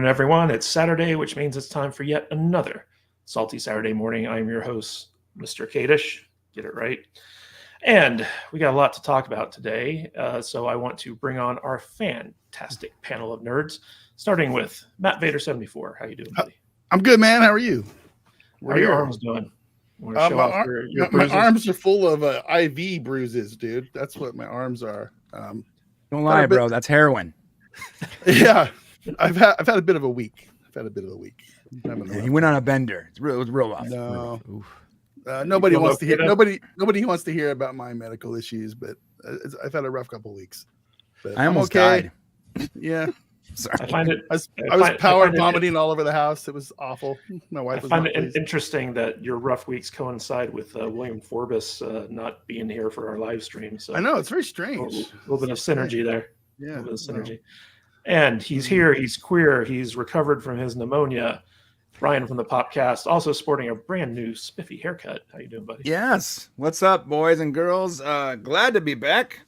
everyone. It's Saturday, which means it's time for yet another Salty Saturday morning. I'm your host, Mr. Kadish. Get it right. And we got a lot to talk about today, so I want to bring on our fantastic panel of nerds, starting with Matt Vader 74. How you doing, buddy? I'm good, man. How are you? How are your arms doing? My arms are full of IV bruises, dude. That's what my arms are. Don't lie, bro. That's heroin. Yeah, I've had a bit of a week. He went on a bender. It was real rough. No, nobody wants to hear. Nobody wants to hear about my medical issues, but I've had a rough couple of weeks. But I almost died. Yeah. Sorry. I was power vomiting all over the house. It was awful. My wife was. I find it interesting that your rough weeks coincide with William Forbus not being here for our live stream. So I know it's very strange. A little bit of synergy there. Yeah, a little bit of synergy. And he's here. He's queer. He's recovered from his pneumonia. Ryan from the Popcast, also sporting a brand new spiffy haircut. How you doing, buddy? Yes. What's up, boys and girls? Glad to be back.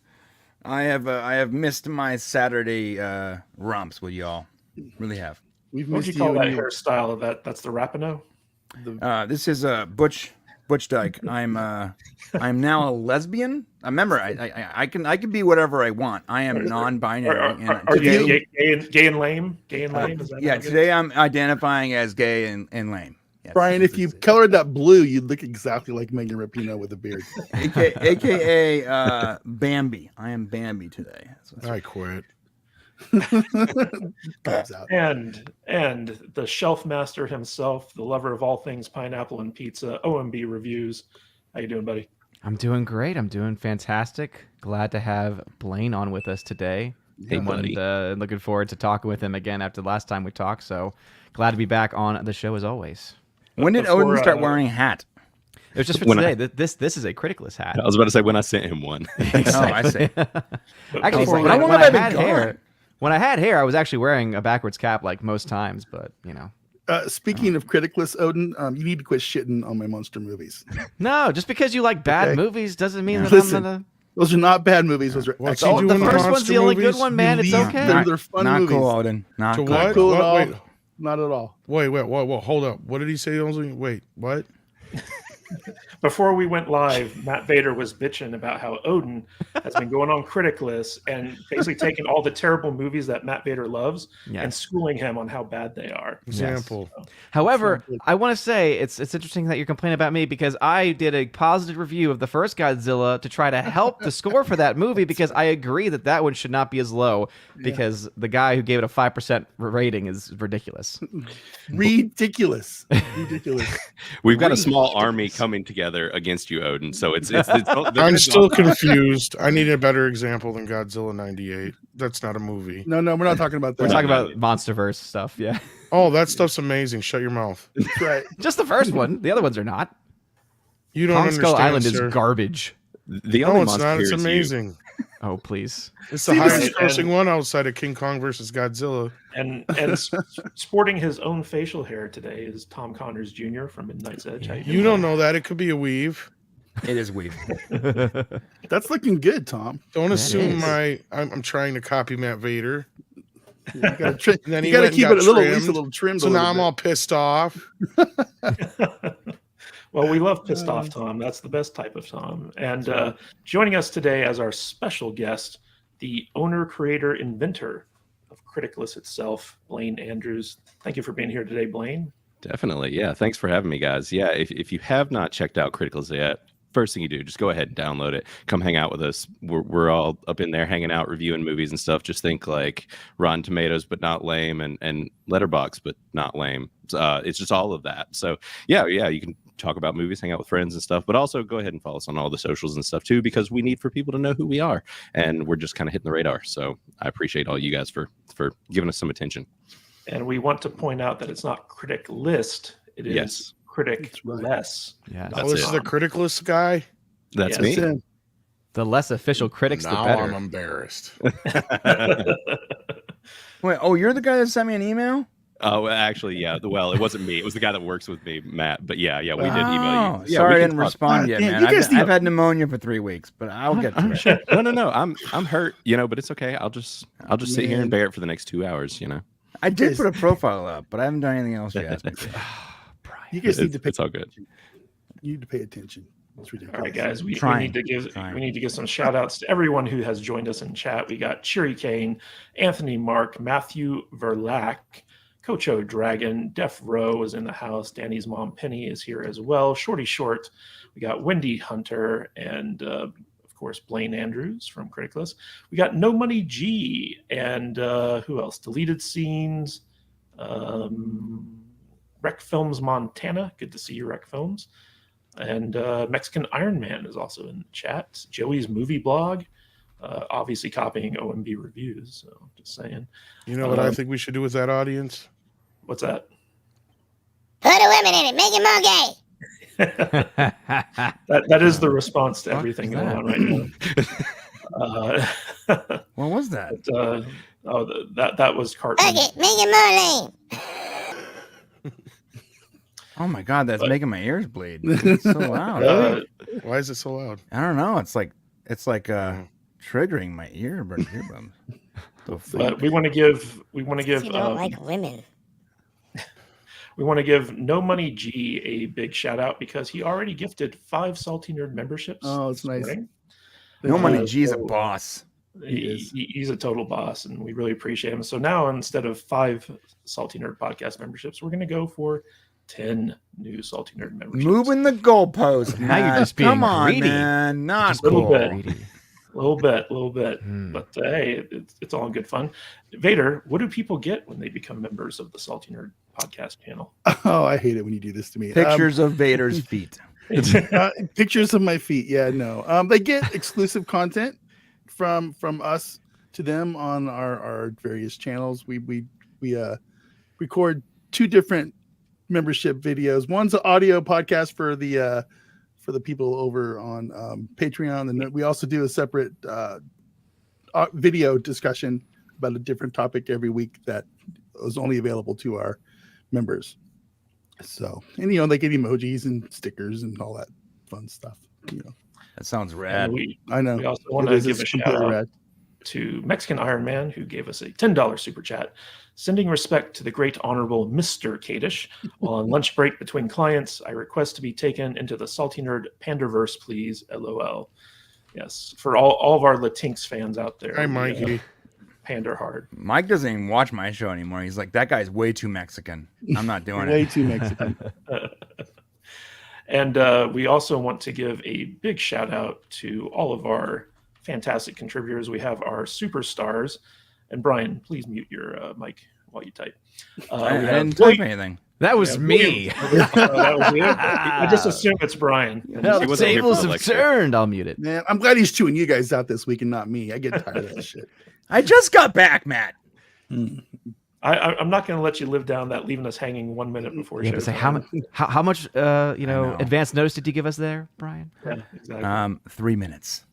I have missed my Saturday romps with y'all. Really have. What would you call that hairstyle? That's the Rapinoe? This is a Butch Dyke. I'm now a lesbian. Remember, I can be whatever I want. I am non-binary. Are you gay and lame? Gay and lame? Is that today I'm identifying as gay and lame. Yes, Brian, if you colored that blue, you'd look exactly like Megan Rapinoe with a beard. AKA Bambi. I am Bambi today. I quit. and the shelf master himself, the lover of all things pineapple and pizza, OMB Reviews. How you doing, buddy? I'm doing great. I'm doing fantastic. Glad to have Blaine on with us today. Hey, buddy. Looking forward to talking with him again after the last time we talked. So glad to be back on the show as always. When did Odin start wearing a hat? It was just for today. This is a CRITICLESS hat. I was about to say when I sent him one. Oh, I see. Actually, when I had hair, I was actually wearing a backwards cap like most times, but you know. Speaking of CRITICLESS, Odin, you need to quit shitting on my monster movies. No, just because you like bad movies doesn't mean that Listen, I'm gonna. Those are not bad movies. Those are excellent. The first one's the only good one, man. It's okay. They're fun not movies. Cool, Odin. Not to cool. what? Cool at all. Wait. Not at all. Wait, hold up. What did he say? Wait, what? Before we went live, Matt Vader was bitching about how Odin has been going on CRITICLESS and basically taking all the terrible movies that Matt Vader loves and schooling him on how bad they are. Example. Yes. However, I want to say it's interesting that you're complaining about me because I did a positive review of the first Godzilla to try to help the score for that movie because I agree that one should not be as low because the guy who gave it a 5% rating is ridiculous. Ridiculous. We've got a small army coming together against you, Odin. So it's I'm still confused. I need a better example than Godzilla 98. That's not a movie. No, we're not talking about that. We're talking about MonsterVerse stuff. Yeah. Oh, that stuff's amazing. Shut your mouth. That's right. Just the first one. The other ones are not. You don't Kong understand, Skull Island sir. is garbage. The only No, it's monster not. here It's is amazing. Oh, please. It's the highest grossing one outside of King Kong versus Godzilla. And sporting his own facial hair today is Tom Connors Jr. from Midnight's Edge. You don't know that. It could be a weave. It is weird. That's looking good, Tom. Don't assume I'm trying to copy Matt Vader. You gotta keep it trimmed. a little trimmed. So now I'm all pissed off. Well, we love pissed off Tom. That's the best type of Tom. And joining us today as our special guest, the owner, creator, inventor of CRITICLESS itself, Blaine Andrews. Thank you for being here today, Blaine. Definitely. Yeah. Thanks for having me, guys. Yeah. If you have not checked out CRITICLESS yet, first thing you do, just go ahead and download it. Come hang out with us. We're all up in there hanging out, reviewing movies and stuff. Just think like Rotten Tomatoes, but not lame, and Letterboxd, but not lame. It's just all of that. So yeah, you can talk about movies, hang out with friends and stuff, but also go ahead and follow us on all the socials and stuff too, because we need for people to know who we are, and we're just kind of hitting the radar. So I appreciate all you guys for giving us some attention. And we want to point out that it's not CRITICLESS, it is CRITICLESS. Yeah. Oh, this is the CRITICLESS guy? That's me. The less official critics, the now better. I'm embarrassed. Wait, you're the guy that sent me an email? Oh, actually, yeah. Well, it wasn't me. It was the guy that works with me, Matt. But yeah, we did email you. Yeah, sorry I didn't respond yet, man. I've had pneumonia for 3 weeks, but I'll get to it. No. I'm hurt, but it's okay. I'll just sit here and bear it for the next 2 hours, I did put a profile up, but I haven't done anything else yet. You guys need to pay. It's all good. You need to pay attention. It's ridiculous. All right, guys, we Trying. need to give some shout outs to everyone who has joined us in chat. We got Cheery Kane, Anthony Mark, Matthew Verlack, Cocho Dragon, Def Row is in the house. Danny's mom Penny is here as well. Shorty Short. We got Wendy Hunter and of course Blaine Andrews from Criticless. We got No Money G and who else? Deleted Scenes. Rec Films Montana. Good to see you, Rec Films. And Mexican Iron Man is also in the chat. Joey's Movie Blog, obviously copying OMB reviews. So just saying. You know what I think we should do with that audience? What's that? Put a woman in it, make it more gay. that is the response to What everything is going that? on right now. What was that? That was Cartman. Okay, make it more lame. Oh my god, that's But- making my ears bleed. It's so loud. Uh, Why is it so loud? I don't know. It's like triggering my earbums. The fuck? but we want to give You don't like women. we want to give No Money G a big shout out because he already gifted 5 Salty Nerd memberships. Oh, it's this nice. morning. No money. Uh, G's a so- boss. He's a total boss, and we really appreciate him. So now, instead of 5 Salty Nerd podcast memberships, we're going to go for 10 new Salty Nerd memberships. Moving the goalpost. Now you're man. just being Come on, greedy. man. Not Just little cool. bit. greedy. A little bit. Hmm. But hey, it's all in good fun. Vader, what do people get when they become members of the Salty Nerd podcast channel? Oh, I hate it when you do this to me. Pictures of Vader's feet. Pictures of my feet. Yeah, no. They get exclusive content from us to them on our various channels. We record 2 different membership videos. One's an audio podcast for the people over on Patreon, and we also do a separate video discussion about a different topic every week that is only available to our members. So, and they get emojis and stickers and all that fun stuff. That sounds And rad. I know. we also want It to is, give a it's shout completely out rad. to Mexican Iron Man, who gave us a $10 super chat, sending respect to the great honorable Mr. Kadish. While on lunch break between clients, I request to be taken into the Salty Nerd Pandaverse, please. LOL. Yes, for all of our Latinx fans out there. Hi, we, Mikey. pander hard. Mike doesn't even watch my show anymore. He's like, that guy's way too Mexican. I'm not doing Way it. too Mexican. And we also want to give a big shout out to all of our fantastic contributors. We have our superstars. And Brian, please mute your mic while you type. I We have didn't William- type anything. That was Yeah, me. that was you? I just assume it's Brian. No, He the wasn't here for tables the have lecture. turned. I'll mute it. Man, I'm glad he's chewing you guys out this week and not me. I get tired of that shit. I just got back, Matt. I'm not going to let you live down that leaving us hanging 1 minute before Yeah, show but say time. how much know. advance notice did you give us there, Brian? Yeah, exactly. 3 minutes.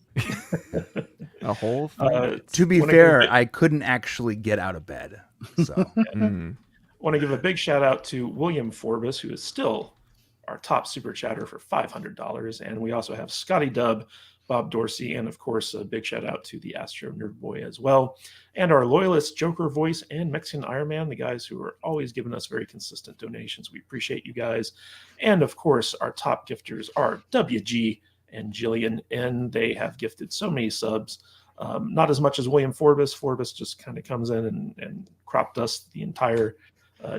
A whole. To be wanna fair, give- I couldn't actually get out of bed. So want to give a big shout out to William Forbus, who is still our top super chatter for $500. And we also have Scotty Dub, Bob Dorsey, and of course, a big shout out to the AstroNerdBoy as well. And our loyalist Joker Voice and Mexican Iron Man, the guys who are always giving us very consistent donations. We appreciate you guys. And of course, our top gifters are WG and Jillian N. They have gifted so many subs. Not as much as William Forbus. Forbus just kind of comes in and crop dusts the entire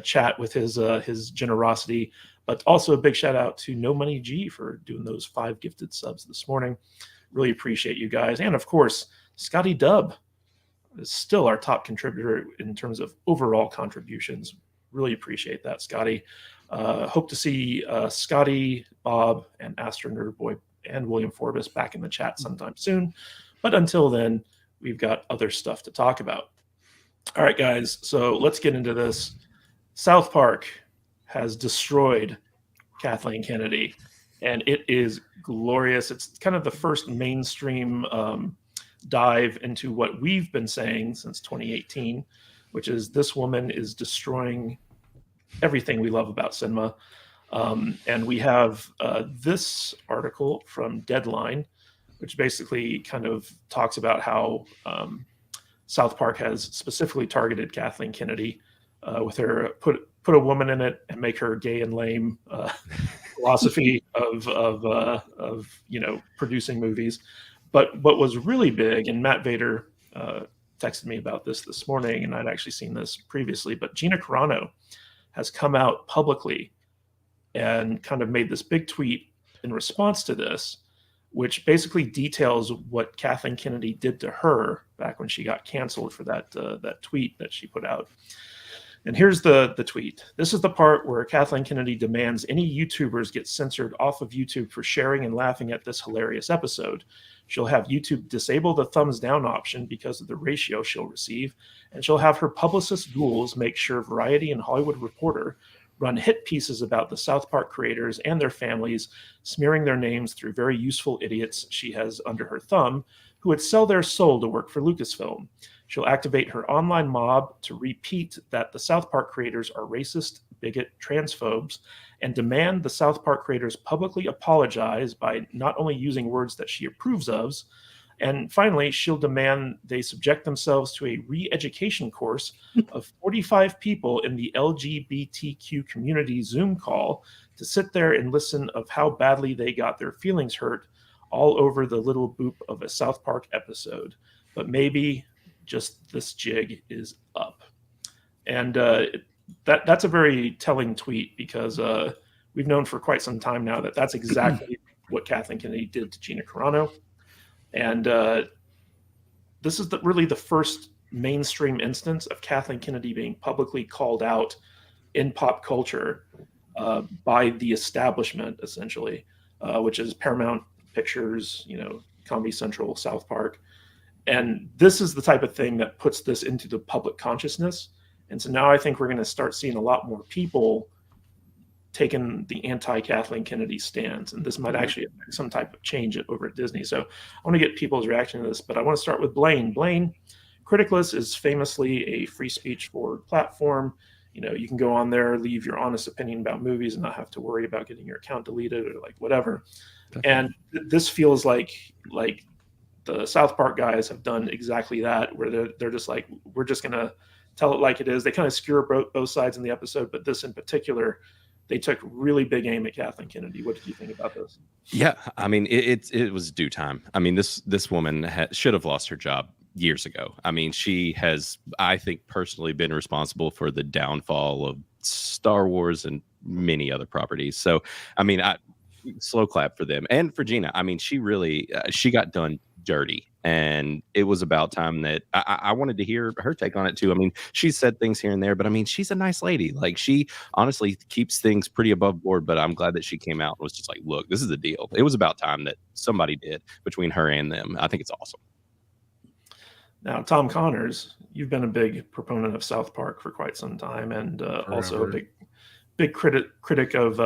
chat with his generosity. But also a big shout out to No Money G for doing those 5 gifted subs this morning. Really appreciate you guys. And of course, Scotty Dub is still our top contributor in terms of overall contributions. Really appreciate that, Scotty. Hope to see Scotty, Bob, and AstroNerdBoy and William Forbus back in the chat sometime soon. But until then, we've got other stuff to talk about. All right, guys. So let's get into this. South Park has destroyed Kathleen Kennedy, and it is glorious. It's kind of the first mainstream dive into what we've been saying since 2018, which is this woman is destroying everything we love about cinema. And we have this article from Deadline, which basically kind of talks about how South Park has specifically targeted Kathleen Kennedy with her put a woman in it and make her gay and lame philosophy of producing movies. But what was really big, and Matt Vader texted me about this morning, and I'd actually seen this previously, but Gina Corano has come out publicly and kind of made this big tweet in response to this, which basically details what Kathleen Kennedy did to her back when she got canceled for that tweet that she put out. And here's the tweet. This is the part where Kathleen Kennedy demands any YouTubers get censored off of YouTube for sharing and laughing at this hilarious episode. She'll have YouTube disable the thumbs down option because of the ratio she'll receive, and she'll have her publicist ghouls make sure Variety and Hollywood Reporter run hit pieces about the South Park creators and their families, smearing their names through very useful idiots she has under her thumb, who would sell their soul to work for Lucasfilm. She'll activate her online mob to repeat that the South Park creators are racist, bigot, transphobes, and demand the South Park creators publicly apologize by not only using words that she approves of, and finally, she'll demand they subject themselves to a re-education course of 45 people in the LGBTQ community Zoom call to sit there and listen of how badly they got their feelings hurt all over the little boop of a South Park episode. But maybe just this jig is up. And that's a very telling tweet, because we've known for quite some time now that that's exactly what Kathleen Kennedy did to Gina Corano. And this is really the first mainstream instance of Kathleen Kennedy being publicly called out in pop culture by the establishment, essentially, which is Paramount Pictures, Comedy Central, South Park. And this is the type of thing that puts this into the public consciousness. And so now I think we're going to start seeing a lot more people taking the anti-Kathleen Kennedy stance. And this might actually affect some type of change over at Disney. So I want to get people's reaction to this, but I want to start with Blaine. Blaine, Criticless is famously a free speech forward platform. You can go on there, leave your honest opinion about movies and not have to worry about getting your account deleted or whatever. And this feels like the South Park guys have done exactly that, where they're just like, we're just going to tell it like it is. They kind of skewer both sides in the episode, but this in particular, they took really big aim at Kathleen Kennedy. What did you think about this? Yeah, I mean, it was due time. I mean, this woman should have lost her job years ago. I mean, she has, I think, personally been responsible for the downfall of Star Wars and many other properties. So, I mean, slow clap for them and for Gina. I mean, she really she got done dirty, and it was about time that I wanted to hear her take on it too. I mean, she said things here and there, but I mean, she's a nice lady. Like, she honestly keeps things pretty above board, but I'm glad that she came out and was just like, look, this is the deal. It was about time that somebody did between her and them. I think it's awesome. Now, Tom Connors, you've been a big proponent of South Park for quite some time, and also a big critic of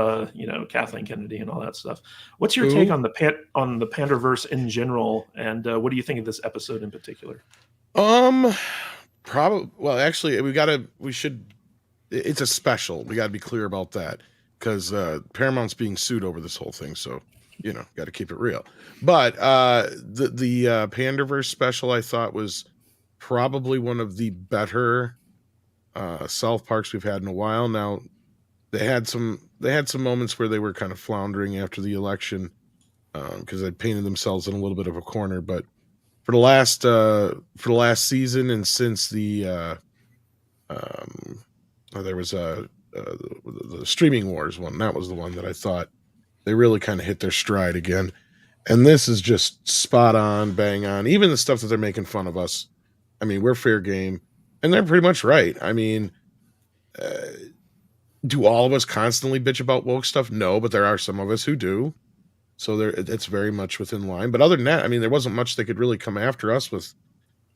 Kathleen Kennedy and all that stuff. What's your take on the Panderverse in general, and what do you think of this episode in particular? Probably. Well, actually, it's a special. We got to be clear about that, because Paramount's being sued over this whole thing. So, got to keep it real. But the Panderverse special, I thought, was probably one of the better South Parks we've had in a while. Now, they had some moments where they were kind of floundering after the election, because they painted themselves in a little bit of a corner. But for the last season, and since there was the Streaming Wars one, that was the one that I thought they really kind of hit their stride again. And this is just spot on, bang on. Even the stuff that they're making fun of us, I mean, we're fair game, and they're pretty much right. I mean, do all of us constantly bitch about woke stuff? No, but there are some of us who do. So it's very much within line. But other than that, I mean, there wasn't much they could really come after us with.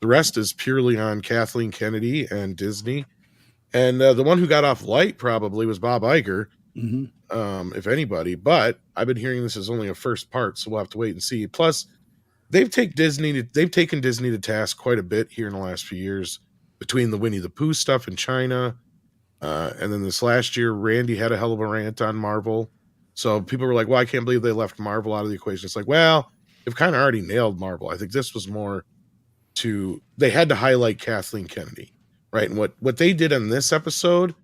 The rest is purely on Kathleen Kennedy and Disney. And the one who got off light probably was Bob Iger, if anybody. But I've been hearing this is only a first part, so we'll have to wait and see. Plus, they've taken Disney to task quite a bit here in the last few years, between the Winnie the Pooh stuff in China. And then this last year, Randy had a hell of a rant on Marvel. So people were like, well, I can't believe they left Marvel out of the equation. It's like, well, they've kind of already nailed Marvel. I think this was more they had to highlight Kathleen Kennedy, right? And what they did on this episode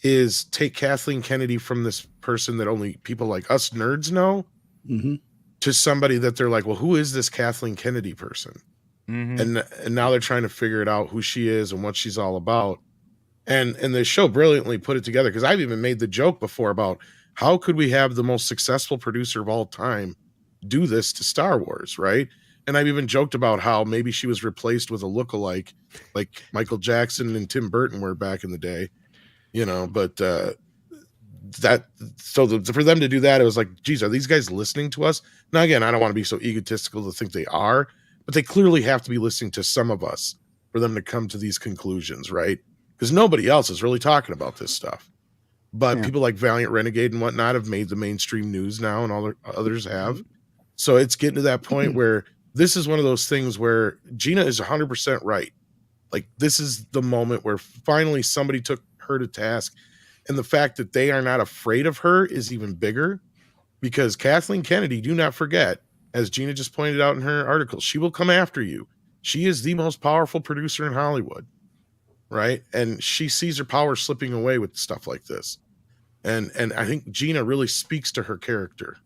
is take Kathleen Kennedy from this person that only people like us nerds know Mhm. to somebody that they're like, well, who is this Kathleen Kennedy person? And now they're trying to figure it out, who she is and what she's all about. And the show brilliantly put it together, because I've even made the joke before about how could we have the most successful producer of all time do this to Star Wars, right? And I've even joked about how maybe she was replaced with a lookalike like Michael Jackson and Tim Burton were back in the day, you know, but for them to do that, it was like, geez, are these guys listening to us? Now, again, I don't want to be so egotistical to think they are, but they clearly have to be listening to some of us for them to come to these conclusions, right? Because nobody else is really talking about this stuff. But people like Valiant Renegade and whatnot have made the mainstream news now, and all the others have. So it's getting to that point where this is one of those things where Gina is 100% right. Like, this is the moment where finally somebody took her to task. And the fact that they are not afraid of her is even bigger, because Kathleen Kennedy, do not forget, as Gina just pointed out in her article, she will come after you. She is the most powerful producer in Hollywood, right? And she sees her power slipping away with stuff like this. And I think Gina really speaks to her character.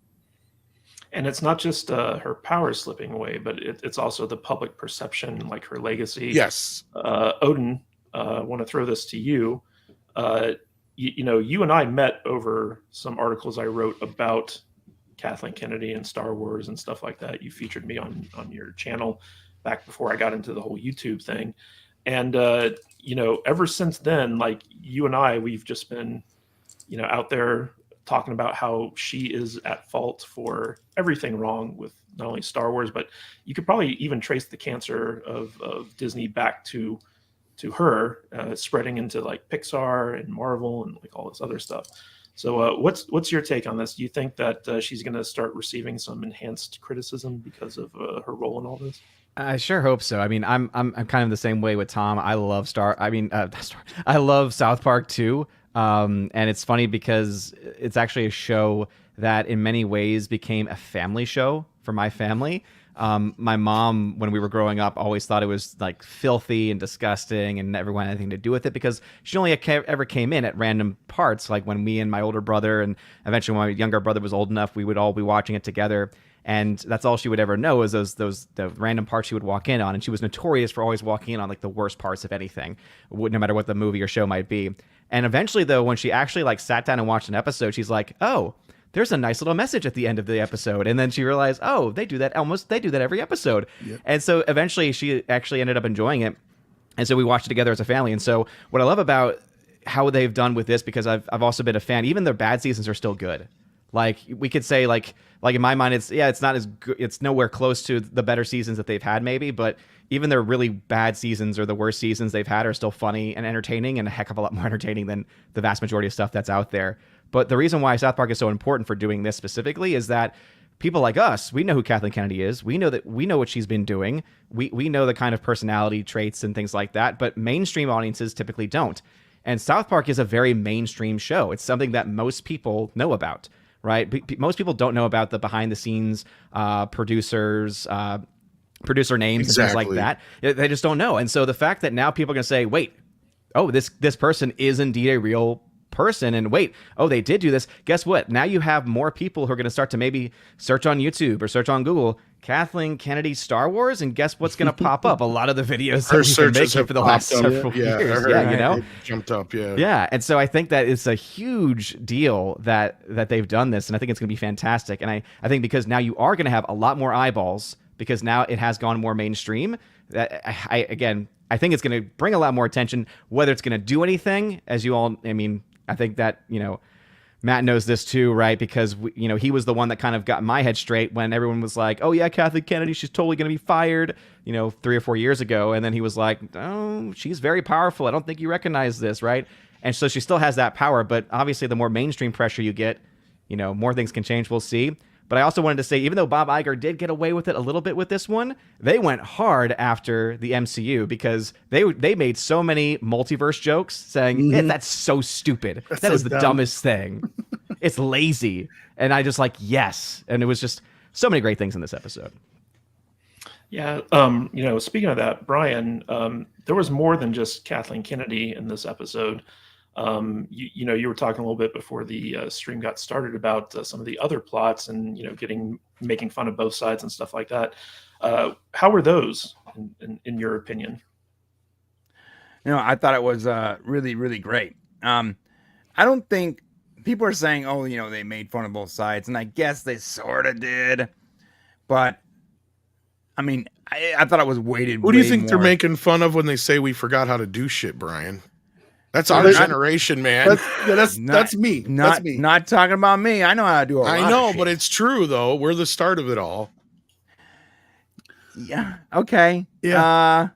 And it's not just her power slipping away, but it's also the public perception, like her legacy. Yes. Odin, I want to throw this to you. You know, you and I met over some articles I wrote about Kathleen Kennedy and Star Wars and stuff like that. You featured me on your channel back before I got into the whole YouTube thing. And, you know, ever since then, like, you and I, we've just been, you know, out there talking about how she is at fault for everything wrong with not only Star Wars, but you could probably even trace the cancer of Disney back to her, spreading into like Pixar and Marvel and like all this other stuff. So what's your take on this? Do you think that she's going to start receiving some enhanced criticism because of her role in all this? I sure hope so. I mean, I'm kind of the same way with Tom. I love I love South Park too. And it's funny because it's actually a show that in many ways became a family show for my family. My mom, when we were growing up, always thought it was like filthy and disgusting and never wanted anything to do with it, because she only ever came in at random parts, like when me and my older brother, and eventually when my younger brother was old enough, we would all be watching it together. And that's all she would ever know is the random parts she would walk in on. And she was notorious for always walking in on like the worst parts of anything, no matter what the movie or show might be. And eventually, though, when she actually like sat down and watched an episode, she's like, oh, there's a nice little message at the end of the episode. And then she realized, oh, they do that every episode. Yep. And so eventually she actually ended up enjoying it. And so we watched it together as a family. And so what I love about how they've done with this, because I've also been a fan, even their bad seasons are still good. Like, we could say like in my mind, it's not as good, it's nowhere close to the better seasons that they've had maybe, but even their really bad seasons or the worst seasons they've had are still funny and entertaining, and a heck of a lot more entertaining than the vast majority of stuff that's out there. But the reason why South Park is so important for doing this specifically is that people like us, we know who Kathleen Kennedy is. We know what she's been doing. We know the kind of personality traits and things like that, but mainstream audiences typically don't. And South Park is a very mainstream show. It's something that most people know about, right? Most people don't know about the behind the scenes producers, producer names and things like that. They just don't know. And so the fact that now people are going to say, wait, oh, this person is indeed a real person, and wait, oh, they did do this. Guess what? Now you have more people who are going to start to maybe search on YouTube or search on Google Kathleen Kennedy Star Wars, and guess what's going to pop up? A lot of the videos that we've been making for the last several years. Yeah, you know, jumped up. Yeah. And so I think that it's a huge deal that they've done this, and I think it's going to be fantastic. And I think because now you are going to have a lot more eyeballs, because now it has gone more mainstream. I think it's going to bring a lot more attention. Whether it's going to do anything, as you all, I mean, I think that, you know, Matt knows this too, right? Because, he was the one that kind of got my head straight when everyone was like, oh yeah, Kathleen Kennedy, she's totally going to be fired, 3 or 4 years ago. And then he was like, oh, she's very powerful. I don't think you recognize this, right? And so she still has that power, but obviously the more mainstream pressure you get, more things can change. We'll see. But I also wanted to say, even though Bob Iger did get away with it a little bit with this one, they went hard after the MCU, because they made so many multiverse jokes saying, that's so stupid. That is the dumbest thing. It's lazy. And I just like, yes. And it was just so many great things in this episode. Yeah, speaking of that, Brian, there was more than just Kathleen Kennedy in this episode. You were talking a little bit before the stream got started about some of the other plots and making fun of both sides and stuff like that. How were those, in your opinion? I thought it was really, really great. I don't think people are saying, oh, they made fun of both sides, and I guess they sort of did, but I mean, I thought it was weighted. Who do you think more. they're making fun of when they say we forgot how to do shit, Brian? That's our generation, man. That's me. That's me. Not talking about me. I know how to do it. I know, but it's true though. We're the start of it all. Yeah. Okay. Yeah.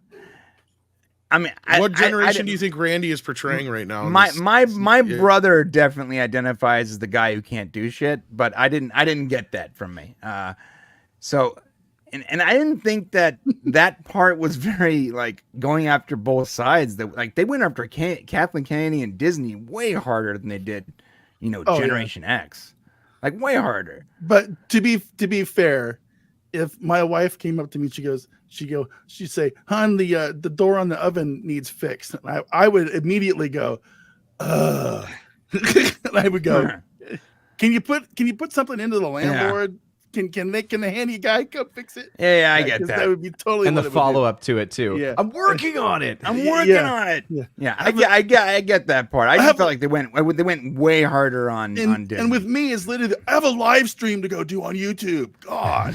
I mean, what generation do you think Randy is portraying right now? My brother definitely identifies as the guy who can't do shit, but I didn't get that from me. So. And I didn't think that part was very like going after both sides. That like they went after Kathleen Kennedy and Disney way harder than they did, Generation X, like way harder. But to be fair, if my wife came up to me, she'd say, "Hon, the door on the oven needs fixed," and I would immediately go, and I would go, "Can you put something into the landlord?" Yeah. Can the handy guy come fix it? Yeah, I get that. That would be totally. And the follow up to it too. Yeah. I'm working on it. I'm working on it. Yeah, I get that part. I just felt like they went way harder on Disney. And with me, it's literally I have a live stream to go do on YouTube. God,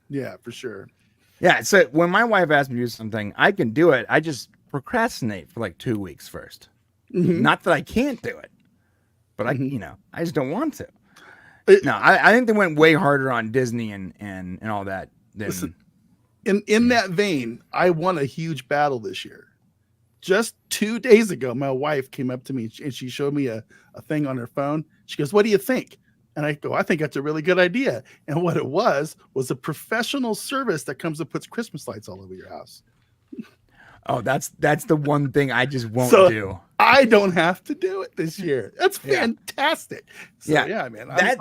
yeah, for sure. Yeah. So when my wife asks me to do something, I can do it. I just procrastinate for like 2 weeks first. Mm-hmm. Not that I can't do it, but I just don't want to. No, I think they went way harder on Disney and all that. Listen, in that vein, I won a huge battle this year. Just 2 days ago, my wife came up to me and she showed me a thing on her phone. She goes, "What do you think?" And I go, "I think that's a really good idea." And what it was a professional service that comes and puts Christmas lights all over your house. Oh, that's the one thing I just won't do. I don't have to do it this year. That's fantastic. So, yeah, man. That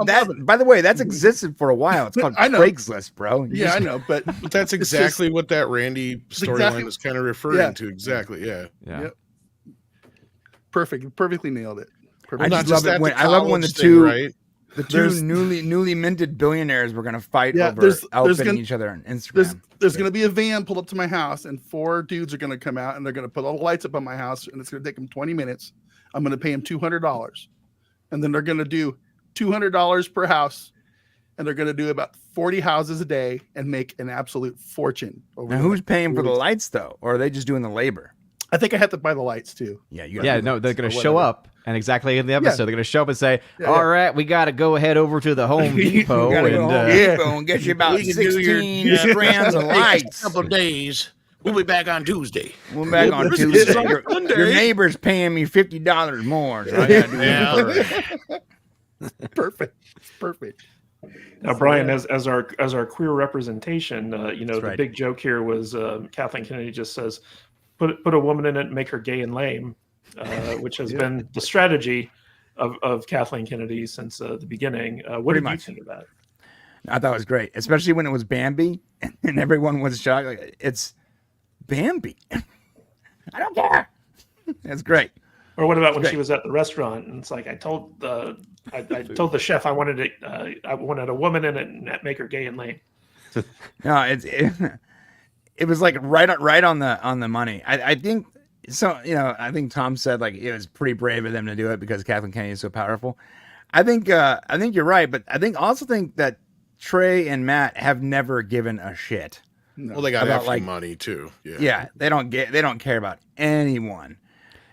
by the way, that's existed for a while. It's called Craigslist, bro. I know, but that's exactly what that Randy storyline is kind of referring to. Exactly. Yeah. Yep. Perfectly nailed it. I love it when the two right? The two newly minted billionaires were going to fight over outbidding each other on Instagram. There's going to be a van pulled up to my house, and 4 dudes are going to come out, and they're going to put all the lights up on my house, and it's going to take them 20 minutes. I'm going to pay them $200, and then they're going to do $200 per house, and they're going to do about 40 houses a day and make an absolute fortune. Now, who's paying for the lights, though? Or are they just doing the labor? I think I have to buy the lights, too. Yeah, they're going to show up. And exactly in the episode, they're going to show up and say, all right, we got to go head over to the Home Depot and get you about 16 strands of lights. Couple of days. We'll be back on Tuesday. We'll back on Tuesday. Your neighbor's paying me $50 more. So I gotta do Perfect. Now, Brian, as our queer representation, the big joke here was Kathleen Kennedy just says, put a woman in it and make her gay and lame. Which has been the strategy of Kathleen Kennedy since the beginning. What did you think of that? I thought it was great, especially when it was Bambi and everyone was shocked. Like, it's Bambi. I don't care. That's great. Or what about when she was at the restaurant and it's like I told the chef I wanted a woman in it and make her gay and lame. No, it was like right on the money. I think. So, I think Tom said like it was pretty brave of them to do it because Kathleen Kennedy is so powerful. I think you're right, but I also think that Trey and Matt have never given a shit. No. Well, they got extra money too. Yeah, they don't care about anyone.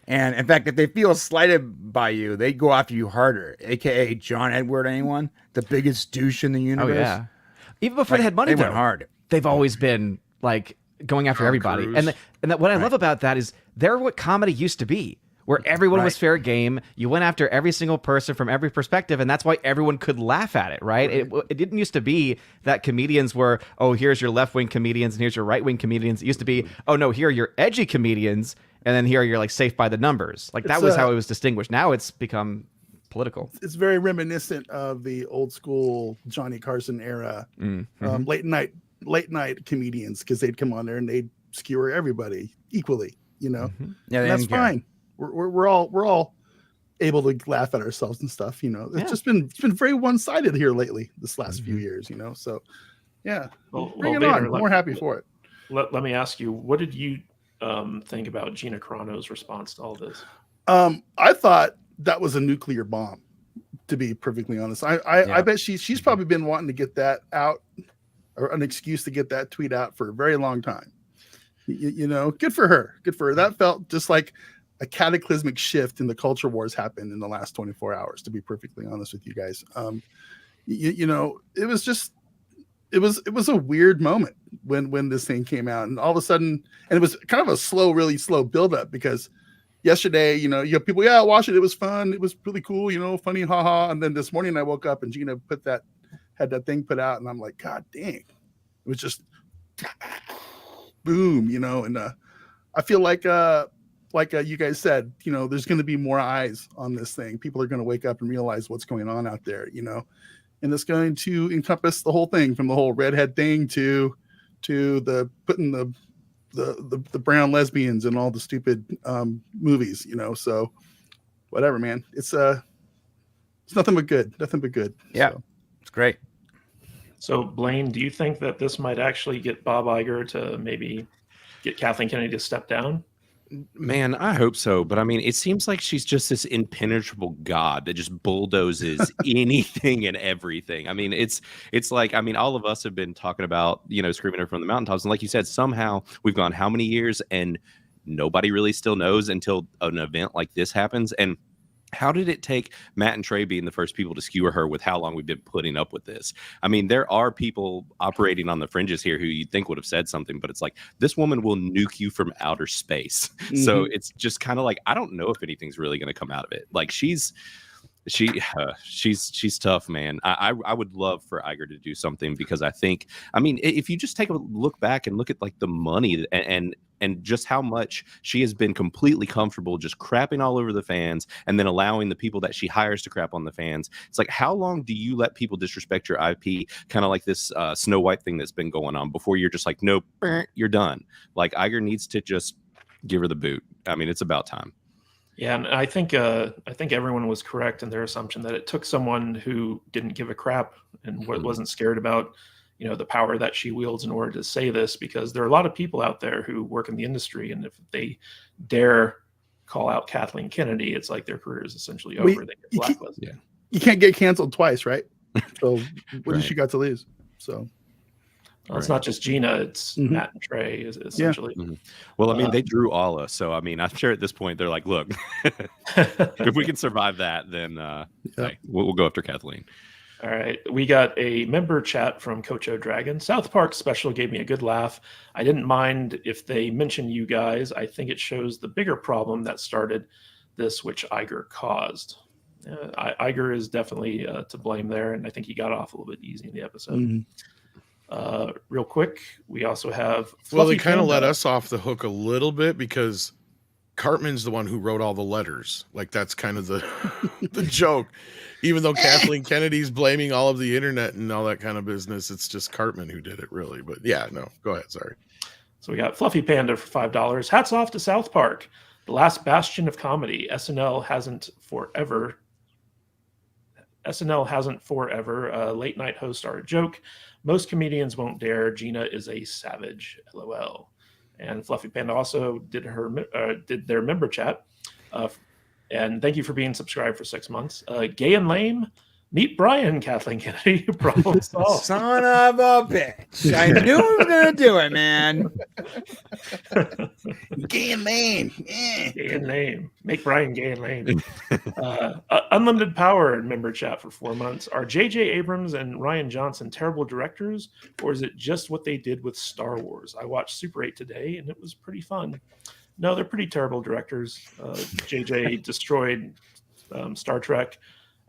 And in fact, if they feel slighted by you, they go after you harder. AKA John Edward, anyone, the biggest douche in the universe. Oh yeah. Even before they had money, they went hard. They've always been like going after everybody. Cruise. And what I love about that is they're what comedy used to be, where everyone was fair game. You went after every single person from every perspective, and that's why everyone could laugh at it, right? It didn't used to be that comedians were, oh, here's your left-wing comedians and here's your right-wing comedians. It used to be, oh, no, here are your edgy comedians, and then here are your like safe by the numbers. Like that was how it was distinguished. Now it's become political. It's very reminiscent of the old school Johnny Carson era late night comedians, because they'd come on there and they'd skewer everybody equally, you know. Yeah, And that's fine. We're all able to laugh at ourselves and stuff, you know. It's been very one-sided here lately this last few years, you know. So yeah, bring it on. I'm more happy for it. Let me ask you, what did you think about Gina Carano's response to all this? I thought that was a nuclear bomb, to be perfectly honest. I bet she's probably been wanting to get that out, or an excuse to get that tweet out, for a very long time. You know, good for her. Good for her. That felt just like a cataclysmic shift in the culture wars happened in the last 24 hours, to be perfectly honest with you guys. You know, it was a weird moment when this thing came out, and all of a sudden, and it was kind of a really slow buildup, because yesterday, you know, you have people, watch it. It was fun. It was really cool, you know, funny, haha. And then this morning I woke up and Gina had that thing put out, and I'm like, God dang, it was just boom, you know. And I feel like you guys said, you know, there's going to be more eyes on this thing. People are going to wake up and realize what's going on out there, you know, and it's going to encompass the whole thing, from the whole redhead thing to the putting the brown lesbians in all the stupid movies, you know. So whatever, man, it's nothing but good. Yeah, so. It's great. So Blaine, do you think that this might actually get Bob Iger to maybe get Kathleen Kennedy to step down? Man, I hope so. But I mean, it seems like she's just this impenetrable god that just bulldozes anything and everything. I mean, it's like, I mean, all of us have been talking about, you know, screaming her from the mountaintops. And like you said, somehow we've gone how many years and nobody really still knows until an event like this happens. And how did it take Matt and Trey being the first people to skewer her with how long we've been putting up with this? I mean, there are people operating on the fringes here who you'd think would have said something, but it's like, this woman will nuke you from outer space. So it's just kind of like, I don't know if anything's really going to come out of it. Like she's tough, man. I would love for Iger to do something, because I think, I mean, if you just take a look back and look at like the money and just how much she has been completely comfortable just crapping all over the fans, and then allowing the people that she hires to crap on the fans. It's like, how long do you let people disrespect your IP, kind of like this Snow White thing that's been going on, before you're just like, nope, you're done? Like, Iger needs to just give her the boot. I mean, it's about time. Yeah, and I think everyone was correct in their assumption that it took someone who didn't give a crap and wasn't scared about, you know, the power that she wields in order to say this, because there are a lot of people out there who work in the industry, and if they dare call out Kathleen Kennedy, it's like their career is essentially over. They get blacklisted. You can't get canceled twice, right? So what has she got to lose? So. Well, it's not just Gina, it's Matt and Trey, essentially. Well, I mean, they drew Alla, so I mean, I'm sure at this point they're like, look, if we can survive that, then hey, we'll go after Kathleen. All right, we got a member chat from Coach O'Dragon. South Park special gave me a good laugh. I didn't mind if they mention you guys. I think it shows the bigger problem that started this, which Iger caused. Iger is definitely to blame there, and I think he got off a little bit easy in the episode. Real quick, we also have they kind of let us off the hook a little bit, because Cartman's the one who wrote all the letters. Like, that's kind of the the joke. Even though Kathleen Kennedy's blaming all of the internet and all that kind of business, it's just Cartman who did it, really. But yeah, no, go ahead. Sorry. So we got Fluffy Panda for $5. Hats off to South Park, the last bastion of comedy. SNL hasn't forever. Late night hosts are a joke. Most comedians won't dare. Gina is a savage. LOL. And Fluffy Panda also did their member chat. And thank you for being subscribed for 6 months. Gay and lame. Meet Brian, Kathleen Kennedy. Problem solved. Son of a bitch. I knew we were going to do it, man. Gay and lame. Gay and lame. Make Brian gay and lame. Unlimited Power member chat for 4 months. Are J.J. Abrams and Rian Johnson terrible directors, or is it just what they did with Star Wars? I watched Super 8 today, and it was pretty fun. No, they're pretty terrible directors. J.J. destroyed Star Trek.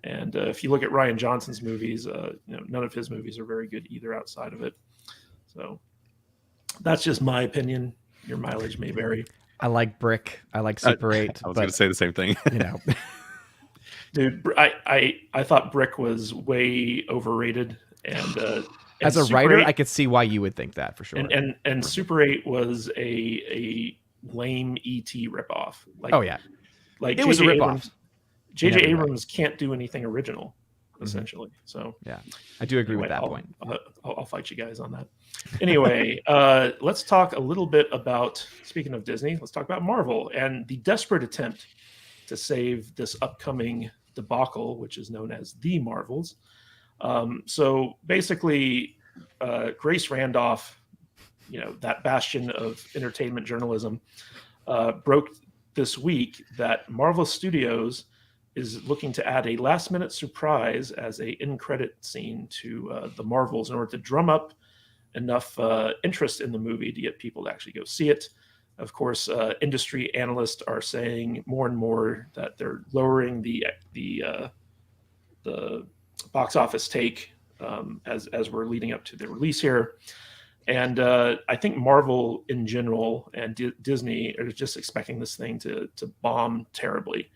And if you look at Rian Johnson's movies, none of his movies are very good either outside of it. So that's just my opinion. Your mileage may vary. I like Brick. I like Super 8. I was going to say the same thing. You know, Dude, I thought Brick was way overrated, and As a Super writer, 8 I could see why you would think that for sure. and Super 8 was a lame ET ripoff. Like, oh yeah, like it was a J.J. ripoff. Abrams, J.J. In every way. Abrams can't do anything original, essentially. So Yeah, I do agree with anyway, that point. I'll fight you guys on that. Anyway, let's talk a little bit about, speaking of Disney, let's talk about Marvel and the desperate attempt to save this upcoming debacle, which is known as the Marvels. So basically, Grace Randolph, that bastion of entertainment journalism, broke this week that Marvel Studios is looking to add a last-minute surprise as a in-credit scene to the Marvels in order to drum up enough interest in the movie to get people to actually go see it. Of course, industry analysts are saying more and more that they're lowering the box office take as we're leading up to the release here. And I think Marvel in general and Disney are just expecting this thing to bomb terribly.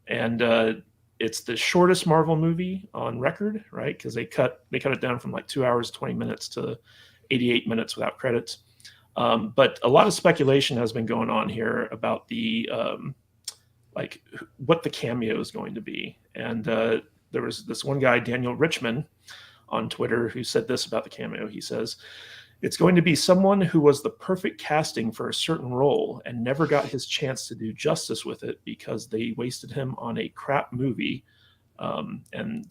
And it's the shortest Marvel movie on record, right? Because they cut it down from like 2 hours, 20 minutes to 88 minutes without credits. But a lot of speculation has been going on here about the like what the cameo is going to be. And there was this one guy, Daniel Richman, on Twitter who said this about the cameo. He says, "It's going to be someone who was the perfect casting for a certain role and never got his chance to do justice with it because they wasted him on a crap movie." And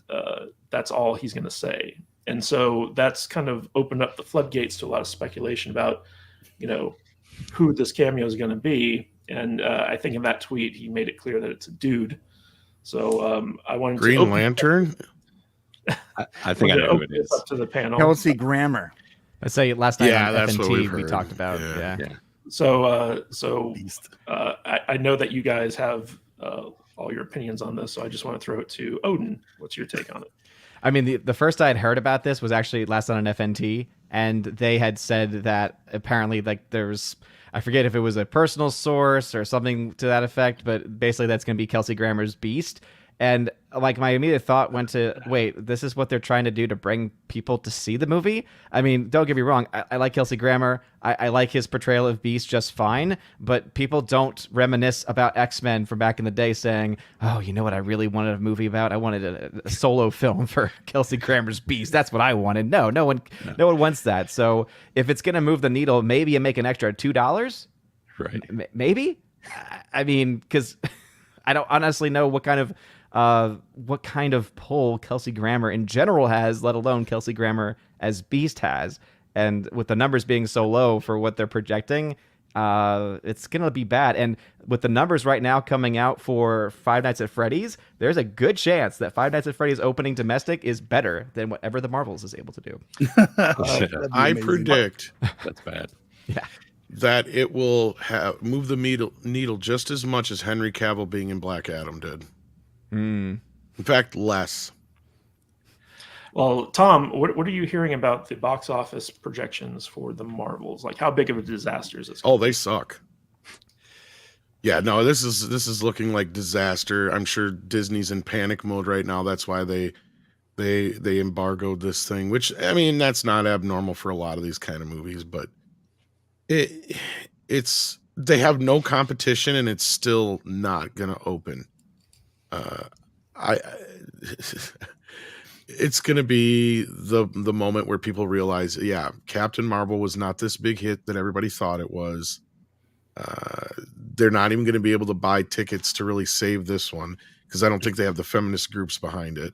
that's all he's going to say. And so that's kind of opened up the floodgates to a lot of speculation about, who this cameo is going to be. And I think in that tweet, he made it clear that it's a dude. So I wanted Green to open Lantern. I think I know who it this is. up to the panel. Kelsey Grammer. Let's say last night Yeah, on that's what we've FNT we heard. talked about. Yeah. Yeah. So Beast. I know that you guys have all your opinions on this, so I just want to throw it to Odin. What's your take on it? I mean, the first I had heard about this was actually last night on FNT, and they had said that apparently, like, there's, I forget if it was a personal source or something to that effect, but basically that's going to be Kelsey Grammer's Beast. And like my immediate thought went to, wait, this is what they're trying to do to bring people to see the movie? I mean, don't get me wrong. I like Kelsey Grammer. I like his portrayal of Beast just fine. But people don't reminisce about X-Men from back in the day saying, oh, you know what I really wanted a movie about? I wanted a solo film for Kelsey Grammer's Beast. That's what I wanted. No one wants that. So if it's going to move the needle, maybe you make an extra $2. Right. Maybe. I mean, because I don't honestly know what kind of pull Kelsey Grammer in general has, let alone Kelsey Grammer as Beast has. And with the numbers being so low for what they're projecting, it's going to be bad. And with the numbers right now coming out for Five Nights at Freddy's, there's a good chance that Five Nights at Freddy's opening domestic is better than whatever the Marvels is able to do. That'd be I amazing. predict That's bad. Yeah. that it will move the needle just as much as Henry Cavill being in Black Adam did. In fact, less. Well, Tom, what are you hearing about the box office projections for the Marvels? Like, how big of a disaster is this? Oh, they suck. Yeah, no, this is looking like disaster. I'm sure Disney's in panic mode right now. That's why they embargoed this thing, which, I mean, that's not abnormal for a lot of these kind of movies, but it's they have no competition and it's still not gonna open. It's gonna be the moment where people realize, yeah, Captain Marvel was not this big hit that everybody thought it was. They're not even going to be able to buy tickets to really save this one because I don't think they have the feminist groups behind it.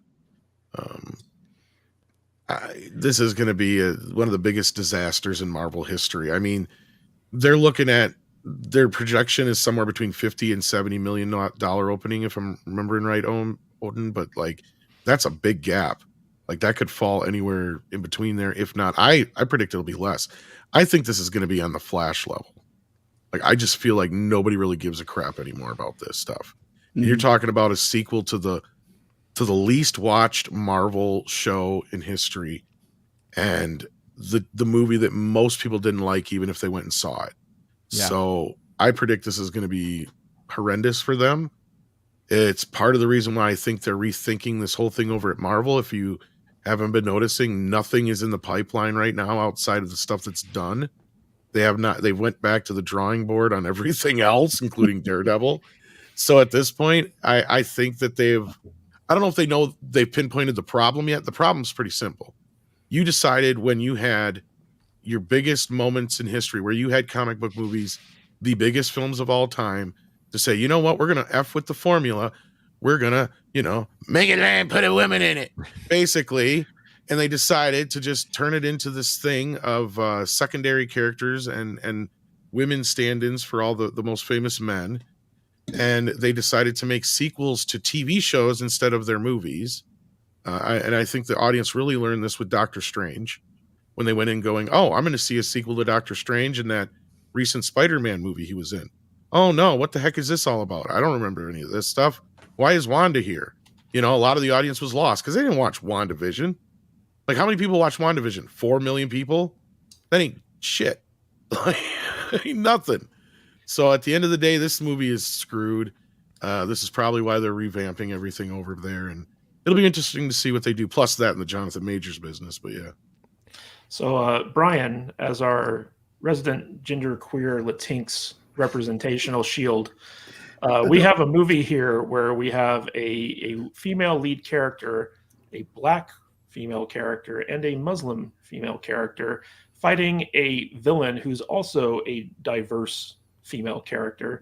This is going to be one of the biggest disasters in Marvel history. I mean, they're looking at their projection is somewhere between $50 and $70 million opening, if I'm remembering right, Odin. But like, that's a big gap. Like that could fall anywhere in between there. If not, I predict it'll be less. I think this is going to be on the Flash level. Like, I just feel like nobody really gives a crap anymore about this stuff. Mm-hmm. You're talking about a sequel to the least watched Marvel show in history, and the movie that most people didn't like, even if they went and saw it. Yeah. So I predict this is going to be horrendous for them. It's part of the reason why I think they're rethinking this whole thing over at Marvel. If you haven't been noticing, nothing is in the pipeline right now outside of the stuff that's done. They have not. They went back to the drawing board on everything else, including Daredevil. So at this point, I think that I don't know if they know they've pinpointed the problem yet. The problem's pretty simple. You decided when you had your biggest moments in history, where you had comic book movies, the biggest films of all time, to say, you know what, we're going to F with the formula. We're going to, make it land, put a woman in it, basically. And they decided to just turn it into this thing of secondary characters and women stand-ins for all the most famous men. And they decided to make sequels to TV shows instead of their movies. I think the audience really learned this with Doctor Strange, when they went in going, oh, I'm going to see a sequel to Doctor Strange and that recent Spider-Man movie he was in. Oh, no, what the heck is this all about? I don't remember any of this stuff. Why is Wanda here? A lot of the audience was lost because they didn't watch WandaVision. Like, how many people watch WandaVision? 4 million people? That ain't shit. Ain't nothing. So at the end of the day, this movie is screwed. This is probably why they're revamping everything over there. And it'll be interesting to see what they do. Plus that and the Jonathan Majors business. But yeah. So, Brian, as our resident genderqueer Latinx representational shield, we have a movie here where we have a female lead character, a black female character, and a Muslim female character fighting a villain who's also a diverse female character.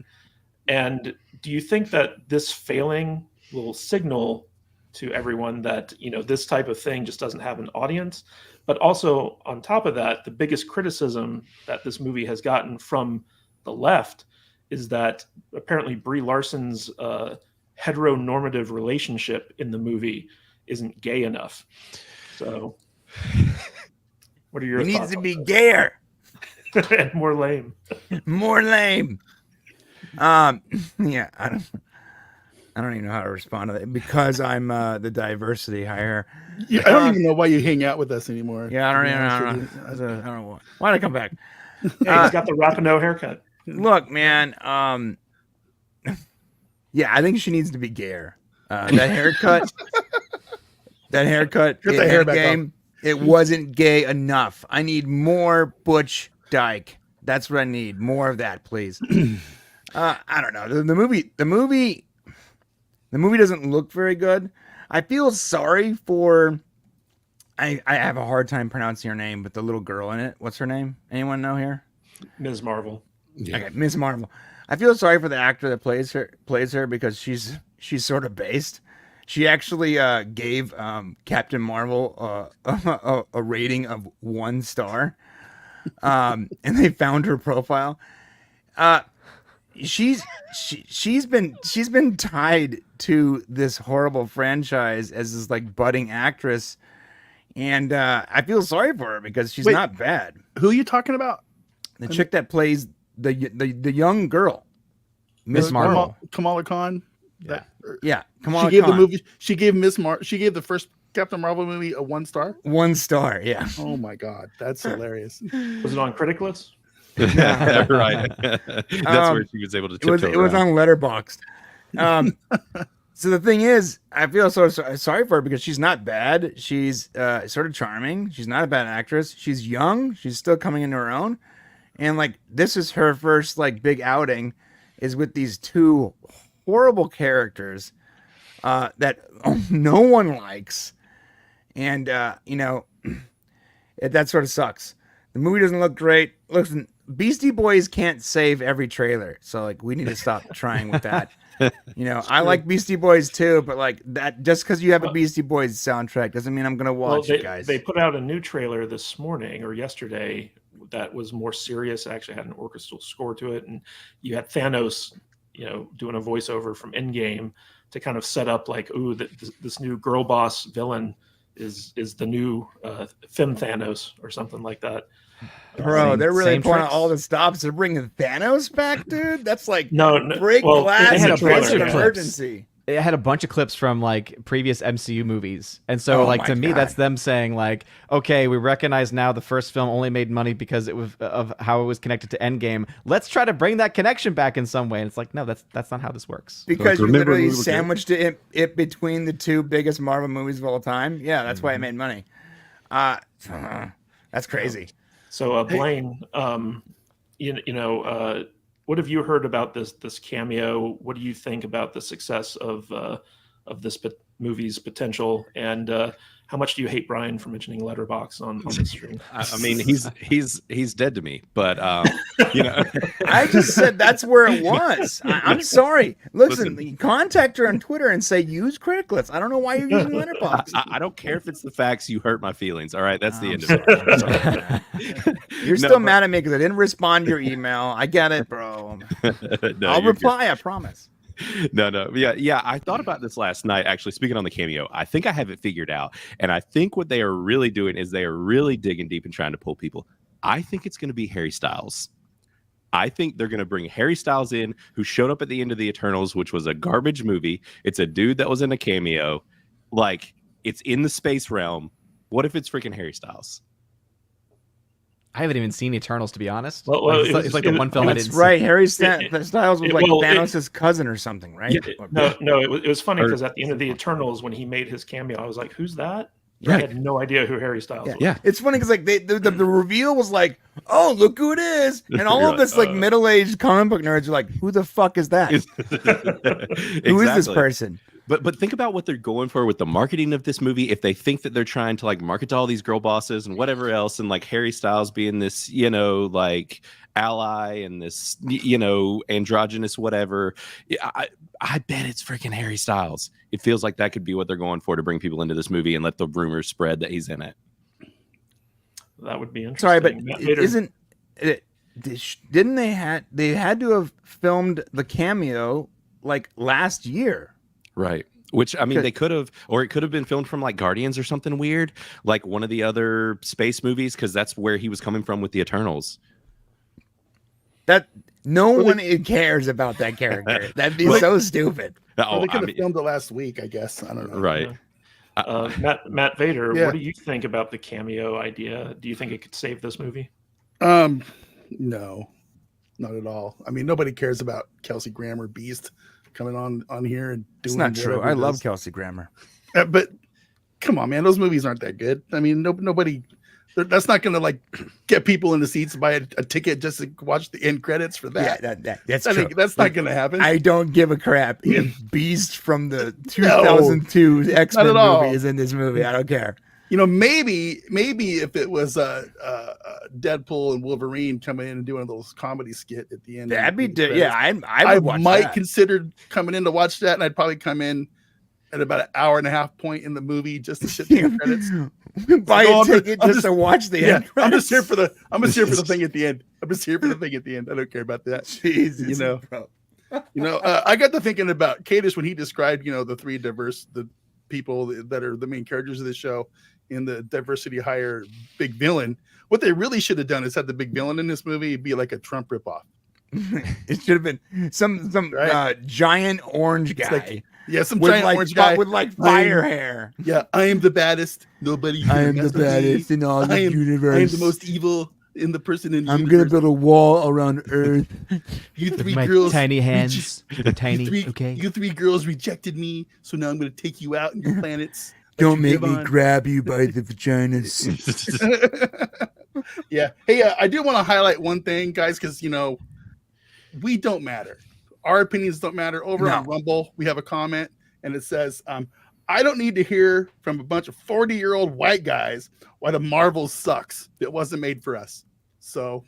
And do you think that this failing will signal to everyone that, this type of thing just doesn't have an audience? But also, on top of that, the biggest criticism that this movie has gotten from the left is that apparently Brie Larson's heteronormative relationship in the movie isn't gay enough. So, what are your thoughts? It needs to be gayer. And more lame. More lame. Yeah, I don't even know how to respond to that because I'm the diversity hire. Yeah, I don't even know why you hang out with us anymore. Yeah, I don't know. Why'd I come back? Hey, he's got the Rockano haircut. Look, man. Yeah, I think she needs to be gayer. That haircut. That haircut. Get the hair back up. It wasn't gay enough. I need more Butch Dyke. That's what I need. More of that, please. I don't know. The movie doesn't look very good. I feel sorry for. I have a hard time pronouncing her name, but the little girl in it. What's her name? Anyone know here? Ms. Marvel. Yeah. Okay, Ms. Marvel. I feel sorry for the actor that plays her because she's sort of based. She actually gave Captain Marvel a rating of 1 star, and they found her profile. She's been tied to this horrible franchise as this like budding actress, and I feel sorry for her because she's not bad. Who are you talking about? The chick that plays the young girl, Miss Marvel, Kamala Khan. Yeah, Kamala She gave Khan. the movie. She gave the first Captain Marvel movie a 1 star. 1 star. Yeah. Oh my god, that's hilarious. Was it on CRITICLESS? Right. That's where she was able to tiptoe It was around. on Letterboxd. So the thing is, I feel so sorry for her because she's not bad. She's sort of charming. She's not a bad actress. She's young. She's still coming into her own. And like this is her first like big outing is with these 2 horrible characters that no one likes. And that sort of sucks. The movie doesn't look great. Listen, Beastie Boys can't save every trailer. So like we need to stop trying with that. I like Beastie Boys too, but like that just because you have a Beastie Boys soundtrack doesn't mean I'm gonna watch it, guys. They put out a new trailer this morning or yesterday that was more serious. It actually had an orchestral score to it, and you had Thanos, doing a voiceover from Endgame to kind of set up like, ooh, this new girl boss villain is the new Femme Thanos or something like that. Bro, they're really pulling out tricks. all the stops. They're bringing Thanos back, dude. That's like No, break well, glass they had and a trailer, trust yeah. emergency. it had a bunch of clips from like previous MCU movies. And so Oh like my to me God. that's them saying like, okay, we recognize now the first film only made money because it was of how it was connected to Endgame. Let's try to bring that connection back in some way. And it's like, no, that's not how this works. Because you remember literally when we were sandwiched it between the two biggest Marvel movies of all time. Yeah, that's why it made money. That's crazy. So, Blaine, what have you heard about this cameo? What do you think about the success of this movie's potential? And how much do you hate Brian for mentioning Letterboxd on the stream? I mean, he's dead to me, but I just said that's where it was. I'm sorry. Listen, contact her on Twitter and say use Criticless. I don't know why you're using Letterboxd. I don't care if it's the facts. You hurt my feelings. All right, that's the end of it. You're still mad at me because I didn't respond to your email. I get it, bro. No, I'll you're reply. I promise. No. Yeah. I thought about this last night, actually, speaking on the cameo. I think I have it figured out. And I think what they are really doing is they are really digging deep and trying to pull people. I think it's going to be Harry Styles. I think they're going to bring Harry Styles in, who showed up at the end of the Eternals, which was a garbage movie. It's a dude that was in a cameo. Like, it's in the space realm. What if it's freaking Harry Styles? I haven't even seen Eternals, to be honest. Well, It's like the one film I That's didn't right. see. Harry Styles was like well, Thanos' cousin or something, right? No, it was funny because at the end of the Eternals, when he made his cameo, I was like, "Who's that?" I had no idea who Harry Styles was. Yeah, it's funny because like the reveal was like, "Oh, look who it is," and all of this like middle-aged comic book nerds are like, "Who the fuck is that? Who is this person?" But think about what they're going for with the marketing of this movie. If they think that they're trying to like market to all these girl bosses and whatever else, and like Harry Styles being this, like ally and this, androgynous whatever, I bet it's freaking Harry Styles. It feels like that could be what they're going for to bring people into this movie and let the rumors spread that he's in it. That would be interesting. Sorry, but didn't they had to have filmed the cameo like last year? Right. Which, I mean, they could have, or it could have been filmed from like Guardians or something weird, like one of the other space movies, because that's where he was coming from with the Eternals. That no one cares about that character. That'd be so stupid. Well, they could have filmed it last week, I guess. I don't know. Right. Matt Vader, Yeah. what do you think about the cameo idea? Do you think it could save this movie? No, not at all. I mean, nobody cares about Kelsey Grammer Beast coming on here and doing. It's not true. whatever I he love does. Kelsey Grammer. But come on, man, those movies aren't that good. I mean, nobody. That's not going to like get people in the seats to buy a ticket just to watch the end credits for that. Yeah, that's I true. think that's not going to happen. I don't give a crap if Beast from the 2002 X-Men not at all. movie is in this movie. I don't care. Maybe if it was Deadpool and Wolverine coming in and doing a little comedy skit at the end. That'd be I I would watch might that. consider coming in to watch that, and I'd probably come in at about an hour and a half point in the movie just to sit through the credits. Buy No, a ticket I'm just to watch the end I'm just here credits. for the thing at the end. I'm just here for the thing at the end. I don't care about that. Jesus, bro. I got to thinking about Kadish when he described, the three the people that are the main characters of the show in the diversity hire big villain. What they really should have done is had the big villain in this movie be like a Trump ripoff. It should have been some Right? giant orange guy. Like, some with giant like, orange guy with like fire hair. Yeah, I am the baddest. Nobody. I am the baddest in all the universe. I am the most evil in the person in the I'm universe. gonna build a wall around Earth. You three My girls, tiny hands. They're tiny. You three girls rejected me, so now I'm gonna take you out on your planets. Don't make me grab you by the vaginas. Yeah. Hey, I do want to highlight one thing, guys, because we don't matter. Our opinions don't matter. Over on Rumble, we have a comment, and it says, I don't need to hear from a bunch of 40-year-old white guys why the Marvel sucks. It wasn't made for us. So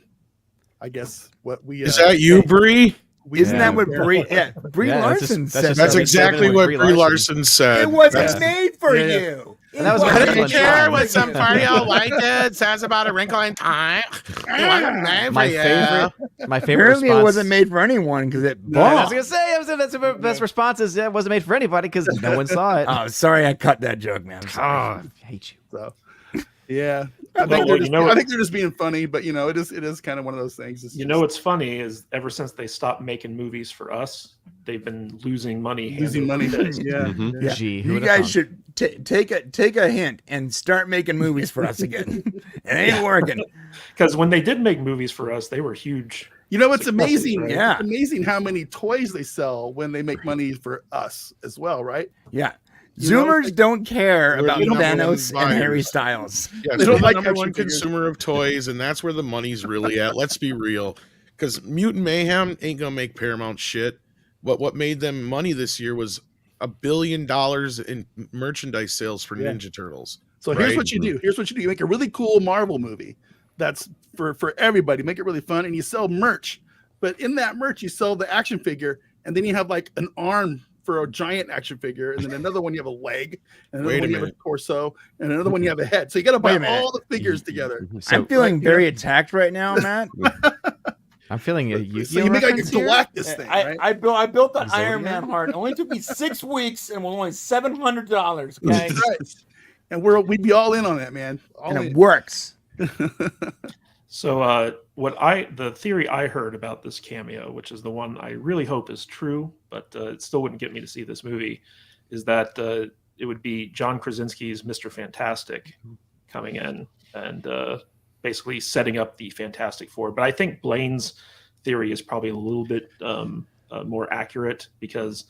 I guess what we Is that you, Brie? Isn't that what Brie? Yeah, Brie Yeah, Larson said. That's exactly what Brie Larson said. It wasn't made for you. And that was It my wasn't second made one. for Care you. what some party old white dude says about a wrinkle in time. My favorite Apparently, response. it wasn't made for anyone because it I was bombed. gonna say that's the best response is it wasn't made for anybody because no one saw it. Oh, sorry, I cut that joke, man. I'm sorry. I hate you. So, yeah. I think they're just being funny, but it is kind of one of those things. It's What's funny is ever since they stopped making movies for us, they've been losing money. hand Losing over money. fist. Yeah. Mhm. yeah. Gee, who You would've guys thought? should take a hint and start making movies for us again. It ain't working. Because when they did make movies for us, they were huge. You know, it's Successes, amazing. right? Yeah. It's amazing how many toys they sell when they make money for us as well, right? Yeah. You know, Zoomers like- don't care We're about the number one Thanos and buyers. Harry Styles. Yes, They we're don't the like number action one figures. consumer of toys, and that's where the money's really at. Let's be real, because Mutant Mayhem ain't gonna make Paramount shit. What made them money this year was $1 billion in merchandise sales for Yeah. Ninja Turtles. So here's Right. what you do. Here's what you do. You make a really cool Marvel movie that's for everybody. Make it really fun, and you sell merch. But in that merch, you sell the action figure, and then you have like an arm for a giant action figure, and then another one you have a leg, and another Wait a one you have a minute. torso, and another one you have a head. So you got to Wait buy a minute. all the figures together. So I'm feeling right, very attacked right now, Matt. I'm feeling a Yu-Gi-Oh So you make like a reference here? Galactus thing, right? I built the Zodiac? Iron Man heart. It only took me 6 weeks and was only $700. Okay. Right. And we'd be all in on that, man. All And in. it works. So the theory I heard about this cameo, which is the one I really hope is true, but it still wouldn't get me to see this movie, is that it would be John Krasinski's Mr. Fantastic coming in and basically setting up the Fantastic Four. But I think Blaine's theory is probably a little bit more accurate, because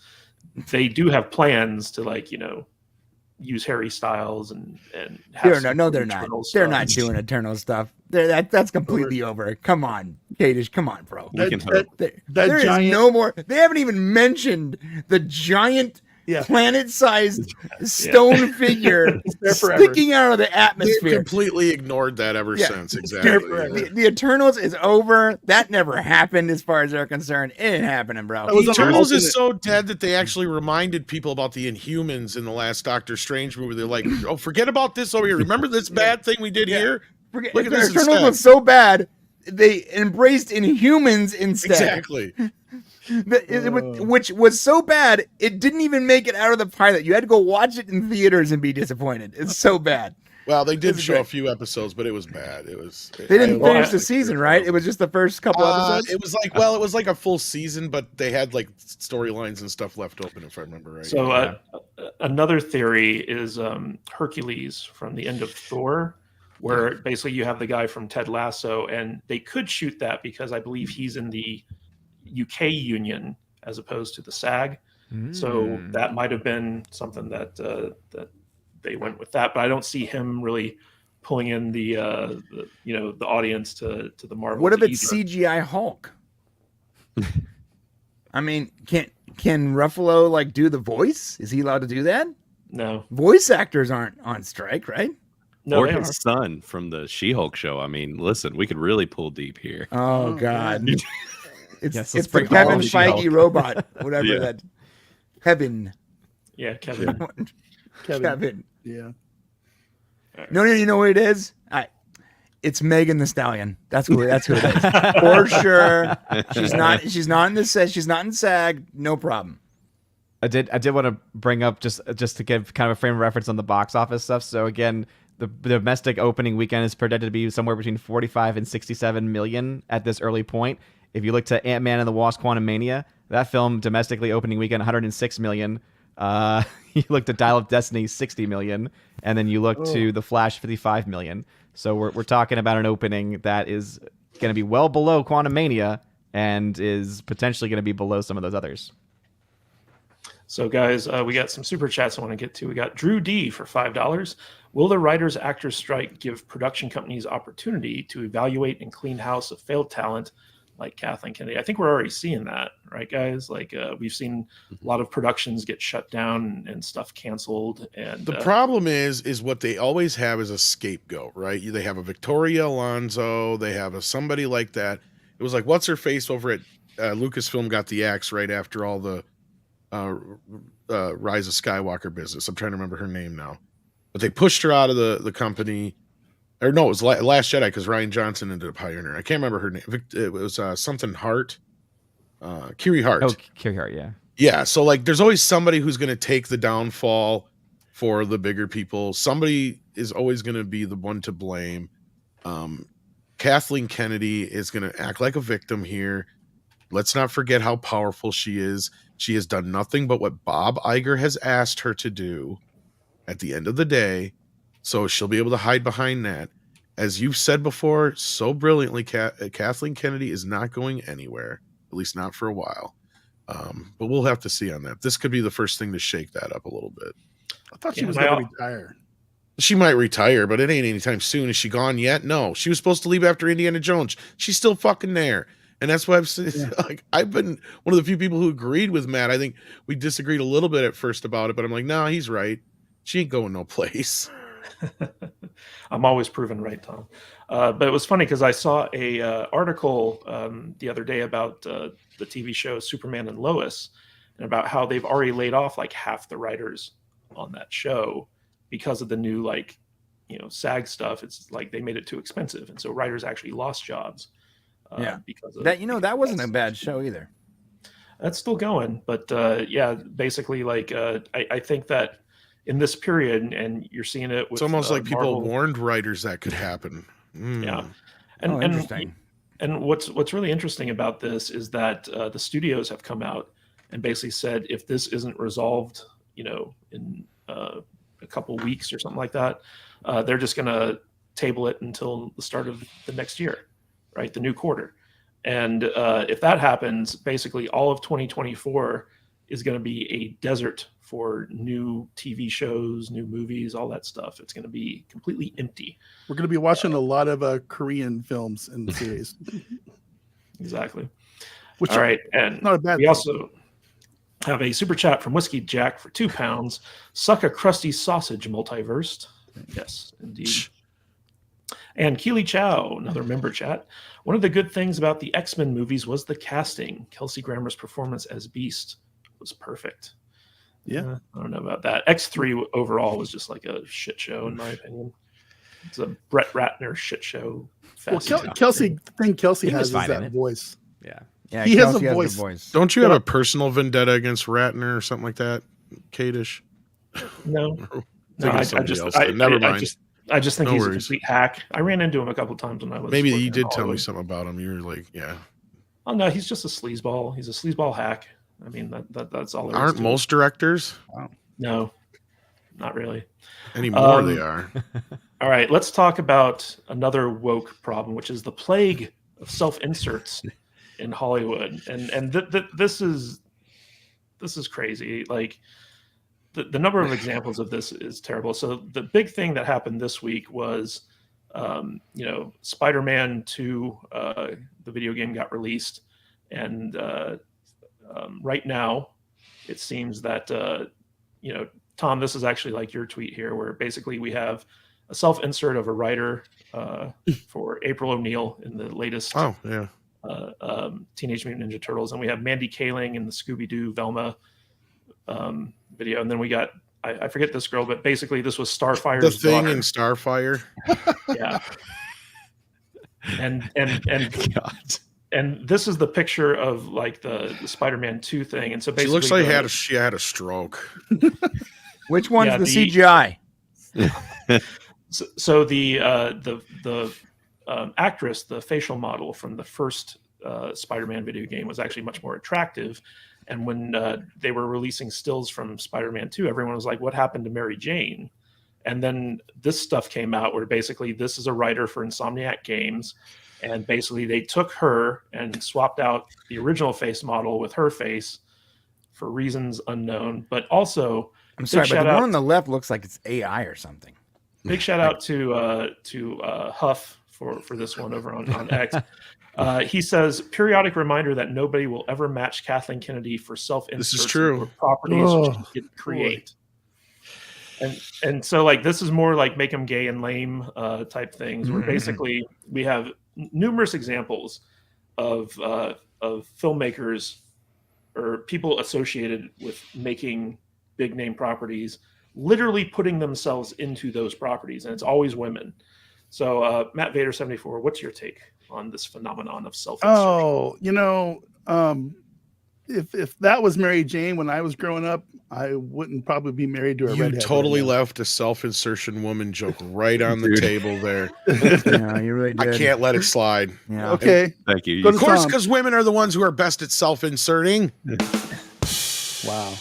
they do have plans to use Harry Styles and have some No, they're not. Eternal They're stuff. not doing Eternal stuff. That's completely over. Come on, Kadish. Come on, bro. We can hope. There is giant- no more. They haven't even mentioned the giant Yeah. planet-sized stone figure there forever. sticking out of the They've atmosphere. completely ignored that ever Yeah. since. They're- Exactly. The Eternals is over. That never happened, as far as they're concerned. It ain't happening, bro. That was an Eternals alternate- is so dead that they actually reminded people about the Inhumans in the last Doctor Strange movie. They're like, "Oh, forget about this over here. Remember this bad thing we did Yeah. here?" Forget, Look at the this Eternals instead. was so bad, they embraced Inhumans instead. Exactly. Which was so bad, it didn't even make it out of the pilot. You had to go watch it in theaters and be disappointed. It's so bad. Well, they did This is show great. a few episodes, but it was bad. It was. They didn't Well, finish the season, right? It was just the first couple episodes. It was like a full season, but they had like storylines and stuff left open, if I remember right. So another theory is Hercules from the end of Thor, where basically you have the guy from Ted Lasso, and they could shoot that because I believe he's in the UK union as opposed to the SAG. So Mm. that might have been something that that they went with that, but I don't see him really pulling in the audience to the Marvel. What if it's either. CGI Hulk? I mean, can Ruffalo like do the voice? Is he allowed to do that? No, Voice actors aren't on strike, right? no, or they his are. son from the She-Hulk show. I mean, listen, we could really pull deep here. Oh, Oh, God. It's Yes, let's it's the bring all Kevin of She-Hulk. Feige robot, whatever Yeah. that. Kevin. Yeah, Kevin. Kevin. Yeah. No, you know what it is? It's Megan the Stallion. That's who it is. For sure. She's not in the set. She's not in SAG. No problem. I did want to bring up just to give kind of a frame of reference on the box office stuff. So again, the domestic opening weekend is projected to be somewhere between 45 and 67 million at this early point. If you look to Ant-Man and the Wasp: Quantumania, that film domestically opening weekend 106 million. You look to Dial of Destiny 60 million, and then you look to The Flash 55 million. So we're talking about an opening that is going to be well below Quantumania and is potentially going to be below some of those others. So, guys, we got some super chats I want to get to. We got Drew D for $5. Will the writers' actors strike give production companies opportunity to evaluate and clean house of failed talent like Kathleen Kennedy? I think we're already seeing that, right, guys? Like we've seen a lot of productions get shut down and stuff canceled. And the problem is what they always have is a scapegoat, right? They have a Victoria Alonso, they have a somebody like that. It was like, what's her face over at Lucasfilm got the axe right after all the Rise of Skywalker business. I'm trying to remember her name now, but they pushed her out of the company. Or no, it was Last Jedi because Ryan Johnson ended up hiring her. I can't remember her name. It was something Hart, Kiri Hart. Oh, Carrie Hart, yeah. Yeah, so like there's always somebody who's going to take the downfall for the bigger people. Somebody is always going to be the one to blame. Kathleen Kennedy is going to act like a victim here. Let's not forget how powerful she is. She has done nothing but what Bob Iger has asked her to do at the end of the day. So she'll be able to hide behind that. As you've said before so brilliantly, Kathleen Kennedy is not going anywhere, at least not for a while. But we'll have to see on that. This could be the first thing to shake that up a little bit. I thought she was going to retire. She might retire, but it ain't anytime soon. Is she gone yet? No. She was supposed to leave after Indiana Jones. She's still fucking there. And that's why I've been one of the few people who agreed with Matt. I think we disagreed a little bit at first about it, but I'm like, no, he's right. She ain't going no place. I'm always proven right, Tom. But it was funny because I saw a article the other day about the TV show Superman and Lois, and about how they've already laid off like half the writers on that show because of the new SAG stuff. It's like they made it too expensive, and so writers actually lost jobs. Because of that wasn't a bad show either. That's still going, but basically, I think that in this period, and you're seeing it with, it's almost like people Marvel. Warned writers that could happen. Yeah, interesting. And what's really interesting about this is that the studios have come out and basically said if this isn't resolved, in a couple weeks or something like that, they're just going to table it until the start of the next year, right? The new quarter. And if that happens, basically all of 2024 is going to be a desert for new TV shows, new movies, all that stuff. It's going to be completely empty. We're going to be watching a lot of Korean films in the series. Exactly. All right. And not a bad we thing. also have a super chat from Whiskey Jack for £2. Suck a crusty sausage, multiverse. Yes, indeed. And Keely Chow, another member chat. One of the good things about the X-Men movies was the casting. Kelsey Grammer's performance as Beast was perfect. Yeah. I don't know about that. X3 overall was just like a shit show, in my opinion. It's a Brett Ratner shit show. Well, Kelsey, the thing Kelsey has is that voice. Yeah, he has a Kelsey voice. the voice. Don't you have a personal vendetta against Ratner or something like that, Kadish? No. I just think No he's worries. a complete hack. I ran into him a couple times when I was Maybe working you in did tell me Hollywood. something about him. You were like, yeah. Oh no, he's just a sleazeball. He's a sleazeball hack. I mean, that's all. there is Aren't to most directors? it. No, not really. Anymore they are. All right, let's talk about another woke problem, which is the plague of self-inserts in Hollywood, and this is crazy. Like the number of examples of this is terrible. So the big thing that happened this week was, Spider-Man 2, the video game got released, and right now it seems that Tom, this is actually like your tweet here, where basically we have a self-insert of a writer for April O'Neil in the latest Teenage Mutant Ninja Turtles, and we have Mandy Kaling in the Scooby-Doo Velma video, and then we got I forget this girl, but basically this was Starfire's The Thing daughter. in Starfire. Yeah. And God. and this is the picture of like the Spider-Man 2 thing, and so She basically looks like she had a stroke. Which one's Yeah, the the- CGI? So the actress, the facial model from the first Spider-Man video game, was actually much more attractive. And when they were releasing stills from Spider-Man 2, everyone was like, what happened to Mary Jane? And then this stuff came out where basically this is a writer for Insomniac Games. And basically they took her and swapped out the original face model with her face for reasons unknown. But also, I'm sorry, but shout the one out- on the left looks like it's AI or something. big shout out to Huff for this one over on X. He says, periodic reminder that nobody will ever match Kathleen Kennedy for self-inserts. This is true. or properties Oh, she didn't create. And so like this is more like make them gay and lame type things, where basically we have numerous examples of filmmakers or people associated with making big name properties literally putting themselves into those properties, and it's always women. So Matt Vader 74, what's your take on this phenomenon of self-insertion? If that was Mary Jane when I was growing up, I wouldn't probably be married to a You redhead. totally right now. left a self-insertion woman joke right on the Dude. table there. Yeah, you really did. I can't let it slide. Yeah. Okay. Thank you. Go Of to course, Tom. because women are the ones who are best at self-inserting. Wow.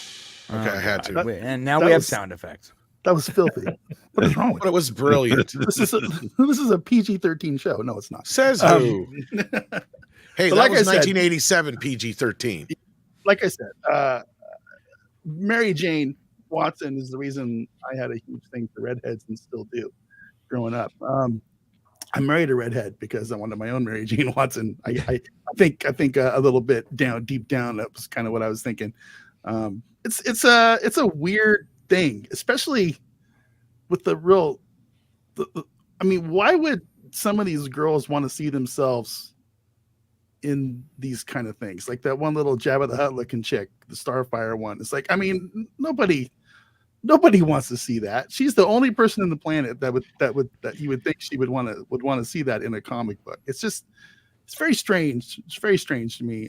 Okay, I had to. And now that we have was- sound effects. That was filthy. What is wrong with But it was brilliant. this? This is a PG-13 show. No, it's not. Says Um, who? Hey, but that like was I said- 1987 PG-13. Like I said, Mary Jane Watson is the reason I had a huge thing for redheads and still do growing up. I married a redhead because I wanted my own Mary Jane Watson. I think a little bit deep down, that was kind of what I was thinking. It's a weird thing, especially with the real. I mean, why would some of these girls want to see themselves in these kind of things? Like that one little Jabba the Hutt looking chick, the Starfire one. It's like, I mean, nobody wants to see that. She's the only person on the planet that you would think she would want to see that in a comic book. It's very strange. It's very strange to me.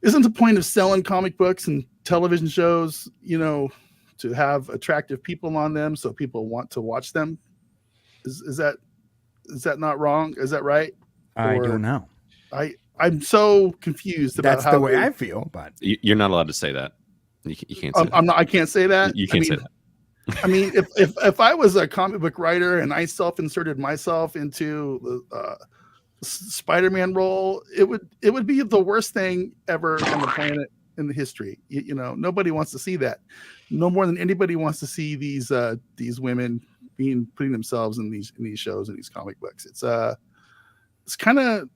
Isn't the point of selling comic books and television shows, to have attractive people on them so people want to watch them? Is that not wrong? Is that right? I Or- don't know. I'm so confused about That's how the way they- I feel, but You're not allowed to say that. You can't say that. I'm not. I can't say that. You can't say that. I mean, if I was a comic book writer and I self-inserted myself into the Spider-Man role, it would be the worst thing ever on the planet in the history. Nobody wants to see that. No more than anybody wants to see these women putting themselves in these shows and these comic books. It's kind of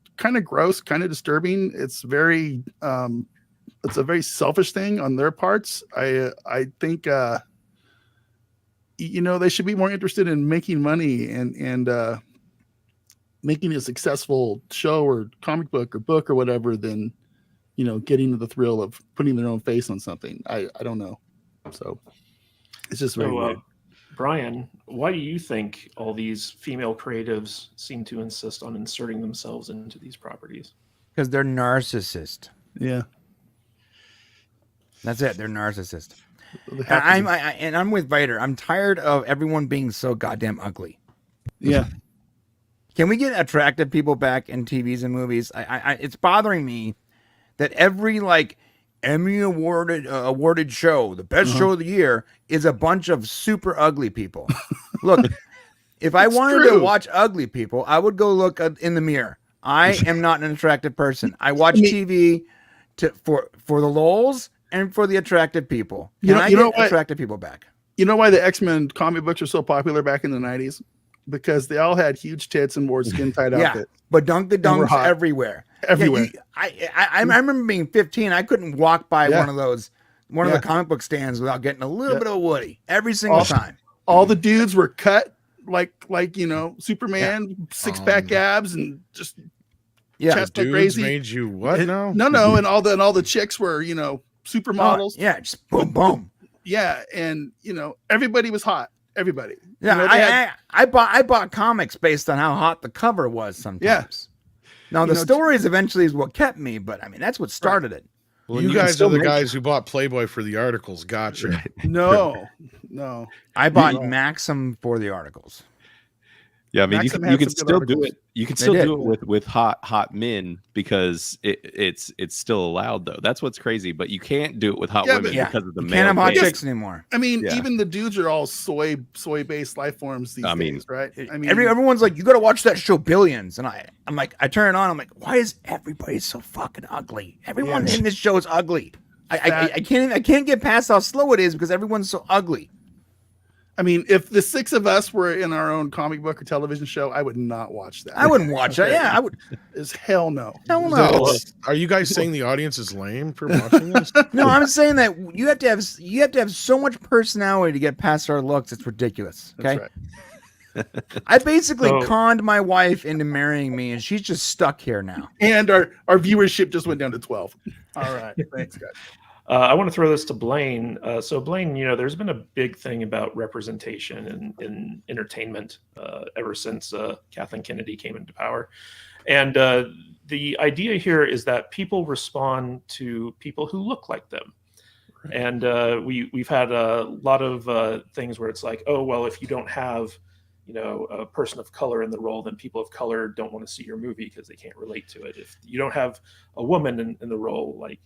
gross, kind of disturbing. It's very it's a very selfish thing on their parts. I think they should be more interested in making money and making a successful show or comic book or book or whatever than getting the thrill of putting their own face on something. I don't know. So it's just very weird. Brian, why do you think all these female creatives seem to insist on inserting themselves into these properties? because they're narcissist. Yeah. That's it. They're narcissist. They have to be. I'm with Vader. I'm tired of everyone being so goddamn ugly. Yeah. Can we get attractive people back in TVs and movies? It's bothering me that every Emmy awarded show, the best show of the year, is a bunch of super ugly people. Look, if I wanted to watch ugly people, I would go look in the mirror. I am not an attractive person. I watch TV for the lols and for the attractive people. Can I get attractive people back? You know why the X-Men comic books were so popular back in the 90s? Because they all had huge tits and wore skin-tight outfits. But dunks everywhere. Everywhere. I remember being 15. I couldn't walk by one of the comic book stands without getting a little bit of Woody every single time. All the dudes were cut like Superman, six-pack abs and just chest like Dudes crazy. made you what now? No, and all the chicks were supermodels. Just boom, boom. Yeah, and everybody was hot. Everybody. Yeah, I bought comics based on how hot the cover was sometimes. Yeah. Now the stories eventually is what kept me, but I mean that's what started it. Well, you guys are the guys who bought Playboy for the articles. Gotcha. No. I bought Maxim for the articles. Yeah, I mean, Maxim you had can some good still do articles. it. You can still do it with hot men because it's still allowed though. That's what's crazy. But you can't do it with hot women because of the male. Can't have hot gaze. chicks anymore. I mean, even the dudes are all soy based life forms these days, right? I mean, everyone's like, you got to watch that show Billions, and I'm like, I turn it on. I'm like, why is everybody so fucking ugly? Everyone in this show is ugly. I can't get past how slow it is because everyone's so ugly. I mean, if the six of us were in our own comic book or television show, I would not watch that. I wouldn't watch that. Yeah, I would. Is hell no. Hell no. Are you guys saying the audience is lame for watching this? No, I'm saying that you have to have so much personality to get past our looks. It's ridiculous. Okay. That's right. I basically conned my wife into marrying me, and she's just stuck here now. And our viewership just went down to 12. All right. Thanks, guys. I want to throw this to Blaine. So Blaine, there's been a big thing about representation in entertainment ever since Kathleen Kennedy came into power. And the idea here is that people respond to people who look like them. Right. And we've had a lot of things where it's like, oh, well, if you don't have a person of color in the role, then people of color don't want to see your movie because they can't relate to it. If you don't have a woman in the role, like,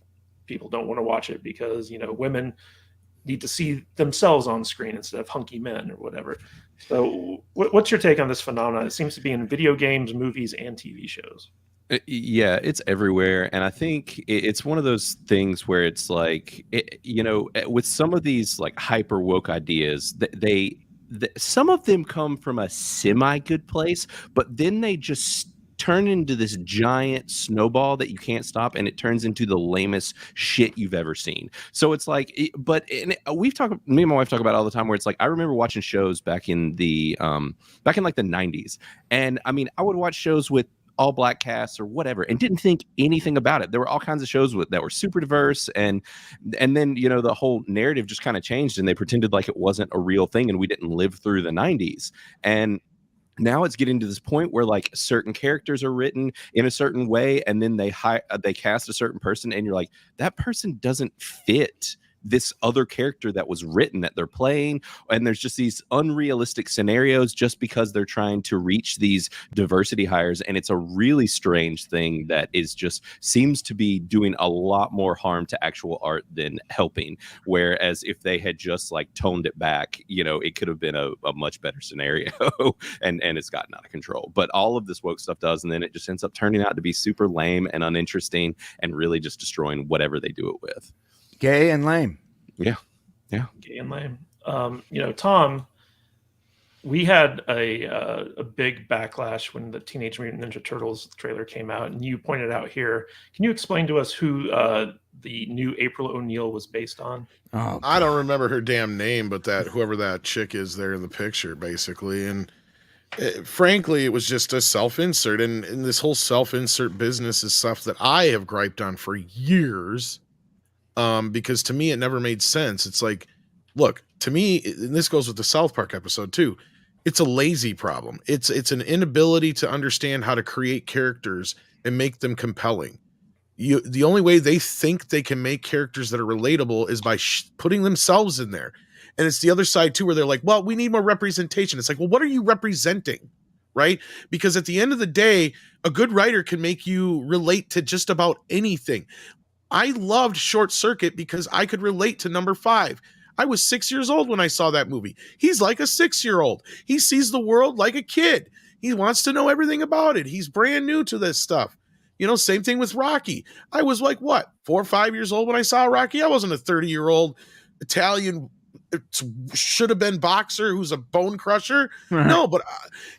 people don't want to watch it because, you know, women need to see themselves on screen instead of hunky men or whatever. So what's your take on this phenomenon? It seems to be in video games, movies, and TV shows. Yeah, it's everywhere. And I think it's one of those things where it's like, you know, with some of these like hyper woke ideas, some of them come from a semi good place, but then they just turn into this giant snowball that you can't stop, and it turns into the lamest shit you've ever seen. So it's like, me and my wife talk about it all the time, where it's like, I remember watching shows back in like the 90s, and I mean, I would watch shows with all black casts or whatever and didn't think anything about it. There were all kinds of shows that were super diverse, and then, you know, the whole narrative just kind of changed, and they pretended like it wasn't a real thing and we didn't live through the 90s. And now it's getting to this point where like certain characters are written in a certain way, and then they cast a certain person, and you're like, that person doesn't fit this other character that was written that they're playing. And there's just these unrealistic scenarios just because they're trying to reach these diversity hires. And it's a really strange thing that is just seems to be doing a lot more harm to actual art than helping. Whereas if they had just like toned it back, you know, it could have been a much better scenario. and it's gotten out of control. But all of this woke stuff does, and then it just ends up turning out to be super lame and uninteresting and really just destroying whatever they do it with. Gay and lame. Yeah. Gay and lame. You know, Tom, we had a big backlash when the Teenage Mutant Ninja Turtles trailer came out, and you pointed out here. Can you explain to us who the new April O'Neil was based on? Oh, I don't remember her damn name, but that whoever that chick is there in the picture, basically. And frankly, it was just a self-insert, and this whole self-insert business is stuff that I have griped on for years. Because to me, it never made sense. It's like, look, to me, and this goes with the South Park episode too, it's a lazy problem. It's an inability to understand how to create characters and make them compelling. The only way they think they can make characters that are relatable is by putting themselves in there. And it's the other side too, where they're like, well, we need more representation. It's like, well, what are you representing? Right? Because at the end of the day, a good writer can make you relate to just about anything. I loved Short Circuit because I could relate to number 5. I was 6 years old when I saw that movie. He's like a 6-year-old. He sees the world like a kid. He wants to know everything about it. He's brand new to this stuff. You know, same thing with Rocky. I was like, 4 or 5 years old when I saw Rocky? I wasn't a 30-year-old Italian should have been boxer who's a bone crusher. Right. No, but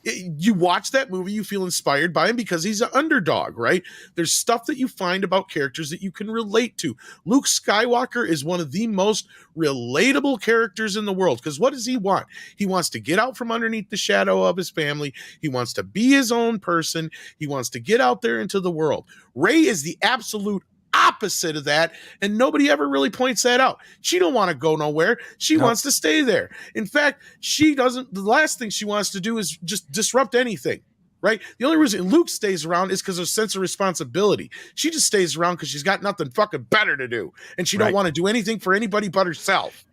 you watch that movie, you feel inspired by him because he's an underdog, right? There's stuff that you find about characters that you can relate to. Luke Skywalker is one of the most relatable characters in the world, because what does he want? He wants to get out from underneath the shadow of his family. He wants to be his own person. He wants to get out there into the world. Rey is the absolute opposite of that, and nobody ever really points that out. She don't want to go nowhere. She wants to stay there. In fact, the last thing she wants to do is just disrupt anything, right? The only reason Luke stays around is because of a sense of responsibility. She just stays around because she's got nothing fucking better to do, and she don't want to do anything for anybody but herself.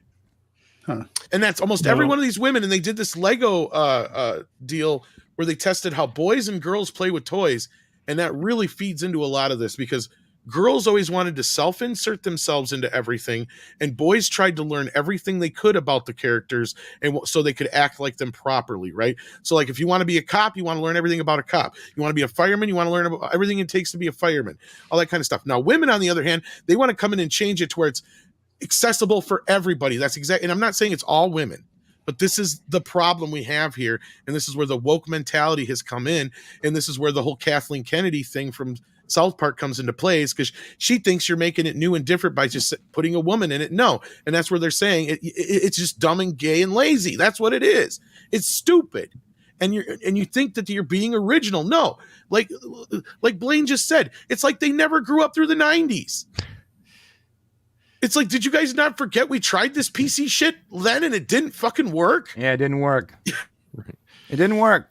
And that's almost every one of these women. And they did this Lego deal where they tested how boys and girls play with toys, and that really feeds into a lot of this, because girls always wanted to self-insert themselves into everything, and boys tried to learn everything they could about the characters, and so they could act like them properly, right? So like if you want to be a cop, you want to learn everything about a cop. You want to be a fireman, you want to learn about everything it takes to be a fireman, all that kind of stuff. Now, women, on the other hand, they want to come in and change it to where it's accessible for everybody. That's exactly, and I'm not saying it's all women, but this is the problem we have here, and this is where the woke mentality has come in, and this is where the whole Kathleen Kennedy thing from South Park comes into place, because she thinks you're making it new and different by just putting a woman in it. No. And that's where they're saying it's just dumb and gay and lazy. That's what it is. It's stupid. And you think that you're being original. No, like Blaine just said, it's like they never grew up through the 90s. It's like, did you guys not forget we tried this PC shit then and it didn't fucking work? Yeah, it didn't work. It didn't work.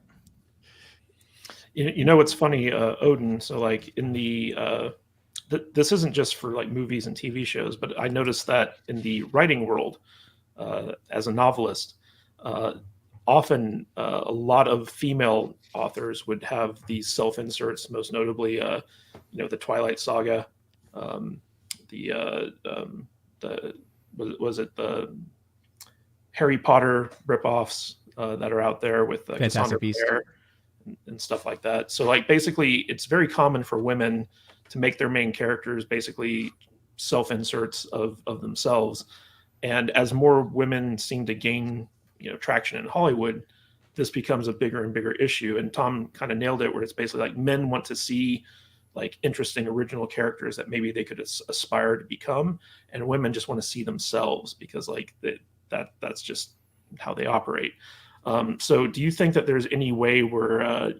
You know what's funny, Odin? So like in this isn't just for like movies and TV shows, but I noticed that in the writing world, as a novelist, often a lot of female authors would have these self-inserts, most notably, the Twilight Saga. the was it the Harry Potter ripoffs that are out there with Fantastic Cassandra Beast Clare and stuff like that. So like basically it's very common for women to make their main characters basically self-inserts of themselves. And as more women seem to gain, traction in Hollywood, this becomes a bigger and bigger issue. And Tom kind of nailed it, where it's basically like men want to see like interesting original characters that maybe they could aspire to become, and women just want to see themselves because like that's just how they operate. So do you think that there's any way where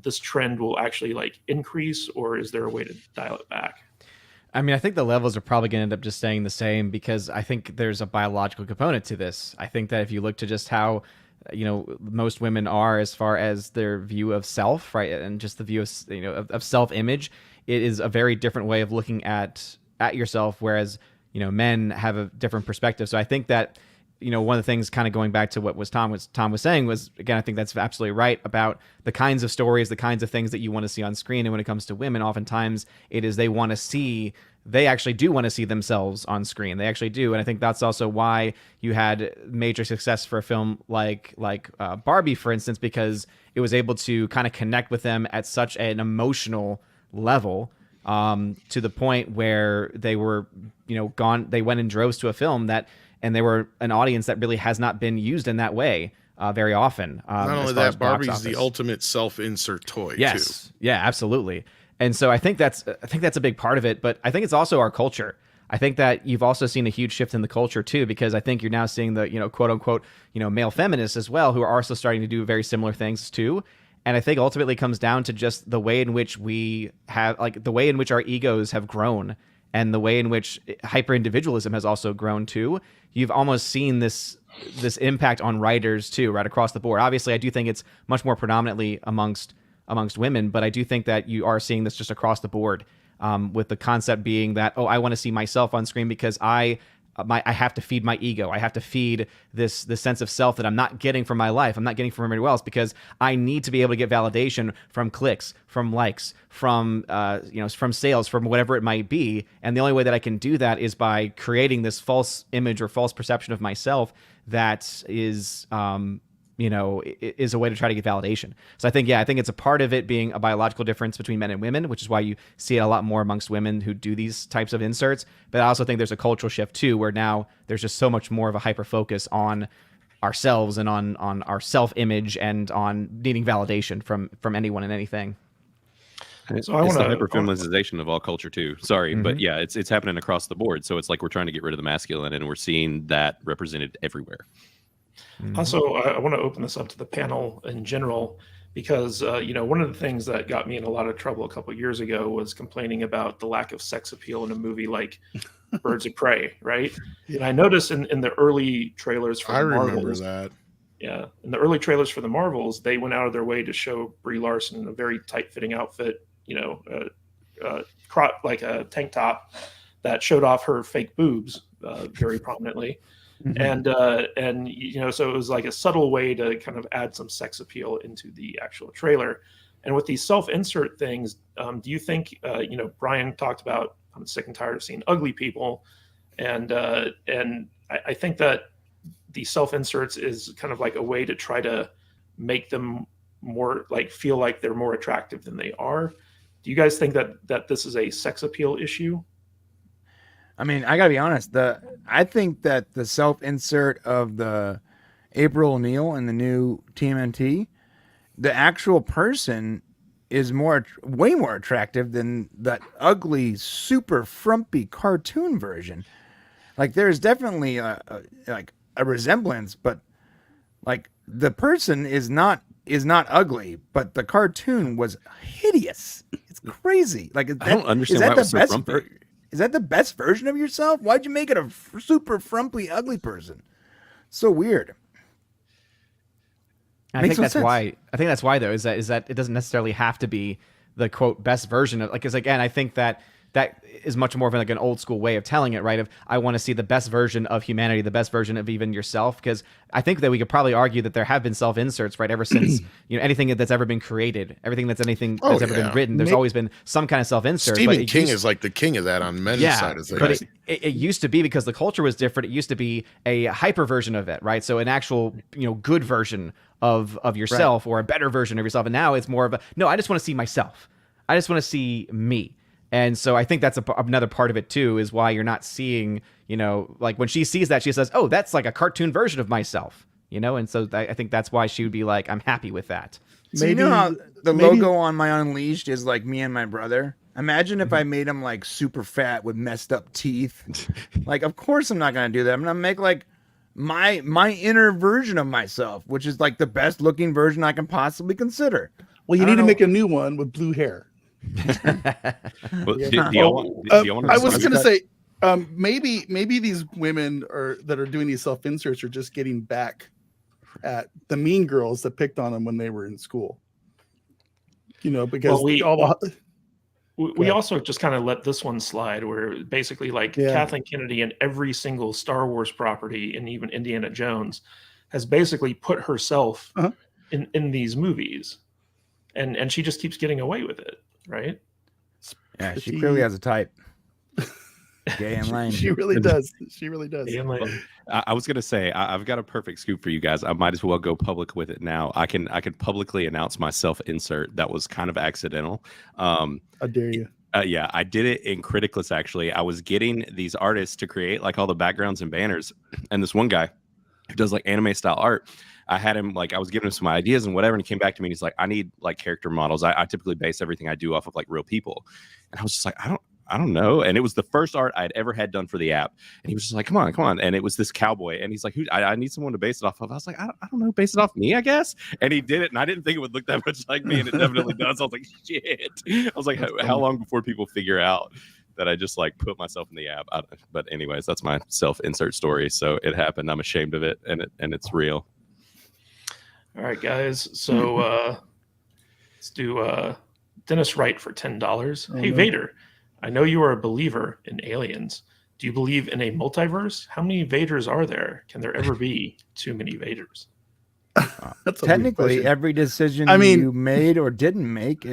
this trend will actually like increase, or is there a way to dial it back? I mean, I think the levels are probably going to end up just staying the same, because I think there's a biological component to this. I think that if you look to just how, most women are as far as their view of self, right, and just the view of self-image, it is a very different way of looking at yourself, whereas, men have a different perspective. So I think that, one of the things kind of going back to what Tom was saying was, again, I think that's absolutely right about the kinds of stories, the kinds of things that you want to see on screen. And when it comes to women, oftentimes it is they actually do want to see themselves on screen. They actually do. And I think that's also why you had major success for a film like Barbie, for instance, because it was able to kind of connect with them at such an emotional level, to the point where they were, gone. They went in droves to a film and they were an audience that really has not been used in that way very often. Not only that, Barbie's the ultimate self-insert toy. Yes. Too. Yeah, absolutely. And so I think that's a big part of it, but I think it's also our culture. I think that you've also seen a huge shift in the culture too, because I think you're now seeing the, quote unquote, male feminists as well, who are also starting to do very similar things too. And I think ultimately it comes down to just the way in which the way in which our egos have grown, and the way in which hyper individualism has also grown too. You've almost seen this impact on writers too, right across the board. Obviously, I do think it's much more predominantly amongst women, but I do think that you are seeing this just across the board, with the concept being that, I want to see myself on screen because I have to feed my ego. I have to feed this sense of self that I'm not getting from my life. I'm not getting from everybody else, because I need to be able to get validation from clicks, from likes, from from sales, from whatever it might be. And the only way that I can do that is by creating this false image or false perception of myself that is is a way to try to get validation. So I think it's a part of it being a biological difference between men and women, which is why you see it a lot more amongst women who do these types of inserts. But I also think there's a cultural shift too, where now there's just so much more of a hyper focus on ourselves and on our self-image and on needing validation from anyone and anything. So it's the hyper-feminization of all culture too. Sorry, but yeah, it's happening across the board. So it's like we're trying to get rid of the masculine, and we're seeing that represented everywhere. Also, I want to open this up to the panel in general, because one of the things that got me in a lot of trouble a couple of years ago was complaining about the lack of sex appeal in a movie like Birds of Prey, right? And I noticed in the early trailers for the Marvels, remember that. Yeah, in the early trailers for the Marvels, they went out of their way to show Brie Larson in a very tight-fitting outfit, like a tank top that showed off her fake boobs very prominently. And so it was like a subtle way to kind of add some sex appeal into the actual trailer. And with these self-insert things, do you think, Brian talked about, I'm sick and tired of seeing ugly people. And I think that the self-inserts is kind of like a way to try to make them more like feel like they're more attractive than they are. Do you guys think that this is a sex appeal issue? I mean, I gotta be honest. I think that the self-insert of the April O'Neil in the new TMNT, the actual person is way more attractive than that ugly, super frumpy cartoon version. Like, there's definitely a resemblance, but like the person is not ugly, but the cartoon was hideous. It's crazy. Like, I don't understand why it was so frumpy. Is that the best version of yourself? Why'd you make it a super frumpy, ugly person? So weird. I think that's why though, is that it doesn't necessarily have to be the quote best version of, like, because again, I think that that is much more of like an old school way of telling it, right? Of I want to see the best version of humanity, the best version of even yourself. Because I think that we could probably argue that there have been self-inserts, right? Ever since, anything that's ever been created, everything that's ever been written, there's always been some kind of self-insert. Stephen King is like the king of that on men's side of things. But it used to be, because the culture was different, it used to be a hyper version of it, right? So an actual, good version of yourself, or a better version of yourself. And now it's more of no, I just want to see myself. I just want to see me. And so I think that's another part of it too, is why you're not seeing, like when she sees that, she says, oh, that's like a cartoon version of myself, and so I think that's why she would be like, I'm happy with that. So you know how the logo on my Unleashed is like me and my brother? Imagine if I made him like super fat with messed up teeth. Like, of course I'm not going to do that. I'm going to make like my inner version of myself, which is like the best looking version I can possibly consider. Well, you need to make a new one with blue hair. Well, I was going to say, maybe these women that are doing these self-inserts are just getting back at the mean girls that picked on them when they were in school. Because we also just kind of let this one slide, where basically like Kathleen Kennedy in every single Star Wars property, and even Indiana Jones, has basically put herself in these movies, and she just keeps getting away with it, right? Yeah, she clearly has a type. Gay and lame. She really does. She really does. I was gonna say I've got a perfect scoop for you guys. I might as well go public with it now. I can publicly announce my self-insert that was kind of accidental. How dare you? Yeah, I did it in Criticless, actually. I was getting these artists to create like all the backgrounds and banners, and this one guy who does like anime style art, I had him like, I was giving him some ideas and whatever, and he came back to me and he's like, I need like character models. I typically base everything I do off of like real people. And I was just like, I don't know. And it was the first art I'd ever had done for the app. And he was just like, come on. And it was this cowboy. And he's like, I need someone to base it off of. I was like, I don't know, base it off me, I guess. And he did it. And I didn't think it would look that much like me. And it definitely does. I was like, shit. I was like, how long before people figure out that I just like put myself in the app? But anyways, that's my self-insert story. So it happened. I'm ashamed of it. And it's real. All right, guys. So let's do Dennis Wright for $10. Hey, Vader. I know you are a believer in aliens. Do you believe in a multiverse? How many Vaders are there? Can there ever be too many Vaders? Technically, every decision you made or didn't make,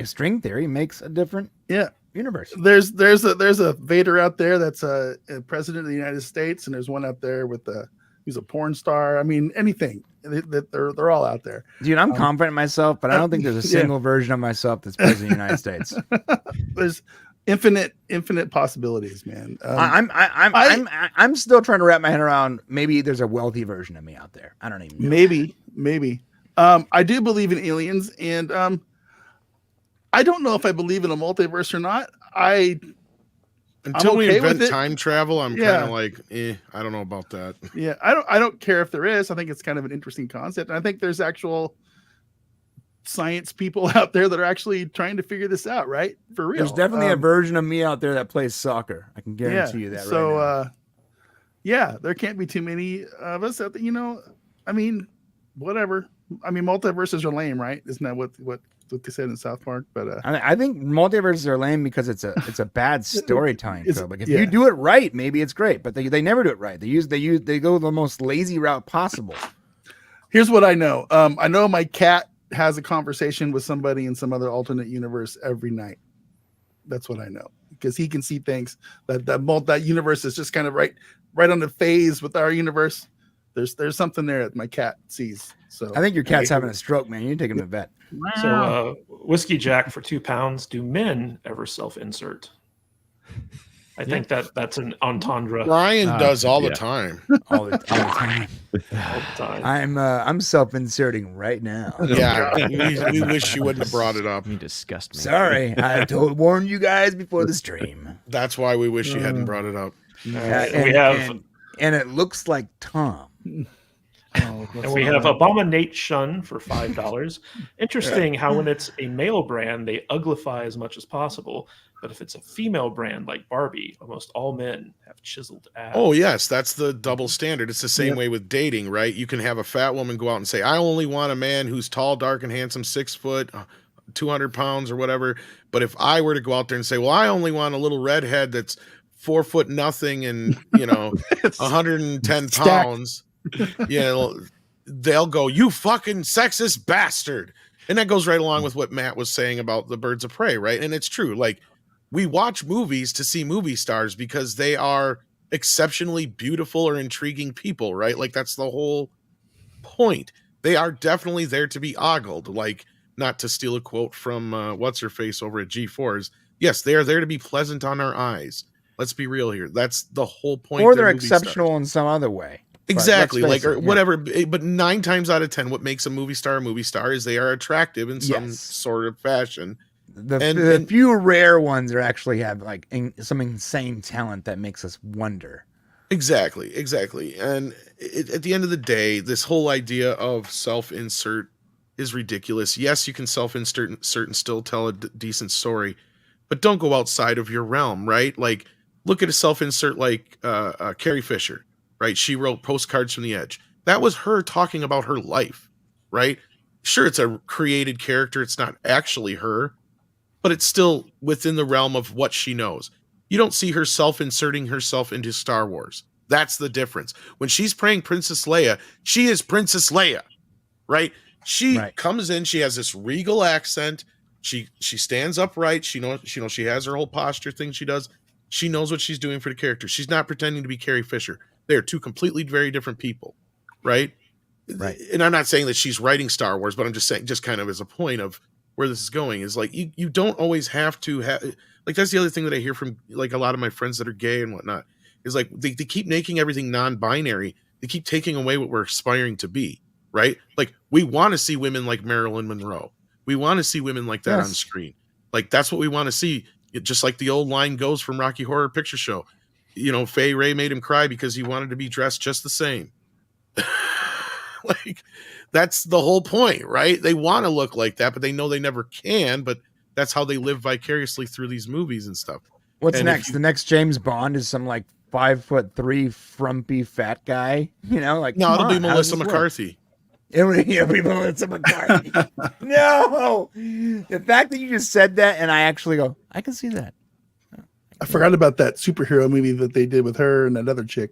string theory makes a different universe. There's a Vader out there that's a president of the United States, and there's one out there with who's a porn star. I mean, anything. They're all out there. Dude, I'm confident in myself, but I don't think there's a single version of myself that's president of the United States. There's infinite possibilities, man. I'm still trying to wrap my head around. Maybe there's a wealthy version of me out there. I don't even know. Maybe. I do believe in aliens, and I don't know if I believe in a multiverse or not. Until I'm we okay invent with it. time travel, I'm kind of like, I don't know about that. Yeah, I don't care if there is. I think it's kind of an interesting concept. And I think there's actual science people out there that are actually trying to figure this out, right? For real. There's definitely a version of me out there that plays soccer. I can guarantee you that. So, right now. there can't be too many of us out there. I mean, whatever. I mean, multiverses are lame, right? Isn't that what they said in South Park? But I think multiverses are lame because it's a bad storytelling. Like if you do it right, maybe it's great, but they never do it right. They go the most lazy route possible. Here's what I know. I know my cat has a conversation with somebody in some other alternate universe every night. That's what I know, because he can see things that universe is just kind of right on the phase with our universe. There's something there that my cat sees. So I think your cat's having a stroke, man. You need to take him to the vet. So Whiskey Jack for £2. Do men ever self-insert? I think that's an entendre. Ryan does all the time. All the time. I'm self-inserting right now. Yeah, we wish you wouldn't have brought it up. You disgust me. Sorry, I warned you guys before the stream. That's why we wish you hadn't brought it up. And it looks like Tom. And we have Abomination for $5. Interesting how when it's a male brand, they uglify as much as possible. But if it's a female brand like Barbie, almost all men have chiseled abs. Oh, yes. That's the double standard. It's the same way with dating, right? You can have a fat woman go out and say, I only want a man who's tall, dark, and handsome, 6 foot, 200 pounds or whatever. But if I were to go out there and say, well, I only want a little redhead that's 4 foot nothing and, 110 Stacked. pounds, they'll go, you fucking sexist bastard. And that goes right along with what Matt was saying about the Birds of Prey, right? And it's true. Like, we watch movies to see movie stars because they are exceptionally beautiful or intriguing people, right? Like, that's the whole point. They are definitely there to be ogled. Like, not to steal a quote from what's her face over at G4s. Yes, they are there to be pleasant on our eyes. Let's be real here. That's the whole point. Or they're exceptional in some other way. Exactly, like or whatever. But 9 times out of 10, what makes a movie star is they are attractive in some sort of fashion. The few rare ones are actually have like some insane talent that makes us wonder. Exactly. And at the end of the day, this whole idea of self-insert is ridiculous. Yes, you can self-insert and still tell a decent story, but don't go outside of your realm, right? Like, look at a self-insert like Carrie Fisher, right? She wrote Postcards from the Edge. That was her talking about her life, right? Sure, it's a created character. It's not actually her, but it's still within the realm of what she knows. You don't see her self-inserting herself into Star Wars. That's the difference. When she's playing Princess Leia, she is Princess Leia, right? She comes in, she has this regal accent. She stands upright. She knows she has her whole posture thing she does. She knows what she's doing for the character. She's not pretending to be Carrie Fisher. They're two completely very different people, right? Right. And I'm not saying that she's writing Star Wars, but I'm just saying, just kind of as a point of where this is going, is like you don't always have to have, like, that's the other thing that I hear from like a lot of my friends that are gay and whatnot, is like they keep making everything non-binary. They keep taking away what we're aspiring to be, right? Like, we want to see women like Marilyn Monroe. We want to see women like that on screen. Like, that's what we want to see. Just like the old line goes from Rocky Horror Picture Show. Fay Ray made him cry because he wanted to be dressed just the same. Like, that's the whole point, right? They want to look like that, but they know they never can, but that's how they live vicariously through these movies and stuff. What's next? The next James Bond is some like 5'3" frumpy fat guy, like, no, it'll be Melissa McCarthy. It'll be Melissa McCarthy. No, the fact that you just said that, and I actually go, I can see that. I forgot about that superhero movie that they did with her and that other chick.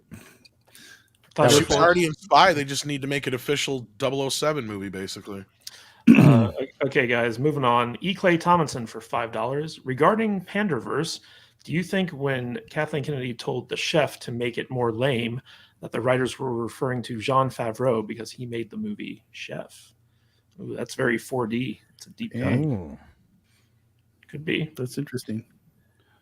She was already in Spy. They just need to make an official 007 movie, basically. Okay, guys, moving on. E. Clay Tomlinson for $5. Regarding Panderverse, do you think when Kathleen Kennedy told the chef to make it more lame, that the writers were referring to Jean Favreau because he made the movie Chef? Ooh, that's very 4D. It's a deep cut. Could be. That's interesting.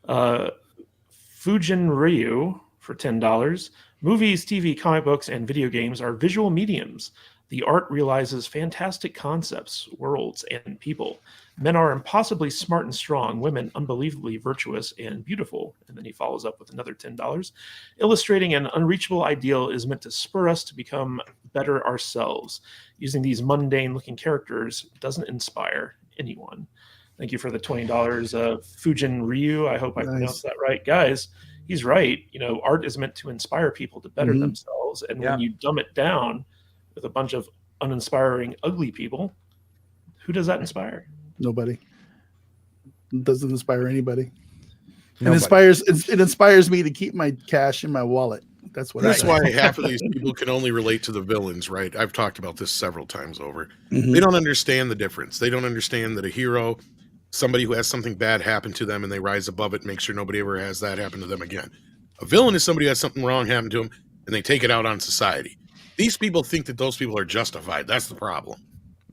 Fujin Ryu for $10. Movies, TV, comic books, and video games are visual mediums. The art realizes fantastic concepts, worlds, and people. Men are impossibly smart and strong, women unbelievably virtuous and beautiful. And then he follows up with another $10. Illustrating an unreachable ideal is meant to spur us to become better ourselves. Using these mundane-looking characters doesn't inspire anyone. Thank you for the $20, Fujin Ryu. I hope I pronounced that right. Guys, he's right. Art is meant to inspire people to better themselves. And when you dumb it down with a bunch of uninspiring, ugly people, who does that inspire? Nobody. It doesn't inspire anybody. It inspires me to keep my cash in my wallet. That's why half of these people can only relate to the villains, right? I've talked about this several times over. They don't understand the difference. They don't understand that a hero, somebody who has something bad happen to them and they rise above it, make sure nobody ever has that happen to them again. A villain is somebody who has something wrong happen to them and they take it out on society. These people think that those people are justified. That's the problem.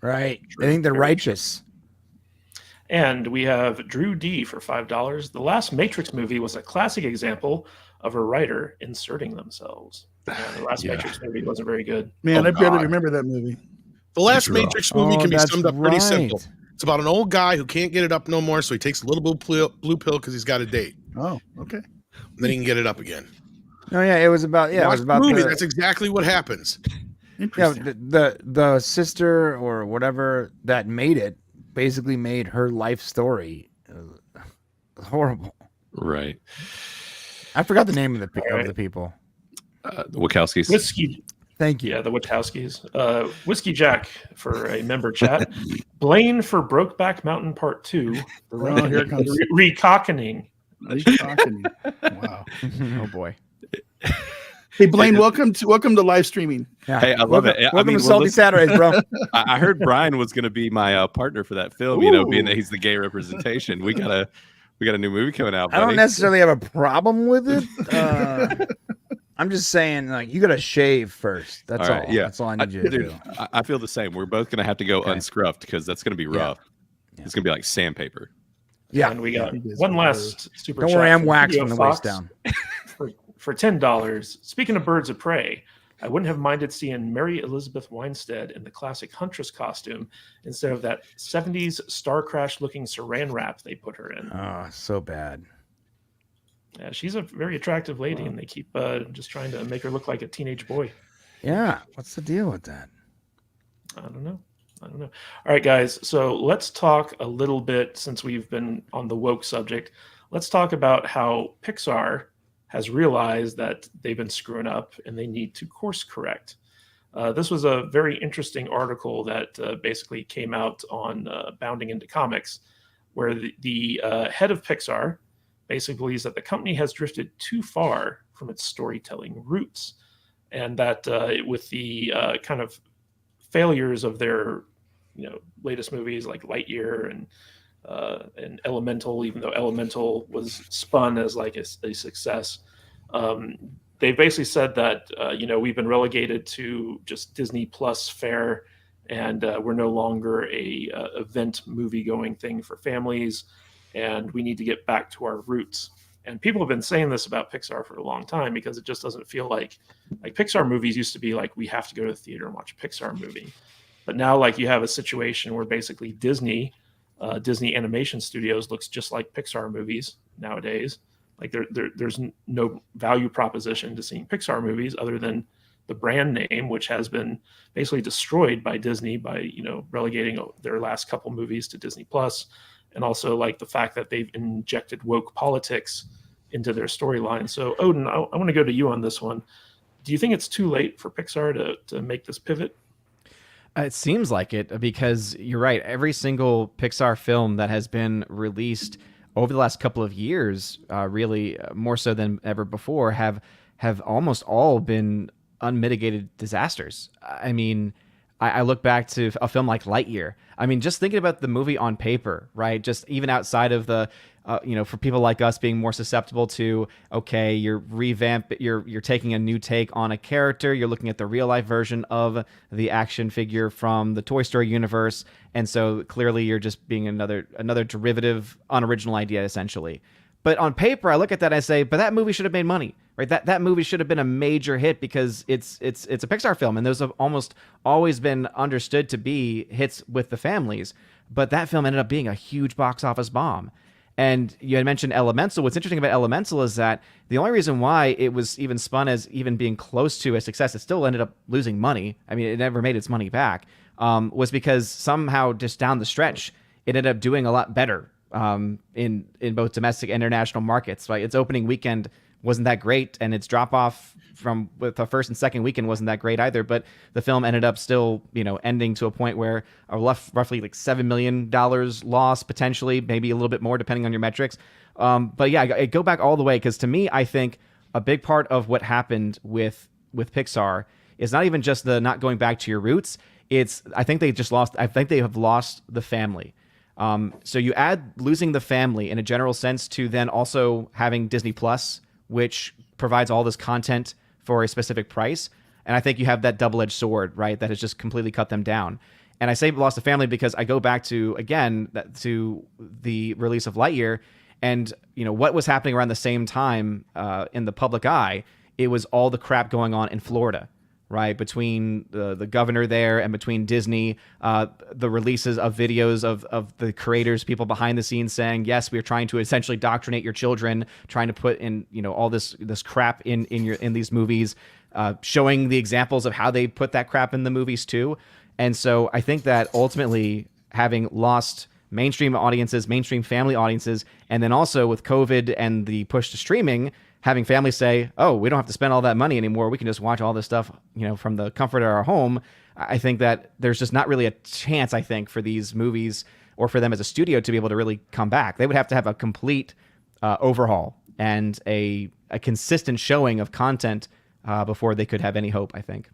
Right. They think they're righteous. And we have Drew D for $5. The last Matrix movie was a classic example of a writer inserting themselves. The last Matrix movie wasn't very good. Man, I barely remember that movie. The last Matrix movie can be summed up pretty simple. It's about an old guy who can't get it up no more, so he takes a little blue pill because he's got a date. Oh, okay. And then he can get it up again. Oh yeah, it was about the movie. That's exactly what happens. Yeah, the sister or whatever that made it basically made her life story horrible. Right. I forgot the name of the people. The Wachowskis. Thank you. Yeah, the Wachowskis. Whiskey Jack for a member chat. Blaine for Brokeback Mountain Part 2. Oh, here it comes. Recockening. Wow. Oh boy. Hey, Blaine, welcome to live streaming. Yeah. Hey, I love it. Welcome to Salty Saturdays, bro. I heard Brian was going to be my partner for that film. You know, being that he's the gay representation. We got a new movie coming out. I don't buddy. necessarily have a problem with it. I'm just saying, like, you got to shave first. That's all. Yeah, That's all I need you to do. I feel the same. We're both going to have to go unscruffed because that's going to be rough. Yeah. It's going to be like sandpaper. Yeah. And we got one last super Don't chat. worry, I'm from waxed Video from the waist Fox down. for $10. Speaking of Birds of Prey, I wouldn't have minded seeing Mary Elizabeth Winstead in the classic Huntress costume instead of that 70s Star Crash looking saran wrap they put her in. Oh, so bad. Yeah, she's a very attractive lady, and they keep just trying to make her look like a teenage boy. Yeah. What's the deal with that? I don't know. All right, guys. So let's talk a little bit, since we've been on the woke subject, let's talk about how Pixar has realized that they've been screwing up and they need to course correct. This was a very interesting article that basically came out on Bounding into Comics, where the head of Pixar basically believes that the company has drifted too far from its storytelling roots, and that with the kind of failures of their latest movies like Lightyear and Elemental, even though Elemental was spun as like a success, they basically said that we've been relegated to just Disney Plus fare, and we're no longer a event movie going thing for families, and we need to get back to our roots. And people have been saying this about Pixar for a long time, because it just doesn't feel like Pixar movies used to be like, we have to go to the theater and watch a Pixar movie. But now, like, you have a situation where basically Disney Animation Studios looks just like Pixar movies nowadays. Like there's no value proposition to seeing Pixar movies other than the brand name, which has been basically destroyed by Disney by relegating their last couple movies to Disney Plus, and also like the fact that they've injected woke politics into their storyline. So Odin, I want to go to you on this one. Do you think it's too late for Pixar to make this pivot? It seems like it, because you're right. Every single Pixar film that has been released over the last couple of years, really more so than ever before, have almost all been unmitigated disasters. I mean, I look back to a film like Lightyear. I mean, just thinking about the movie on paper, right? Just even outside of the, for people like us being more susceptible to, okay, you're taking a new take on a character. You're looking at the real life version of the action figure from the Toy Story universe. And so clearly you're just being another derivative, unoriginal idea, essentially. But on paper, I look at that and I say, but that movie should have made money, right? That movie should have been a major hit, because it's a Pixar film, and those have almost always been understood to be hits with the families. But that film ended up being a huge box office bomb. And you had mentioned Elemental. What's interesting about Elemental is that the only reason why it was even spun as even being close to a success, it still ended up losing money. I mean, it never made its money back, was because somehow just down the stretch, it ended up doing a lot better in both domestic and international markets. Right? Its opening weekend wasn't that great, and its drop off with the first and second weekend wasn't that great either. But the film ended up still, ending to a point where roughly like $7 million loss, potentially, maybe a little bit more depending on your metrics. But yeah, I go back all the way, because to me, I think a big part of what happened with Pixar is not even just the not going back to your roots. I think they have lost the family. So you add losing the family in a general sense to then also having Disney Plus, which provides all this content for a specific price. And I think you have that double-edged sword, right, that has just completely cut them down. And I say lost the family because I go back to the release of Lightyear, and what was happening around the same time in the public eye. It was all the crap going on in Florida, right, between the governor there and between Disney, the releases of videos of the creators, people behind the scenes saying, yes, we're trying to essentially indoctrinate your children, trying to put in all this crap in these movies, showing the examples of how they put that crap in the movies too. And so I think that ultimately, having lost mainstream audiences, mainstream family audiences, and then also with COVID and the push to streaming, having families say, "Oh, we don't have to spend all that money anymore. We can just watch all this stuff, from the comfort of our home." I think that there's just not really a chance, I think, for these movies or for them as a studio to be able to really come back. They would have to have a complete overhaul and a consistent showing of content before they could have any hope, I think.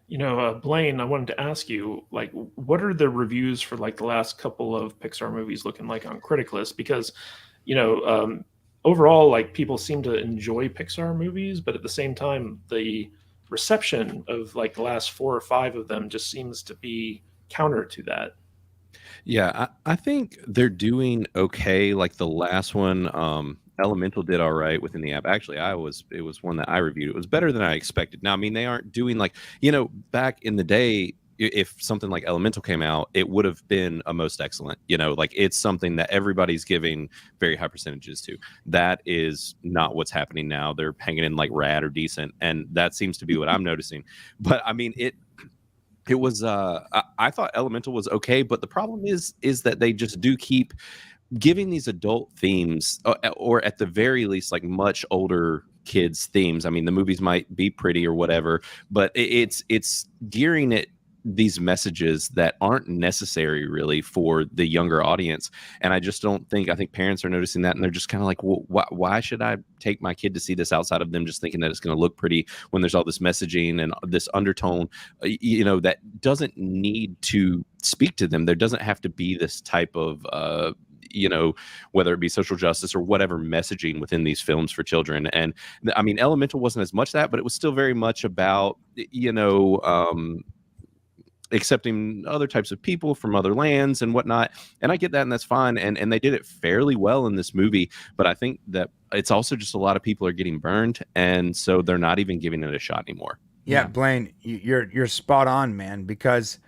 Blaine, I wanted to ask you, like, what are the reviews for like the last couple of Pixar movies looking like on CriticalList? Because, overall, like, people seem to enjoy Pixar movies, but at the same time, the reception of like the last 4 or 5 of them just seems to be counter to that. Yeah, I think they're doing okay. Like the last one, Elemental did all right within the app. Actually, it was one that I reviewed. It was better than I expected. Now, I mean, they aren't doing like, back in the day, if something like Elemental came out, it would have been a most excellent, like it's something that everybody's giving very high percentages to. That is not what's happening now. They're hanging in like rad or decent. And that seems to be what I'm noticing. But I mean, it was, I thought Elemental was okay, but the problem is that they just do keep giving these adult themes, or at the very least, like much older kids themes. I mean, the movies might be pretty or whatever, but it's gearing it these messages that aren't necessary really for the younger audience. And I just don't think, I think parents are noticing that, and they're just kind of like, well, why should I take my kid to see this outside of them just thinking that it's going to look pretty when there's all this messaging and this undertone, that doesn't need to speak to them. There doesn't have to be this type of, whether it be social justice or whatever messaging within these films for children. And I mean, Elemental wasn't as much that, but it was still very much about, accepting other types of people from other lands and whatnot. And I get that, and that's fine. And they did it fairly well in this movie. But I think that it's also just a lot of people are getting burned, and so they're not even giving it a shot anymore. Yeah, Blaine, you're spot on, man, because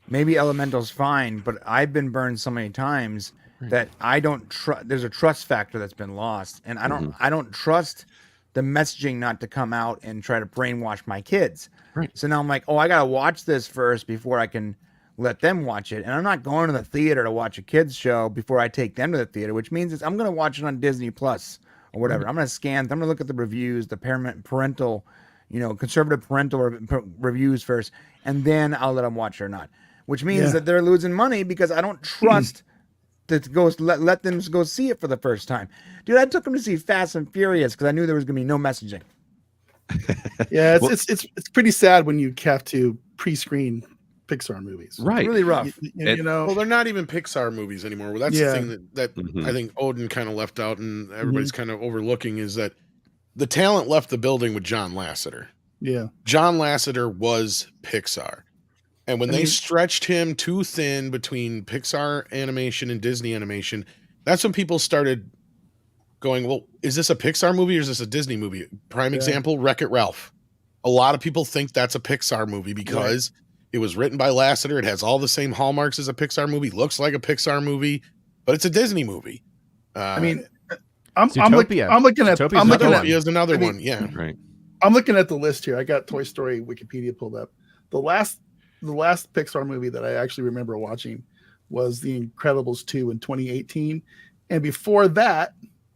maybe Elemental's fine, but I've been burned so many times that I don't trust. There's a trust factor that's been lost, and I don't trust the messaging not to come out and try to brainwash my kids. Right. So now I'm like, I gotta watch this first before I can let them watch it, and I'm not going to the theater to watch a kids show before I take them to the theater, which means I'm gonna watch it on Disney Plus or whatever. Right. I'm gonna look at the reviews, the parental, conservative parental reviews first, and then I'll let them watch it or not. Which means that they're losing money because I don't trust to go let them go see it for the first time. Dude, I took them to see Fast and Furious because I knew there was gonna be no messaging. Yeah, it's pretty sad when you have to pre-screen Pixar movies. Right. It's really rough. Well, they're not even Pixar movies anymore. Well, that's the thing that I think Odin kind of left out, and everybody's kind of overlooking, is that the talent left the building with John Lasseter. Yeah. John Lasseter was Pixar. And when they stretched him too thin between Pixar animation and Disney animation, that's when people started going, well, is this a Pixar movie or is this a Disney movie? Prime example, Wreck-It Ralph. A lot of people think that's a Pixar movie because it was written by Lasseter. It has all the same hallmarks as a Pixar movie, looks like a Pixar movie, but it's a Disney movie. I'm looking at Zootopia's another one. Yeah. Right. I'm looking at the list here. I got Toy Story Wikipedia pulled up. The last Pixar movie that I actually remember watching was The Incredibles 2 in 2018. And before that,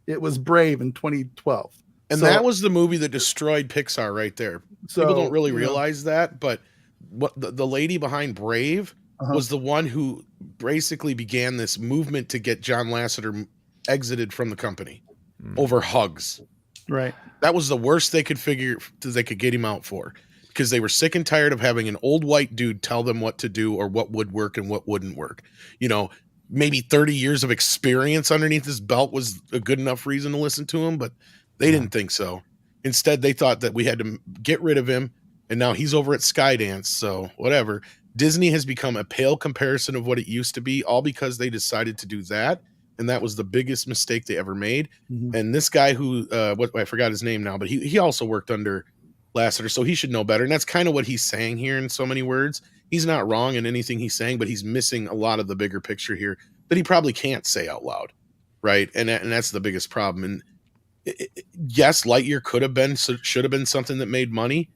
it was Brave in 2012. And that was the movie that destroyed Pixar right there. So, people don't really realize that, but what the lady behind Brave was the one who basically began this movement to get John Lasseter exited from the company over hugs. Right. That was the worst they could figure they could get him out for, because they were sick and tired of having an old white dude tell them what to do or what would work and what wouldn't work. Maybe 30 years of experience underneath his belt was a good enough reason to listen to him, but they didn't think so. Instead, they thought that we had to get rid of him, and now he's over at Skydance, so whatever. Disney has become a pale comparison of what it used to be, all because they decided to do that, and that was the biggest mistake they ever made. And this guy who, I forgot his name now, but he also worked under Lasseter, so he should know better, and that's kind of what he's saying here in so many words. He's not wrong in anything he's saying, but he's missing a lot of the bigger picture here that he probably can't say out loud, right? And that's the biggest problem. And yes, Lightyear should have been something that made money.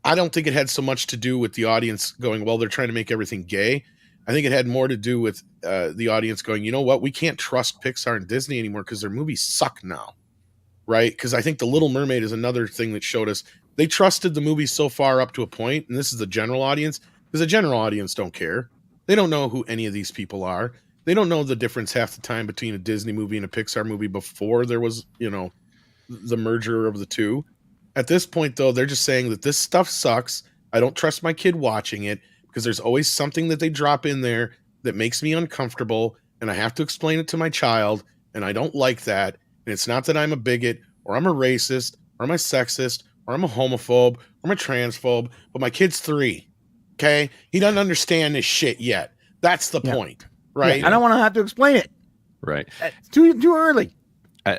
I don't think it had so much to do with the audience going, well, they're trying to make everything gay. I think it had more to do with the audience going, you know what? We can't trust Pixar and Disney anymore because their movies suck now. right? Because I think The Little Mermaid is another thing that showed us they trusted the movie so far up to a point, and this is the general audience, because the general audience don't care. They don't know who any of these people are. They don't know the difference half the time between a Disney movie and a Pixar movie before there was, the merger of the two. At this point, though, they're just saying that this stuff sucks. I don't trust my kid watching it because there's always something that they drop in there that makes me uncomfortable, and I have to explain it to my child, and I don't like that. And it's not that I'm a bigot or I'm a racist or I'm a sexist or I'm a homophobe or I'm a transphobe, but my kid's 3. Okay? He doesn't understand this shit yet. That's the point, right? Yeah, I don't want to have to explain it. Right. It's too early.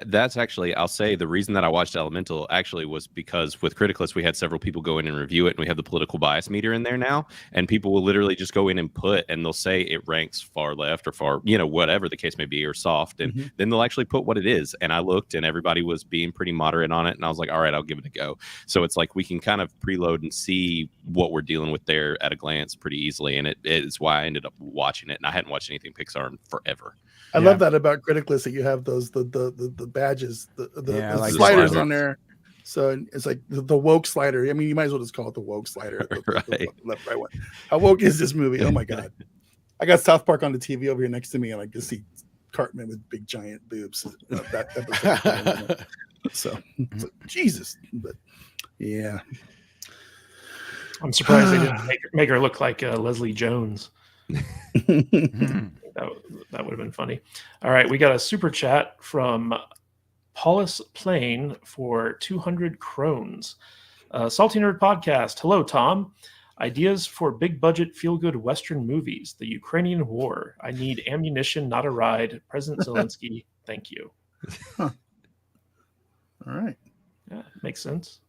That's actually, I'll say, the reason that I watched Elemental actually was because with CRITICLESS, we had several people go in and review it, and we have the political bias meter in there now, and people will literally just go in and put, and they'll say it ranks far left or far, whatever the case may be, or soft, and then they'll actually put what it is. And I looked, and everybody was being pretty moderate on it, and I was like, all right, I'll give it a go. So it's like we can kind of preload and see what we're dealing with there at a glance pretty easily, and it is why I ended up watching it, and I hadn't watched anything Pixar in forever. I love that about CRITICLESS, that you have those the badges, the like sliders the on there. So it's like the woke slider. I mean, you might as well just call it the woke slider. The left, right one. How woke is this movie? Oh my god! I got South Park on the TV over here next to me, and I can see Cartman with big giant boobs. That episode. So Jesus, but yeah. I'm surprised they didn't make her look like Leslie Jones. That would have been funny. All right, we got a super chat from Paulus Plain for 200 crones. Salty Nerd Podcast. Hello, Tom. Ideas for big budget feel good Western movies. The Ukrainian War. I need ammunition, not a ride. President Zelensky. Thank you. All right. Yeah, makes sense.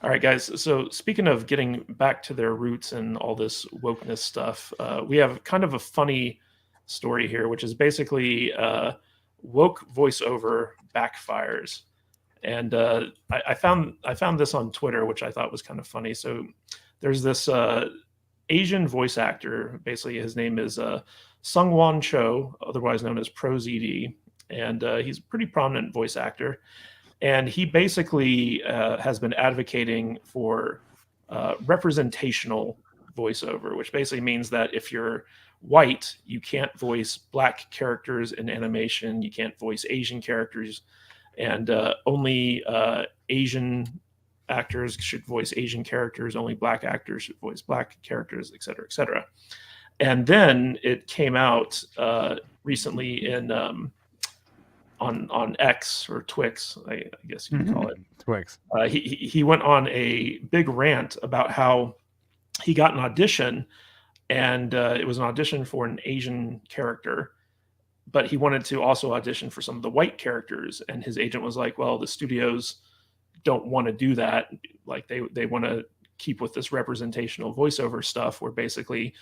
All right, guys. So speaking of getting back to their roots and all this wokeness stuff, we have kind of a funny story here, which is basically woke voiceover backfires. And I found this on Twitter, which I thought was kind of funny. So there's this Asian voice actor. Basically, his name is Sungwon Cho, otherwise known as ProZD, and he's a pretty prominent voice actor. And he basically has been advocating for representational voiceover, which basically means that if you're white, you can't voice black characters in animation, you can't voice Asian characters, and only Asian actors should voice Asian characters, only black actors should voice black characters, et cetera, et cetera. And then it came out recently in on X or Twix, I guess you could call it. Twix. He went on a big rant about how he got an audition, and it was an audition for an Asian character, but he wanted to also audition for some of the white characters, and his agent was like, well, the studios don't want to do that. Like they want to keep with this representational voiceover stuff where basically,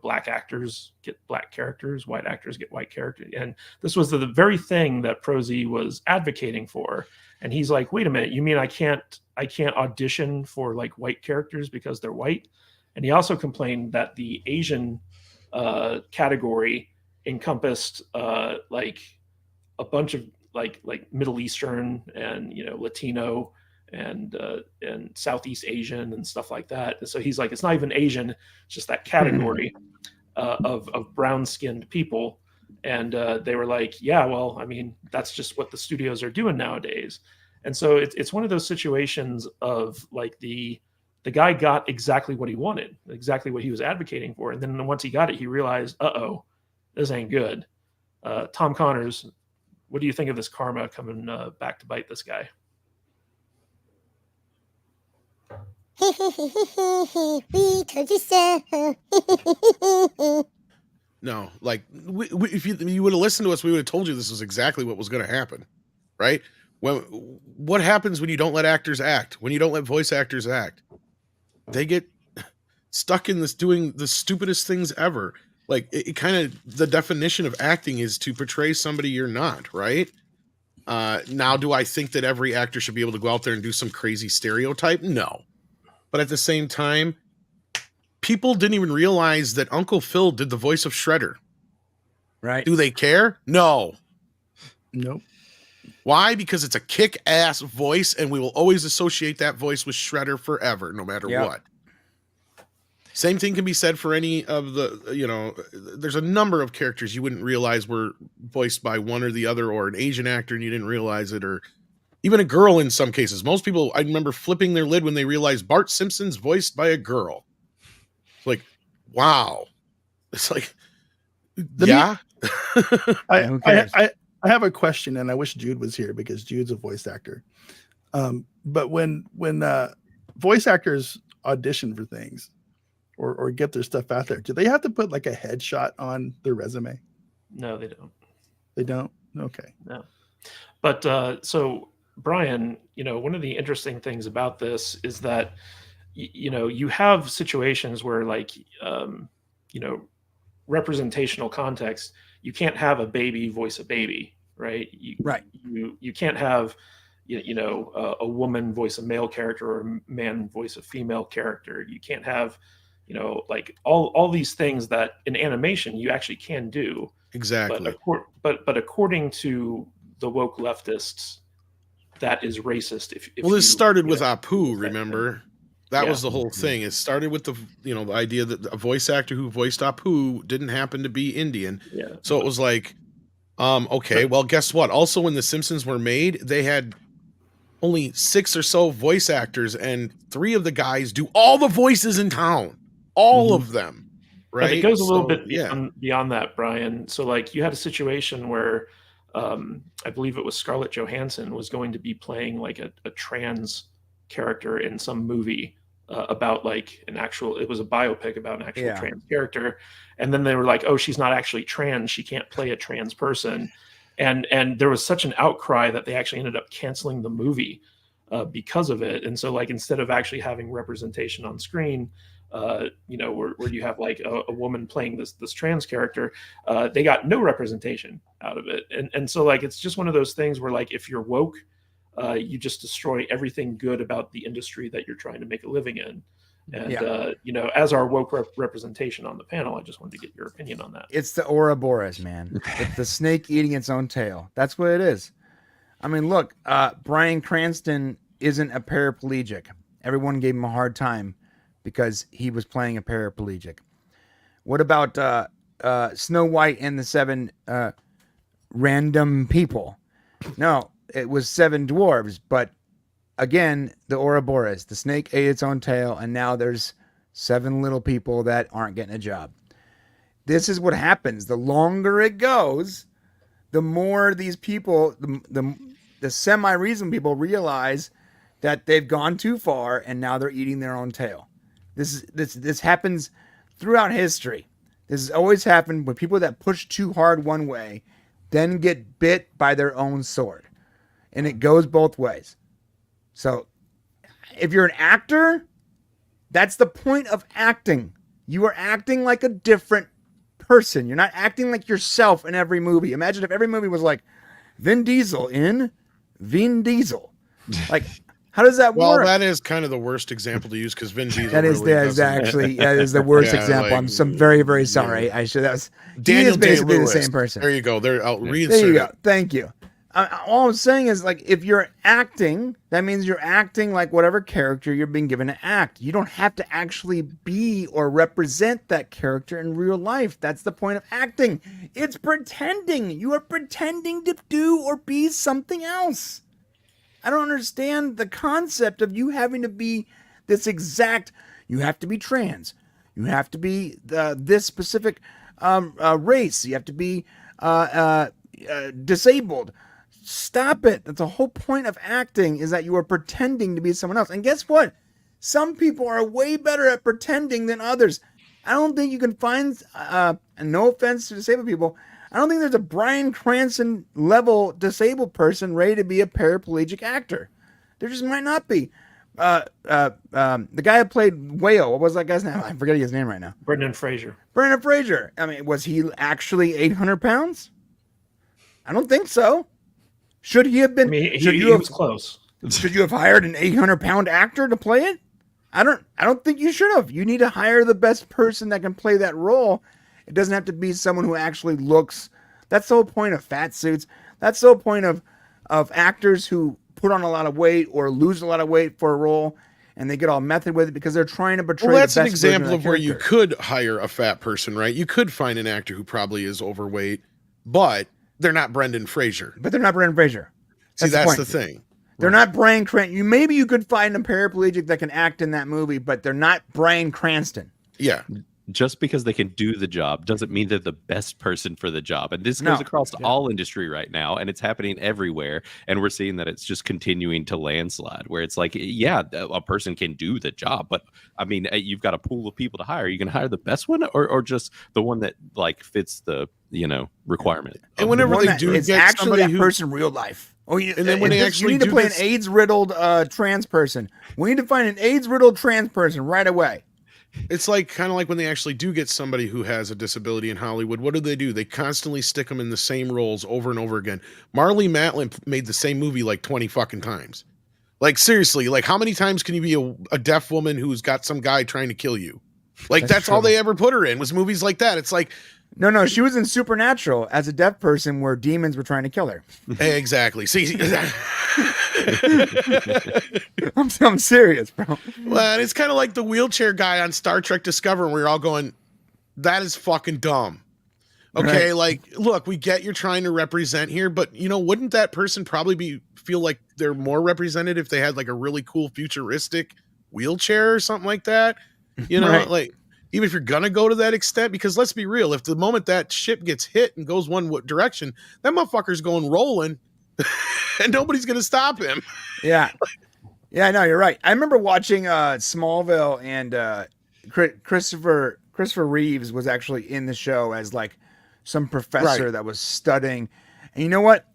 black actors get black characters, white actors get white characters. And this was the very thing that ProZ was advocating for. And he's like, wait a minute, you mean I can't audition for like white characters because they're white? And he also complained that the Asian category encompassed like a bunch of like Middle Eastern and Latino and Southeast Asian and stuff like that. And so he's like, it's not even Asian, it's just that category of brown-skinned people. And they were like, yeah, well, I mean, that's just what the studios are doing nowadays. And so it's one of those situations of like the guy got exactly what he wanted, exactly what he was advocating for. And then once he got it, he realized, uh-oh, this ain't good. Tom Connors, what do you think of this karma coming back to bite this guy? We told you so. No, like if you would have listened to us, we would have told you this was exactly what was going to happen, right? What happens when you don't let actors act? When you don't let voice actors act? They get stuck in this doing the stupidest things ever. Like it kind of, the definition of acting is to portray somebody you're not, right? Now, do I think that every actor should be able to go out there and do some crazy stereotype? No. But at the same time, people didn't even realize that Uncle Phil did the voice of Shredder. Right. Do they care? No. Nope. Why? Because it's a kick-ass voice, and we will always associate that voice with Shredder forever, no matter what. Same thing can be said for any of the, there's a number of characters you wouldn't realize were voiced by one or the other, or an Asian actor and you didn't realize it, or even a girl in some cases. Most people, I remember flipping their lid when they realized Bart Simpson's voiced by a girl. It's like, wow. It's like, yeah. I have a question, and I wish Jude was here because Jude's a voice actor. But when voice actors audition for things or get their stuff out there, do they have to put like a headshot on their resume? No, they don't. They don't? Okay. No. But so, Brian, one of the interesting things about this is that, you have situations where, like, representational context, you can't have a baby voice a baby, right? You can't have a woman voice a male character or a man voice a female character. You can't have like all these things that in animation you actually can do. Exactly. But according to the woke leftists, that is racist. If this started with Apu, remember? That was the whole thing. It started with the idea that a voice actor who voiced Apu didn't happen to be Indian. Yeah. So it was like, okay, well, guess what? Also, when The Simpsons were made, they had only 6 or so voice actors, and 3 of the guys do all the voices in town. All of them. Right. But it goes a little bit beyond that, Brian. So, like, you had a situation where I believe it was Scarlett Johansson was going to be playing like a trans character in some movie about like it was a biopic about an actual trans character. And then they were like, oh, she's not actually trans. She can't play a trans person. And there was such an outcry that they actually ended up canceling the movie because of it. And so, like, instead of actually having representation on screen, where you have like a woman playing this trans character, they got no representation out of it. And so, like, it's just one of those things where, like, if you're woke, you just destroy everything good about the industry that you're trying to make a living in. And as our woke representation on the panel, I just wanted to get your opinion on that. It's the Ouroboros, man. It's the snake eating its own tail. That's what it is. I mean, look, Bryan Cranston isn't a paraplegic. Everyone gave him a hard time because he was playing a paraplegic. What about Snow White and the 7 random people? No, it was 7 dwarves, but again, the Ouroboros, the snake ate its own tail, and now there's 7 little people that aren't getting a job. This is what happens. The longer it goes, the more these people, the semi-reasonable people realize that they've gone too far, and now they're eating their own tail. This happens throughout history. This has always happened when people that push too hard one way then get bit by their own sword. And it goes both ways. So if you're an actor, that's the point of acting. You are acting like a different person. You're not acting like yourself in every movie. Imagine if every movie was like Vin Diesel in Vin Diesel. Like, how does that work? Well, that is kind of the worst example to use because Vin Diesel. That is the worst example. Like, I'm very, very sorry. That was Daniel. He is basically the same person. There you go. I'll reinsert There you go. Thank you. All I'm saying is, like, if you're acting, that means you're acting like whatever character you're being given to act. You don't have to actually be or represent that character in real life. That's the point of acting. It's pretending. You are pretending to do or be something else. I don't understand the concept of you having to be this exact. You have to be trans. You have to be this specific race. You have to be disabled. Stop it. That's the whole point of acting, is that you are pretending to be someone else. And guess what? Some people are way better at pretending than others. I don't think you can find, and no offense to disabled people, I don't think there's a Bryan Cranston level disabled person ready to be a paraplegic actor. There just might not be. The guy who played Whale, what was that guy's name? I'm forgetting his name right now. Brendan Fraser. I mean, was he actually 800 pounds? I don't think so. Should he have been? I mean, he was close. Should you have hired an 800-pound actor to play it? I don't think you should have. You need to hire the best person that can play that role. It doesn't have to be someone who actually looks. That's the whole point of fat suits. That's the whole point of of actors who put on a lot of weight or lose a lot of weight for a role, and they get all method with it because they're trying to portray. Well, that's the an best version example of that where you character. could hire a fat person, right? You could find an actor who probably is overweight, but they're not Brendan Fraser. But they're not Brendan Fraser. See, that's point. the thing. They're not Bryan Cranston. Maybe you could find a paraplegic that can act in that movie, but they're not Bryan Cranston. Yeah. Just because they can do the job doesn't mean they're the best person for the job. And this goes across all industry right now, and it's happening everywhere. And we're seeing that it's just continuing to landslide, where it's like, yeah, a person can do the job, but I mean, you've got a pool of people to hire. You can hire the best one, or just the one that like fits the requirement. And whenever they do it's get actually somebody that who person real life. Oh, and then when they actually you need to do play get an AIDS-riddled trans person. We need to find an AIDS-riddled trans person right away. It's like kind of like when they actually do get somebody who has a disability in Hollywood. What do? They constantly stick them in the same roles over and over again. Marlee Matlin made the same movie like 20 fucking times. Like seriously, like how many times can you be a deaf woman who's got some guy trying to kill you? Like that's all they ever put her in was movies like that. It's like no, she was in Supernatural as a deaf person where demons were trying to kill her. Exactly. See, I'm serious, bro. well, it's kind of like the wheelchair guy on Star Trek Discovery, where we're all going, that is fucking dumb. Okay, Right. like, look, we get you're trying to represent here, but wouldn't that person probably feel like they're more represented if they had like a really cool futuristic wheelchair or something like that? Right. Like even if you're gonna go to that extent, because let's be real, if the moment that ship gets hit and goes one direction, that motherfucker's going rolling, and nobody's gonna stop him. Yeah. Yeah, no, you're right. I remember watching Smallville, and Christopher Reeves was actually in the show as like some professor that was studying. And you know what?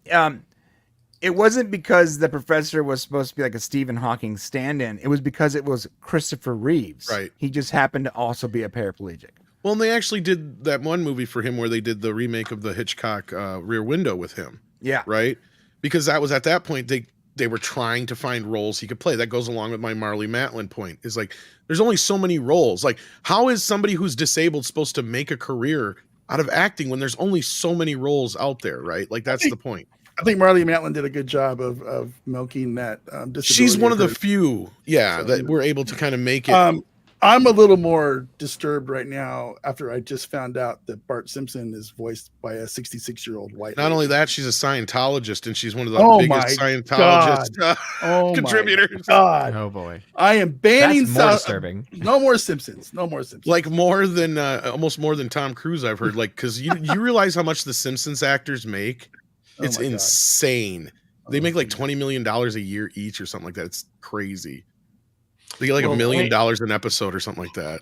It wasn't because the professor was supposed to be like a Stephen Hawking stand-in. It was because it was Christopher Reeves. Right. He just happened to also be a paraplegic. Well, and they actually did that one movie for him where they did the remake of the Hitchcock Rear Window with him. Yeah. Right? Because that was at that point they were trying to find roles he could play. That goes along with my Marlee Matlin point. Is like there's only so many roles. Like how is somebody who's disabled supposed to make a career out of acting when there's only so many roles out there, right? Like that's the point. I think Marlee Matlin did a good job of milking that disability. She's one of the curve. few, that were able to kind of make it. I'm a little more disturbed right now after I just found out that Bart Simpson is voiced by a 66-year-old white Not lady. only that, she's a Scientologist, and she's one of the Oh biggest my Scientologist Oh contributors. My God. Oh boy, I am banning that's more disturbing. No more Simpsons. No more Simpsons. Like more than almost more than Tom Cruise, I've heard. Like because you realize how much the Simpsons actors make. It's my God. insane. They make like $20 million a year each or something like that. It's crazy. They get like $1 million an episode or something like that.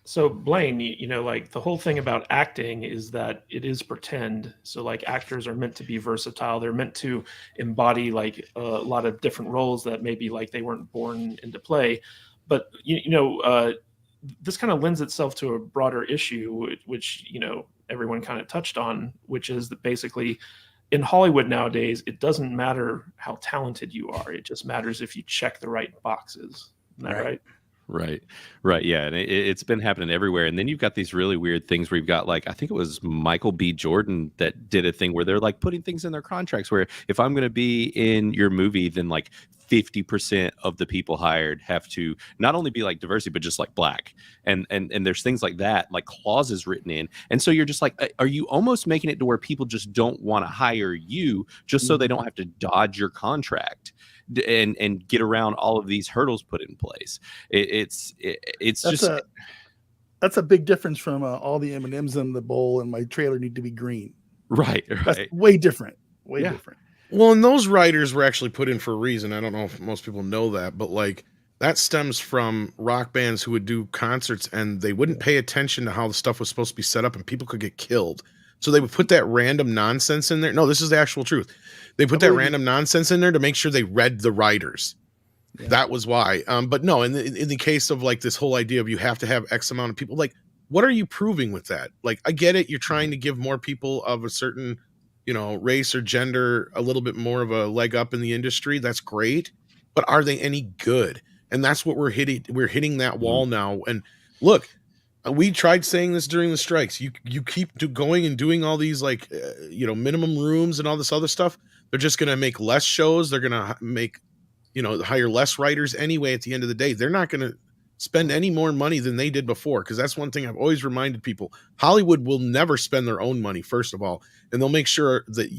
So Blaine, like the whole thing about acting is that it is pretend. So like actors are meant to be versatile. They're meant to embody like a lot of different roles that maybe like they weren't born into play. But this kind of lends itself to a broader issue, which everyone kind of touched on, which is that basically in Hollywood nowadays, it doesn't matter how talented you are. It just matters if you check the right boxes. Isn't that right? Right. Yeah. And it's been happening everywhere. And then you've got these really weird things where you've got like, I think it was Michael B. Jordan that did a thing where they're like putting things in their contracts where if I'm going to be in your movie, then like 50% of the people hired have to not only be like diversity, but just like black. And there's things like that, like clauses written in. And so you're just like, are you almost making it to where people just don't want to hire you just so they don't have to dodge your contract and get around all of these hurdles put in place? It's that's a big difference from all the M&Ms in the bowl and my trailer need to be green. Right. That's way different. Way different. Well, and those writers were actually put in for a reason. I don't know if most people know that, but like that stems from rock bands who would do concerts and they wouldn't pay attention to how the stuff was supposed to be set up and people could get killed. So they would put that random nonsense in there. No, this is the actual truth. They put that random nonsense in there to make sure they read the writers. Yeah. That was why. But no, in the case of like this whole idea of you have to have X amount of people, like what are you proving with that? Like, I get it. You're trying to give more people of a certain, race or gender a little bit more of a leg up in the industry. That's great. But are they any good? And that's what we're hitting. We're hitting that wall now. And look, we tried saying this during the strikes. You keep going and doing all these like, minimum rooms and all this other stuff. They're just going to make less shows. They're going to make, hire less writers anyway. At the end of the day, they're not going to spend any more money than they did before. Because that's one thing I've always reminded people. Hollywood will never spend their own money, first of all. And they'll make sure that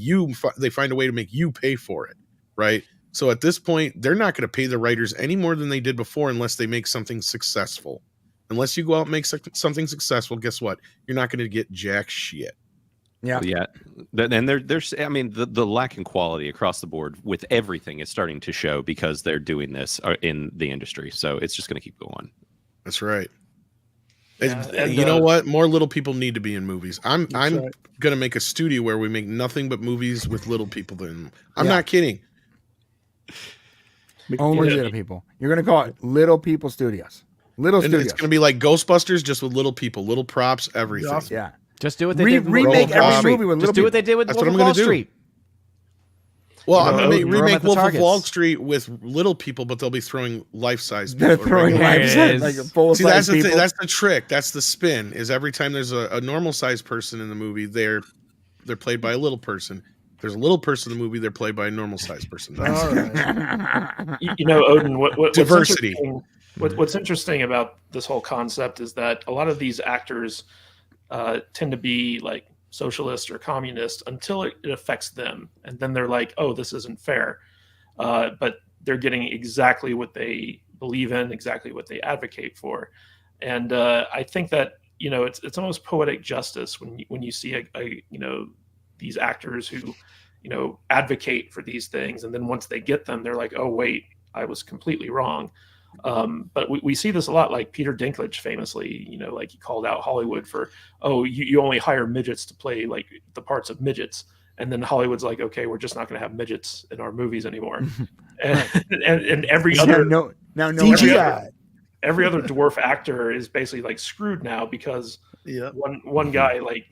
they find a way to make you pay for it. Right. So at this point, they're not going to pay the writers any more than they did before unless they make something successful. Unless you go out and make something successful, guess what? You're not going to get jack shit. Yeah. And there's, I mean, the lack in quality across the board with everything is starting to show because they're doing this in the industry. So it's just going to keep going. That's right. Yeah, and you know what? More little people need to be in movies. I'm going to make a studio where we make nothing but movies with little people in them. I'm not kidding. Only little people. You're going to call it Little People Studios. Little Studios. It's going to be like Ghostbusters, just with little people, little props, everything. Awesome. Yeah. Just do what they did. Remake every movie with little Just do what people. they did with That's Wolf what of I'm Wall gonna do. Street. Well, I'm going to Throw 'em remake at the Wolf of targets. Wall Street with little people, but they'll be throwing life-size They're people. throwing There it life-size, is. like full See, that's size the people. thing. That's the trick. That's the spin. Is every time there's a normal-sized person in the movie, they're played by a little person. If there's a little person in the movie, they're played by a normal-sized person. All right. Odin, what's Diversity. What's interesting about this whole concept is that a lot of these actors tend to be like socialist or communist until it affects them, and then they're like, "Oh, this isn't fair," but they're getting exactly what they believe in, exactly what they advocate for, and I think that it's almost poetic justice when you see these actors who advocate for these things, and then once they get them, they're like, "Oh, wait, I was completely wrong." But we see this a lot, like Peter Dinklage famously, like he called out Hollywood for, "Oh, you only hire midgets to play like the parts of midgets." And then Hollywood's like, "Okay, we're just not going to have midgets in our movies anymore." and every other CGI. every other dwarf actor is basically like screwed now because one guy like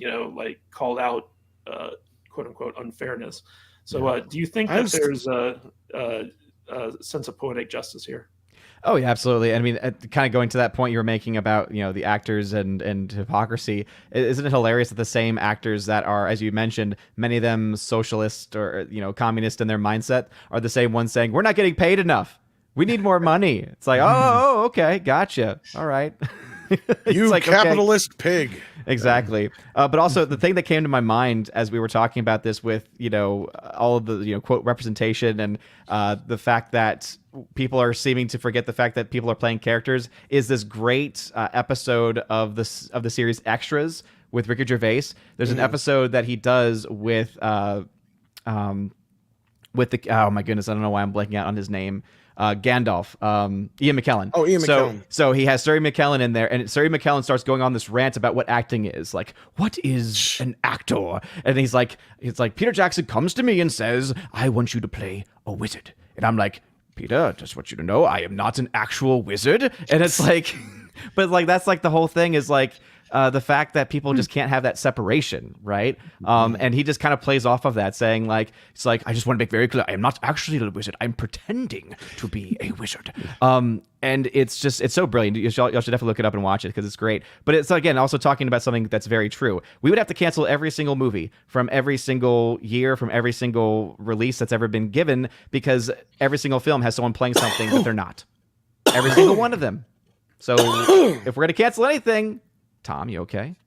called out quote unquote unfairness. So do you think that there's a sense of poetic justice here? Oh yeah, absolutely. I mean, kind of going to that point you were making about the actors and hypocrisy. Isn't it hilarious that the same actors that are, as you mentioned, many of them socialist or communist in their mindset, are the same ones saying we're not getting paid enough. We need more money. It's like, oh, okay, gotcha. All right. You like, capitalist pig. Exactly. But also the thing that came to my mind as we were talking about this with, all of the, quote representation and the fact that people are seeming to forget the fact that people are playing characters is this great episode of the series Extras with Ricky Gervais. There's an episode that he does with the, oh my goodness, I don't know why I'm blanking out on his name. Gandalf, Ian McKellen. Oh, Ian McKellen. So he has Surrey McKellen in there, and Surrey McKellen starts going on this rant about what acting is. Like, what is an actor? And he's like, Peter Jackson comes to me and says, "I want you to play a wizard." And I'm like, "Peter, I just want you to know I am not an actual wizard." And it's like, but like, that's like the whole thing is like, the fact that people just can't have that separation, right? And he just kind of plays off of that, saying like, it's like, I just want to make very clear, I am not actually a wizard. I'm pretending to be a wizard. And it's so brilliant. You should definitely look it up and watch it because it's great. But it's, again, also talking about something that's very true. We would have to cancel every single movie from every single year, from every single release that's ever been given, because every single film has someone playing something that they're not. Every single one of them. So if we're going to cancel anything, Tom, you okay?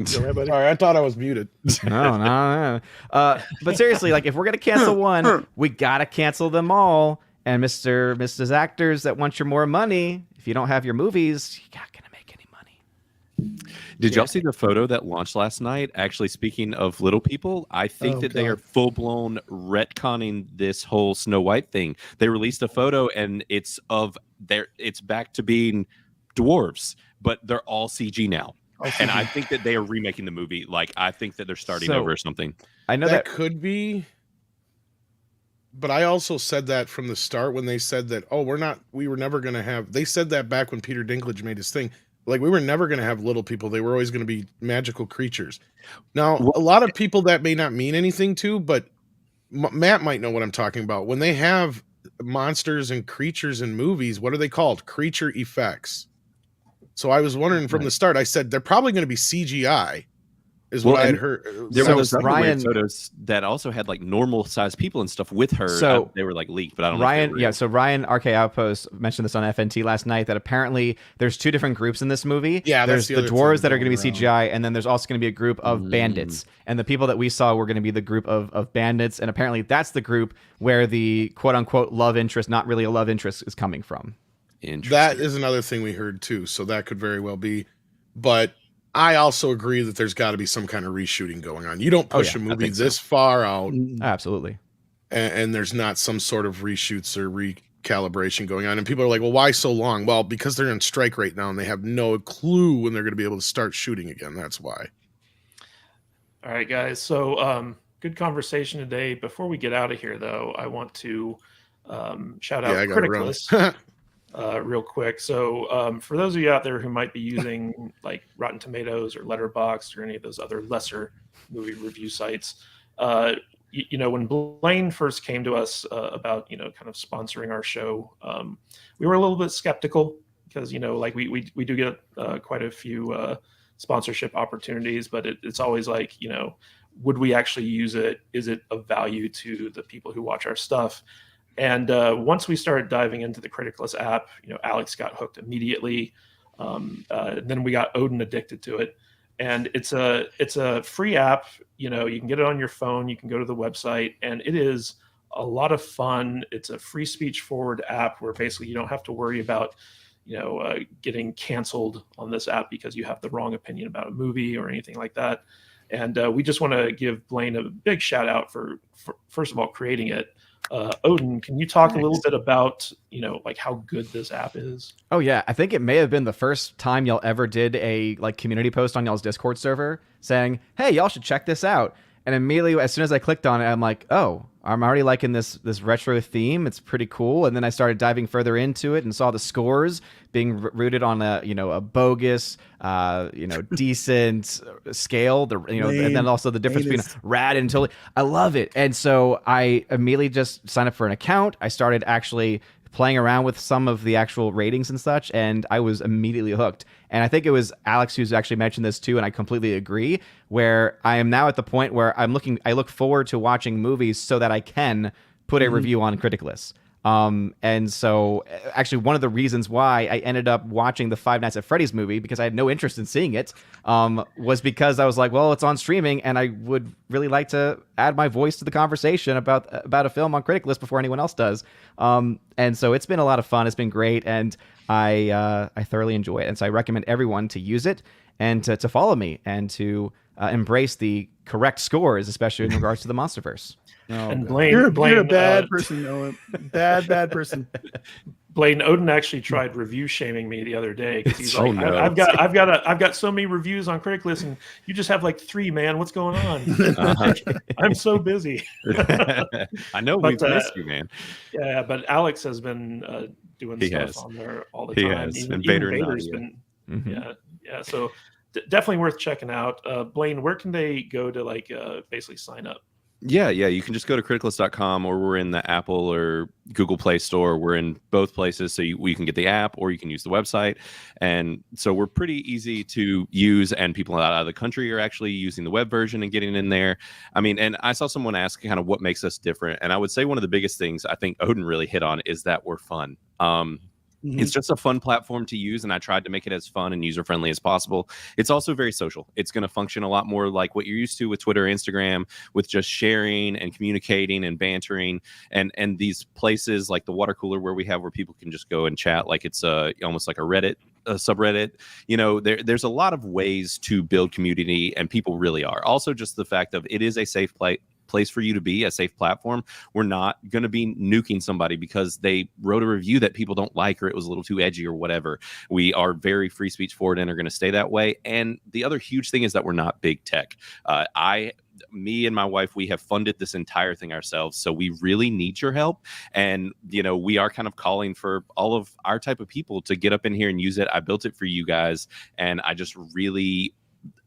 Sorry, I thought I was muted. No. But seriously, like, if we're gonna cancel one, we gotta cancel them all. And Mrs. Actors that want your more money, if you don't have your movies, you're not gonna make any money. Did y'all see the photo that launched last night? Actually, speaking of little people, I think they are full-blown retconning this whole Snow White thing. They released a photo, and it's back to being dwarves, but they're all CG now. And I think that they are remaking the movie. Like, I think that they're starting over or something. I know that could be, but I also said that from the start when they said that, we were never going to have, they said that back when Peter Dinklage made his thing, like, we were never going to have little people. They were always going to be magical creatures. Now, a lot of people that may not mean anything to, but Matt might know what I'm talking about. When they have monsters and creatures in movies, what are they called? Creature effects. So I was wondering from the start, I said, they're probably going to be CGI. is Well, what I had and heard. There So were those other weird Ryan- photos that also had like normal sized people and stuff with her. So they were like leaked, but I don't know. If they Ryan, were yeah. real. So Ryan RK Outpost mentioned this on FNT last night that apparently there's two different groups in this movie. Yeah, there's that's the the other thing dwarves that are going to be going around. CGI, and then there's also going to be a group of bandits. And the people that we saw were going to be the group of bandits, and apparently that's the group where the quote unquote love interest, not really a love interest, is coming from. Interesting. That is another thing we heard too, so that could very well be. But I also agree that there's got to be some kind of reshooting going on. You don't push yeah, a I movie think so. this far out, Absolutely. and there's not some sort of reshoots or recalibration going on. And people are like, well, why so long? Well, because they're on strike right now and they have no clue when they're going to be able to start shooting again. That's why. All right, guys. So good conversation today. Before we get out of here, though, I want to shout out I gotta Criticless real quick. So for those of you out there who might be using like Rotten Tomatoes or Letterboxd or any of those other lesser movie review sites, when Blaine first came to us about kind of sponsoring our show, we were a little bit skeptical because like we do get quite a few sponsorship opportunities, but it's always like would we actually use it? Is it of value to the people who watch our stuff? And once we started diving into the Criticless app, Alex got hooked immediately. Then we got Odin addicted to it, and it's a free app. You can get it on your phone. You can go to the website, and it is a lot of fun. It's a free speech forward app where basically you don't have to worry about getting canceled on this app because you have the wrong opinion about a movie or anything like that. And we just want to give Blaine a big shout out for first of all creating it. Odin, can you talk a little bit about like how good this app is? Oh yeah, I think it may have been the first time y'all ever did a like community post on y'all's Discord server saying, "Hey, y'all should check this out." And immediately, as soon as I clicked on it, I'm like, "Oh, I'm already liking this retro theme. It's pretty cool." And then I started diving further into it and saw the scores being rooted on a bogus, decent scale. And then also the difference between rad and totally. I love it, and so I immediately just signed up for an account. I started actually playing around with some of the actual ratings and such, and I was immediately hooked. And I think it was Alex who's actually mentioned this too, and I completely agree, where I am now at the point where I look forward to watching movies so that I can put a review on Criticless. And so actually one of the reasons why I ended up watching the Five Nights at Freddy's movie, because I had no interest in seeing it, was because I was like, well, it's on streaming and I would really like to add my voice to the conversation about a film on Criticless before anyone else does. And so it's been a lot of fun. It's been great. And I thoroughly enjoy it. And so I recommend everyone to use it and to follow me and to embrace the correct scores, especially in regards to the Monsterverse. And Blaine, You're a bad uh, person, Noah. Bad person. Blaine, Odin actually tried review shaming me the other day because he's Oh, like, no. I've got so many reviews on Criticless, and you just have like 3, man. What's going on? I'm so busy. I know But, we've missed you, man. Yeah, but Alex has been doing He stuff has. on there all the He time. has. Even And Vader and Vader's Nadia. been, yeah. So definitely worth checking out. Blaine, where can they go to like basically sign up? Yeah, you can just go to criticless.com, or we're in the Apple or Google Play Store. We're in both places, so you can get the app or you can use the website. And so we're pretty easy to use, and people out of the country are actually using the web version and getting in there. I mean, and I saw someone ask kind of what makes us different, and I would say one of the biggest things I think Odin really hit on is that we're fun. It's just a fun platform to use, and I tried to make it as fun and user-friendly as possible. It's also very social. It's going to function a lot more like what you're used to with Twitter, Instagram, with just sharing and communicating and bantering, and these places like the water cooler where people can just go and chat like it's almost like a Reddit subreddit. There's a lot of ways to build community, and people really are. Also, just the fact of it is a safe place for you to be, a safe platform. We're not going to be nuking somebody because they wrote a review that people don't like, or it was a little too edgy or whatever. We are very free speech forward and are going to stay that way. And the other huge thing is that we're not big tech. Me and my wife, we have funded this entire thing ourselves, so we really need your help. And we are kind of calling for all of our type of people to get up in here and use it. I built it for you guys, and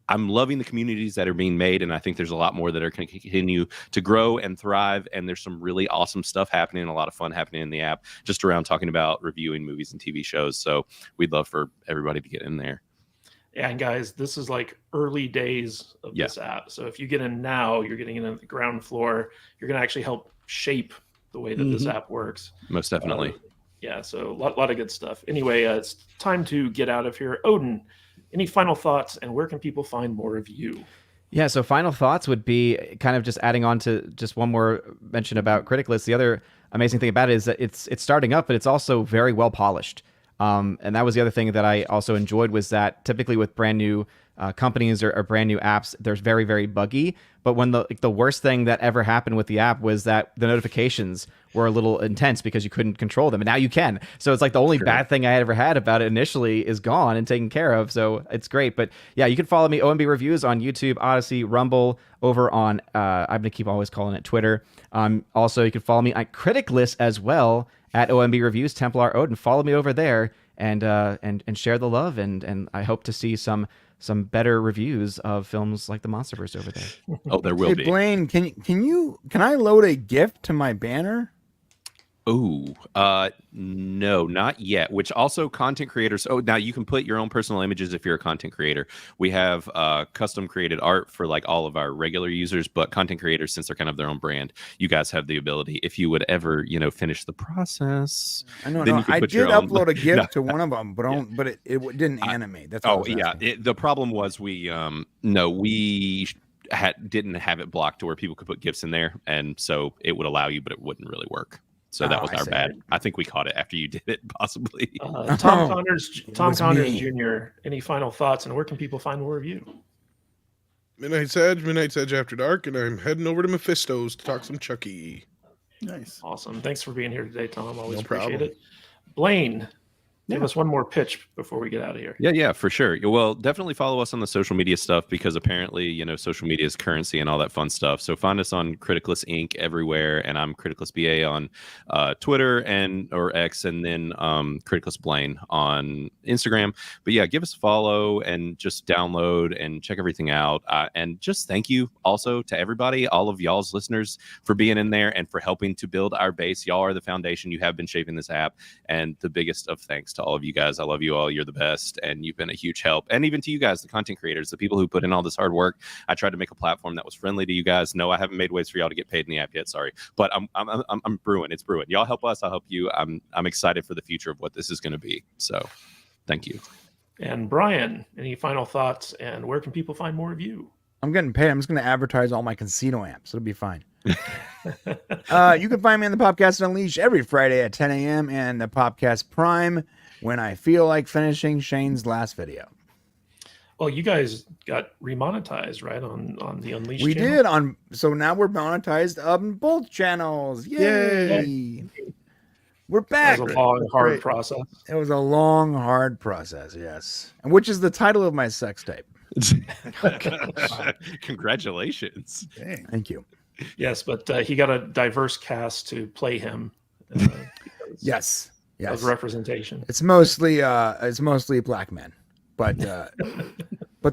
I'm loving the communities that are being made, and I think there's a lot more that are going to continue to grow and thrive, and there's some really awesome stuff happening, a lot of fun happening in the app just around talking about reviewing movies and TV shows. So we'd love for everybody to get in there. And guys, this is like early days of this app. So if you get in now, you're getting in at the ground floor. You're going to actually help shape the way that this app works. Most definitely. Yeah, so a lot of good stuff. Anyway, it's time to get out of here. Odin, any final thoughts, and where can people find more of you? Yeah, so final thoughts would be kind of just adding on to just one more mention about CriticalLess. The other amazing thing about it is that it's starting up, but it's also very well polished. And that was the other thing that I also enjoyed, was that typically with brand new companies or brand new apps, there's very, very buggy. But when the worst thing that ever happened with the app was that the notifications were a little intense because you couldn't control them. And now you can. So it's like the only bad thing I ever had about it initially is gone and taken care of. So it's great. But yeah, you can follow me, OMB Reviews, on YouTube, Odyssey, Rumble, over on, I'm going to keep always calling it Twitter. Also, you can follow me on CriticalLess as well, at OMB Reviews, Templar Odin. Follow me over there and share the love. And I hope to see some better reviews of films like the Monsterverse over there. Oh, there will be. Blaine, can I load a GIF to my banner? Oh, no, not yet. Which also content creators. Oh, now you can put your own personal images if you're a content creator. We have custom created art for like all of our regular users, but content creators, since they're kind of their own brand, you guys have the ability. If you would ever, finish the process, I know. then No, you can I put did your own- upload a GIF No. to one of them, but it didn't animate. That's all. The problem was we didn't have it blocked to where people could put GIFs in there, and so it would allow you, but it wouldn't really work. So that was our bad. I think we caught it after you did it, possibly. Tom Connors me. Jr., any final thoughts, and where can people find more of you? Midnight's Edge After Dark, and I'm heading over to Mephisto's to talk some Chucky. Nice. Awesome. Thanks for being here today, Tom. Always No appreciate problem. it. Blaine, give us one more pitch before we get out of here. Yeah, for sure. Well, definitely follow us on the social media stuff, because apparently, social media is currency and all that fun stuff. So find us on CriticalLess Inc. everywhere, and I'm CriticalLess BA on Twitter or X, and then CriticalLess Blain on Instagram. But yeah, give us a follow and just download and check everything out. And just thank you also to everybody, all of y'all's listeners, for being in there and for helping to build our base. Y'all are the foundation. You have been shaping this app, and the biggest of thanks to all of you guys. I love you all. You're the best, and you've been a huge help. And even to you guys, the content creators, the people who put in all this hard work. I tried to make a platform that was friendly to you guys. No, I haven't made ways for y'all to get paid in the app yet. Sorry, but I'm brewing. It's brewing. Y'all help us. I'll help you. I'm excited for the future of what this is going to be. So, thank you. And Brian, any final thoughts, and where can people find more of you? I'm getting paid. I'm just going to advertise all my casino amps. It'll be fine. You can find me on the Podcast Unleashed every Friday at 10 a.m. and the Podcast Prime when I feel like finishing Shane's last video. Well, you guys got remonetized, right, on the Unleashed We channel? did so now we're monetized on both channels. Yay! We're back. That was a long, hard process. It was a long, hard process, yes. And which is the title of my sex tape. Congratulations. Dang. Thank you. Yes, but he got a diverse cast to play him. Yes. Of representation. It's mostly black men, but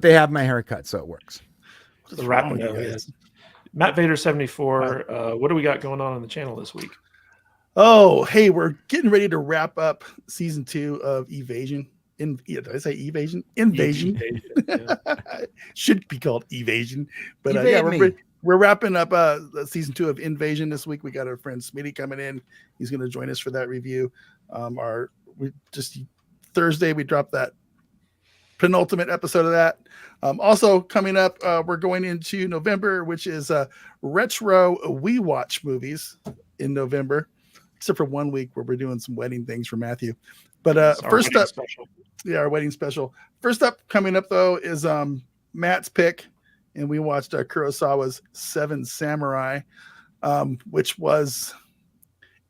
they have my haircut, so it works. The rapping though, yes. Matt Vader 74. What do we got going on the channel this week? Oh, hey, we're getting ready to wrap up season 2 of Evasion. Did I say Evasion? Invasion. Yeah. Should be called Evasion. But Evade we're wrapping up season 2 of Invasion this week. We got our friend Smitty coming in. He's going to join us for that review. Thursday we dropped that penultimate episode of that. Also coming up, we're going into November, which is retro We Watch movies in November, except for 1 week where we're doing some wedding things for Matthew. But first up, our wedding special. First up, coming up though, is Matt's pick, and we watched Kurosawa's Seven Samurai, which was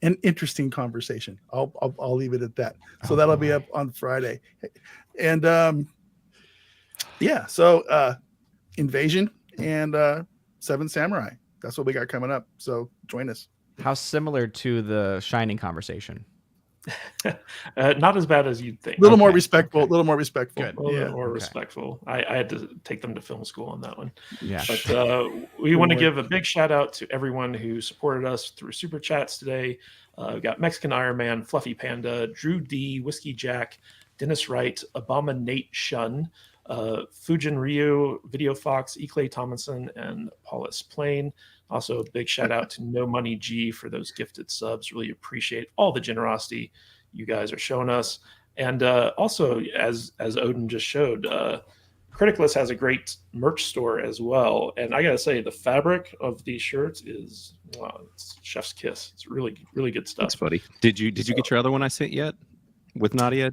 an interesting conversation. I'll leave it at that. So that'll be up on Friday, and so Invasion and Seven Samurai. That's what we got coming up. So join us. How similar to the Shining conversation? Not as bad as you'd think. A little more respectful. A little more respectful. Good. A little bit more Okay. respectful. I had to take them to film school on that one. Yeah. But we want to give a big shout out to everyone who supported us through super chats today. We've got Mexican Iron Man, Fluffy Panda, Drew D, Whiskey Jack, Dennis Wright, Abominate Shun, Fujin Ryu, Video Fox, E. Clay Tomlinson, and Paulus Plain. Also, a big shout out to No Money G for those gifted subs. Really appreciate all the generosity you guys are showing us. And also, as Odin just showed, CRITICLESS has a great merch store as well. And I gotta say, the fabric of these shirts is, wow, it's chef's kiss. It's really, really good stuff. Thanks, buddy. Did you get your other one I sent yet with Nadia?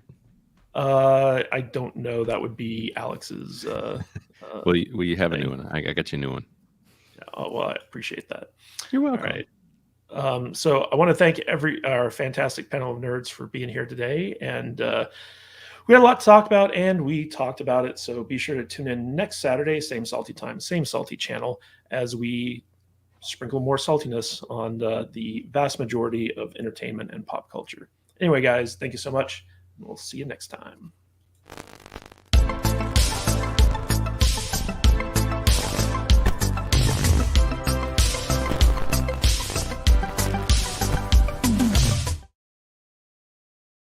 I don't know. That would be Alex's. Well, you have a new one. I got you a new one. Oh, well, I appreciate that. You're welcome. All right. So I want to thank our fantastic panel of nerds for being here today. And we had a lot to talk about, and we talked about it. So be sure to tune in next Saturday, same salty time, same salty channel, as we sprinkle more saltiness on the vast majority of entertainment and pop culture. Anyway, guys, thank you so much. We'll see you next time.